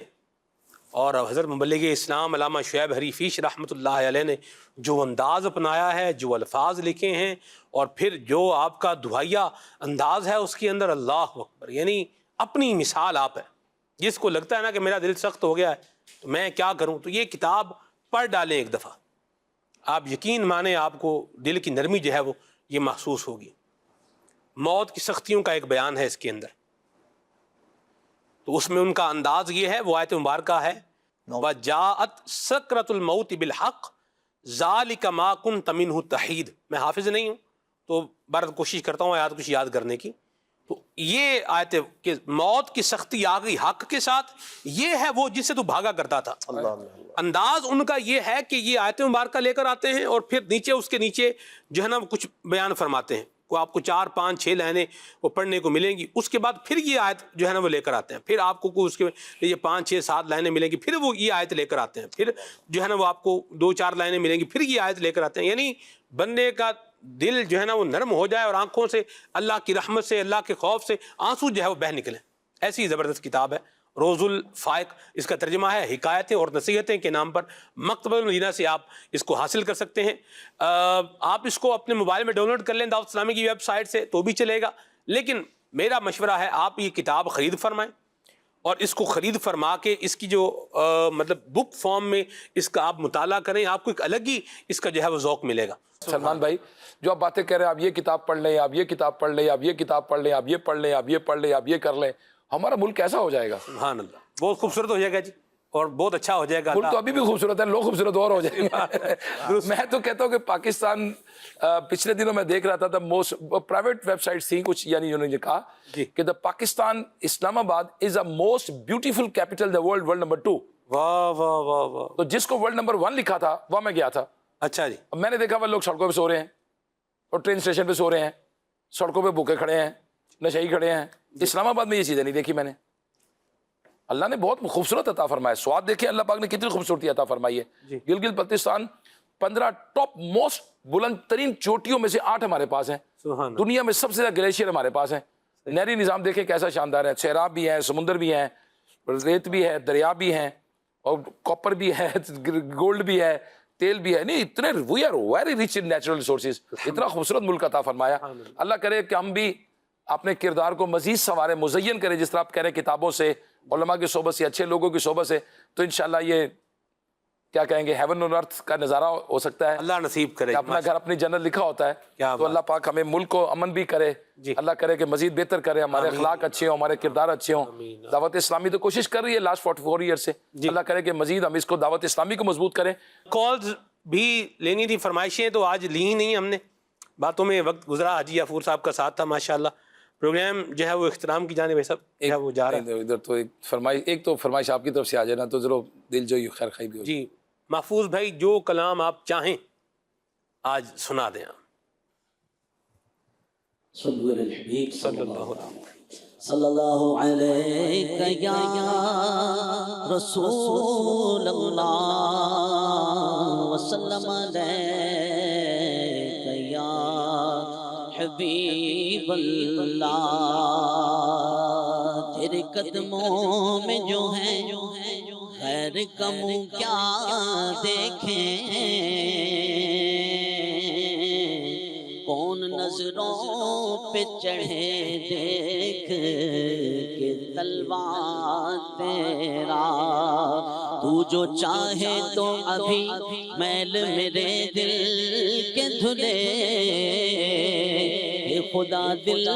Speaker 2: اور حضرت مبلغ اسلام علامہ شعیب حریفیش رحمۃ اللہ علیہ نے جو انداز اپنایا ہے، جو الفاظ لکھے ہیں، اور پھر جو آپ کا دعائیہ انداز ہے اس کے اندر، اللہ اکبر، یعنی اپنی مثال آپ ہے۔ جس کو لگتا ہے نا کہ میرا دل سخت ہو گیا ہے تو میں کیا کروں، تو یہ کتاب پڑھ ڈالیں ایک دفعہ، آپ یقین مانیں آپ کو دل کی نرمی جو ہے وہ یہ محسوس ہوگی۔ موت کی سختیوں کا ایک بیان ہے اس کے اندر، تو اس میں ان کا انداز یہ ہے، وہ آیت مبارکہ ہے وَجَاءَتْ سَكْرَةُ الْمَوْتِ بِالْحَقِّ ذَلِكَ مَا كُنْتَ مِنْهُ تَحِيدُ۔ میں حافظ نہیں ہوں تو بار کوشش کرتا ہوں آیات کچھ یاد کرنے کی۔ تو یہ آیت کہ موت کی سختی آ گئی حق کے ساتھ، یہ ہے وہ جس سے تو بھاگا کرتا تھا۔ انداز ان کا یہ ہے کہ یہ آیت مبارکہ لے کر آتے ہیں اور پھر نیچے اس کے نیچے جو ہے نا وہ کچھ بیان فرماتے ہیں کو آپ کو 4 5 6 لائنیں وہ پڑھنے کو ملیں گی. اس کے بعد پھر یہ آیت جو ہے نا وہ لے کر آتے ہیں, پھر آپ کو کوئی اس کے یہ 5 6 7 لائنیں ملیں گی, پھر وہ یہ آیت لے کر آتے ہیں, پھر جو ہے نا وہ آپ کو 2 4 لائنیں ملیں گی, پھر یہ آیت لے کر آتے ہیں. یعنی بندے کا دل جو ہے نا وہ نرم ہو جائے اور آنکھوں سے اللہ کی رحمت سے, اللہ کے خوف سے آنسو جو ہے وہ بہہ نکلیں. ایسی زبردست کتاب ہے روز الفائق. اس کا ترجمہ ہے حکایتیں اور نصیحتیں کے نام پر. مکتبۃ المدینہ سے آپ اس کو حاصل کر سکتے ہیں. آپ اس کو اپنے موبائل میں ڈاؤن لوڈ کر لیں دعوت اسلامی کی ویب سائٹ سے تو بھی چلے گا, لیکن میرا مشورہ ہے آپ یہ کتاب خرید فرمائیں اور اس کو خرید فرما کے اس کی جو مطلب بک فارم میں اس کا آپ مطالعہ کریں. آپ کو ایک الگ ہی اس کا جو ہے وہ ذوق ملے گا.
Speaker 6: سلمان بھائی جو آپ باتیں کہہ رہے ہیں, آپ یہ کتاب پڑھ لیں, آپ یہ کتاب پڑھ لیں, آپ یہ کتاب پڑھ لیں, آپ یہ پڑھ لیں, آپ یہ پڑھ لیں, آپ یہ کر لیں, ہمارا ملک کیسا ہو جائے گا؟
Speaker 2: سبحان اللہ, بہت خوبصورت ہو جائے گا جی, اور بہت اچھا ہو جائے گا.
Speaker 6: ملک تو ابھی بھی خوبصورت ہے, لوگ خوبصورت اور ہو جائیں گے. میں تو کہتا ہوں کہ پاکستان پچھلے دنوں میں دیکھ رہا تھا موسٹ پرائیویٹ ویب سائٹس تھیں کچھ, یعنی انہوں نے کہا کہ دا Pakistan Islamabad is a most beautiful capital the world, world number 2.
Speaker 2: واہ واہ واہ واہ.
Speaker 6: تو جس کو ورلڈ نمبر 1 لکھا تھا وہاں میں گیا تھا.
Speaker 2: اچھا جی.
Speaker 6: اب میں نے دیکھا وہ لوگ سڑکوں پہ سو رہے ہیں اور ٹرین اسٹیشن پہ سو رہے ہیں, سڑکوں پہ بھوکے کھڑے ہیں, نشئی کھڑے ہیں. اسلام آباد میں یہ چیزیں نہیں دیکھی میں نے. اللہ نے بہت خوبصورت عطا فرمایا. سواد دیکھیں اللہ پاک نے کتنی خوبصورتی عطا فرمائی ہے. گلگت بلتستان 15 ٹاپ موسٹ بلند ترین چوٹیوں میں سے 8 ہمارے پاس ہیں. دنیا میں سب سے زیادہ گلیشیئر ہمارے پاس ہیں. نہری نظام دیکھیں کیسا شاندار ہے, سیراب بھی ہیں, سمندر بھی ہیں, ریت بھی ہے, دریا بھی ہیں, اور کاپر بھی ہے, گولڈ بھی ہے, تیل بھی ہے. نہیں اتنے we are very rich in natural resources. اتنا خوبصورت ملک عطا فرمایا. اللہ کرے کہ ہم بھی اپنے کردار کو مزید سنوارے, مزین کریں, جس طرح آپ کہہ رہے ہیں کتابوں سے, علماء کی صحبت سے, اچھے لوگوں کی صحبت سے, تو انشاءاللہ یہ کیا کہیں گے ہیون اور ارتھ کا نظارہ ہو سکتا ہے.
Speaker 2: اللہ نصیب کرے.
Speaker 6: اپنا گھر اپنی جنت لکھا ہوتا ہے, تو اللہ پاک ہمیں ملک کو امن بھی کرے. اللہ کرے کہ مزید بہتر کرے, ہمارے اخلاق اچھے ہوں, ہمارے کردار اچھے ہوں. دعوت اسلامی تو کوشش کر رہی ہے لاسٹ 44 ایئر سے. اللہ کرے کہ مزید ہم اس کو دعوت اسلامی کو مضبوط کریں.
Speaker 2: کالز بھی لینی تھی, فرمائشیں تو آج لی ہی نہیں ہم نے, باتوں میں وقت گزرا. حاجی غفور صاحب کا ساتھ تھا ماشاءاللہ. پروگرام جو ہے وہ اختتام کی جانب ہے سب وہ جا رہا ہے.
Speaker 6: ادھر تو ایک تو فرمائش آپ کی طرف سے آ جائے نا تو ضرور دل جو خیر خواہی بھی ہو.
Speaker 2: جی محفوظ بھائی جو کلام آپ چاہیں آج سنا دیں. آپ
Speaker 1: صلی اللہ علیہ یا رسول اللہ وسلم علیہ یا حبیب اللہ. تیرے قدموں میں جو ہے خیر کم کیا دیکھیں, کون نظروں پہ چڑھے دیکھ کے تلوار تیرا. تو جو چاہے تو ابھی میل میرے دل کے دھلے, خدا دل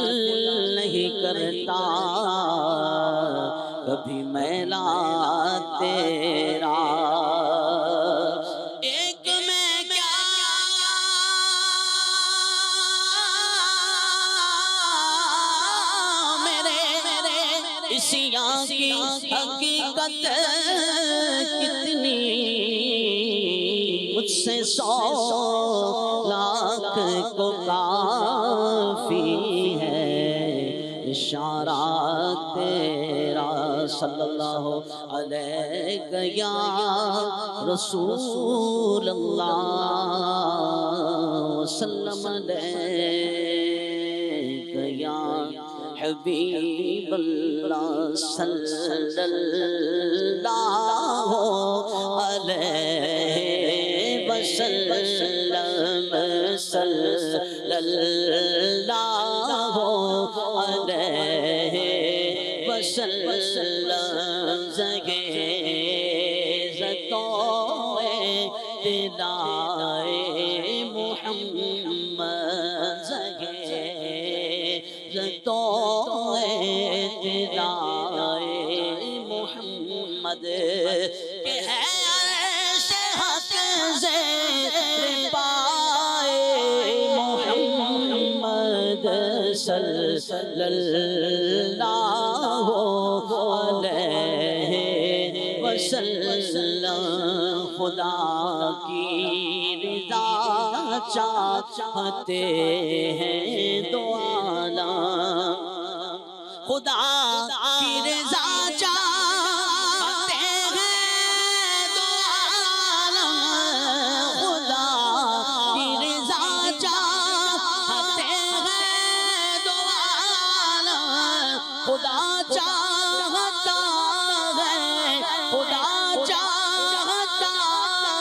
Speaker 1: نہیں کرتا کبھی میلا تیرا. ایک میں کیا میرے عشیاں کی حقیقت کتنی, مجھ سے 100 لاکھ کو کافی ہے اشارہ تیرا. صلی اللہ علیہ یا رسول اللہ وسلم علیہ یا حبیب اللہ صلی اللہ علیہ وسلم. صلی اللہ علیہ وسلم. زگیزتوں ابتدائے محمد, زگیزتوں ابتدائے محمد کہ ہے عرش حق زیر پائے محمد صلی اللہ علیہ وسلم. خدا کی رضا چاہتے ہیں دو عالم، خدا کی رضا چاہتے ہیں دو عالم، خدا کی رضا چاہتے ہیں دو عالم، خدا چاہتا ہے، خدا چاہتا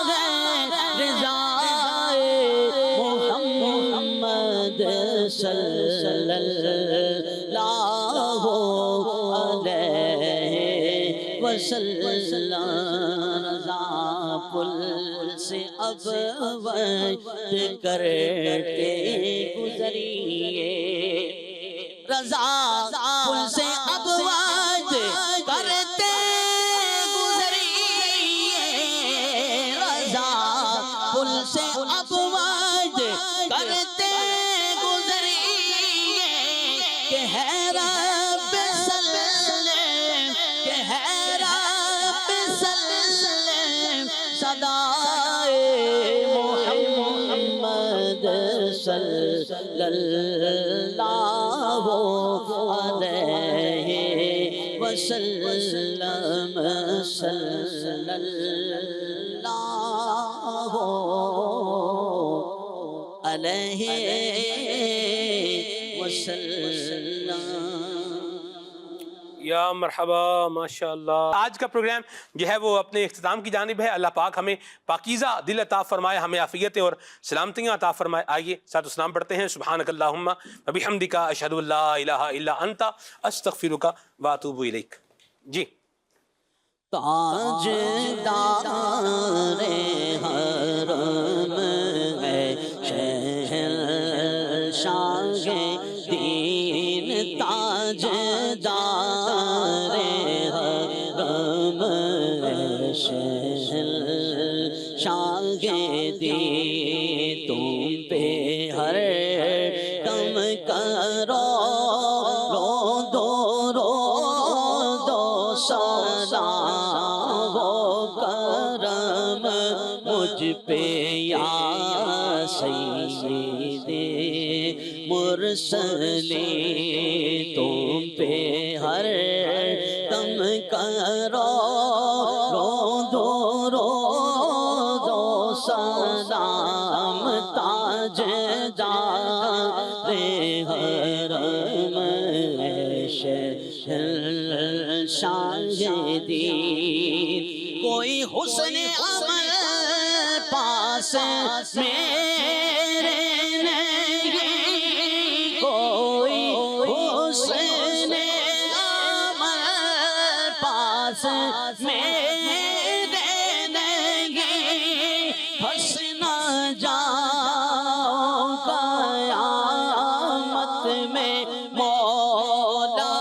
Speaker 1: ہے رضائے محمد صلی اللہ علیہ وسلم، رضا پل سے اب وقت کرتے گزریے، رضا پل سے اب وقت کرتے گزریے، رضا پل سے اب وقت کرتے گزریے، کہ ہے رب سلم، کہ ہے رب سلم، صدائے محمد صلی اللہ علیہ وسلم، صلی اللہ علیہ وسلم۔
Speaker 2: یا مرحبا، ماشاءاللہ۔ آج کا پروگرام جو ہے وہ اپنے اختتام کی جانب ہے۔ اللہ پاک ہمیں پاکیزہ دل عطا فرمائے، ہمیں عافیتیں اور سلامتیاں عطا فرمائے۔ آئیے ساتھ اسلام پڑھتے ہیں۔ سبحانک اللہم و بحمدک، اشہد ان لا الہ الا انت، استغفرک و اتوب الیک۔ جی
Speaker 1: تاجدار حرم ہے شہنشاہ دین، تاجدار حرم ہے شہنشاہ دین، تم پہ ہر دم کرو سلام و کرم مجھ پہ یا سیدِ مرسلین، تم پہ ہر دم کرو دو سلام، تاجدار حرم شاہ دین، کوئی حسن عمل پاس میرے نہیں، کوئی حسن عمل پاس میرے نہیں، پھنس نہ جاؤں قیامت میں مولا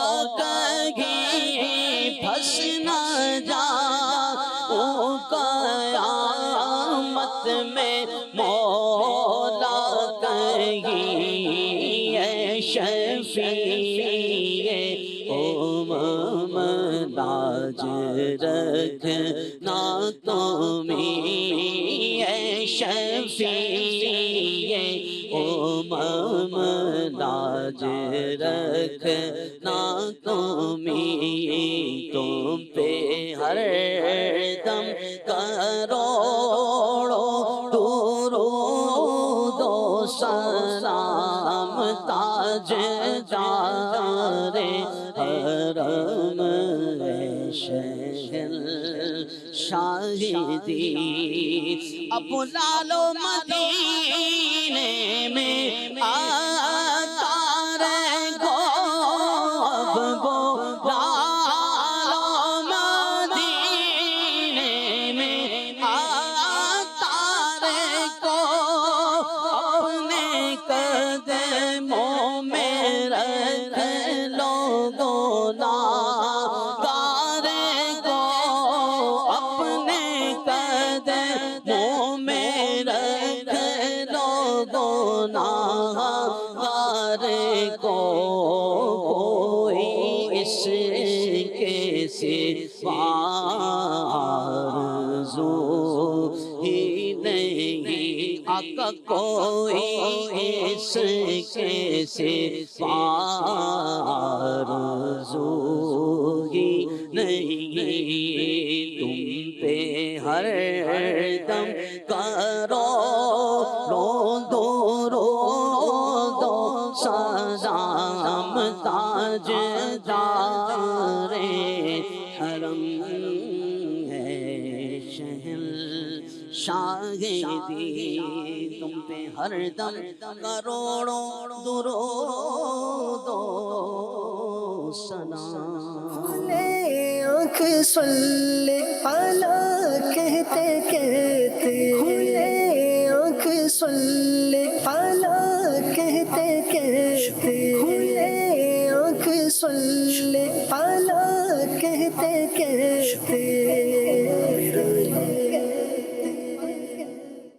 Speaker 1: پھنس نہ جاؤں قیامت میں مولا کہیں، اے شفیع امم لاج رکھنا تمہیں، اے شفیع امم لاج رکھنا تمہیں، تم پہ ہر دم کروڑوں درود و سلام، تاجدار حرم شہنشاہ دین، اب لالو مدینے میں آتا رہے گو، اب وہ لالو مدینے میں آتا رہے گو، اپنے قدموں میں رکھ لوگوں ناگارے کو، اپنے قدموں میں رکھ لوگوں ناگارے کو، کوئی اس کے سوا آرزو ہی نہیں، آقا کوئی اس کے سوا آرزوئی نہیں، تم پہ ہر دم کرو درود و سلام تاجدار حرم ہے شاہدی، تم پہ ہر دم کروڑوں درود و سلام۔ آنکھ صلی علی کہتے کہتے، کھلے آنکھ صلی علی کہتے کہتے، کھلے آنکھ صلی علی کہتے کہتے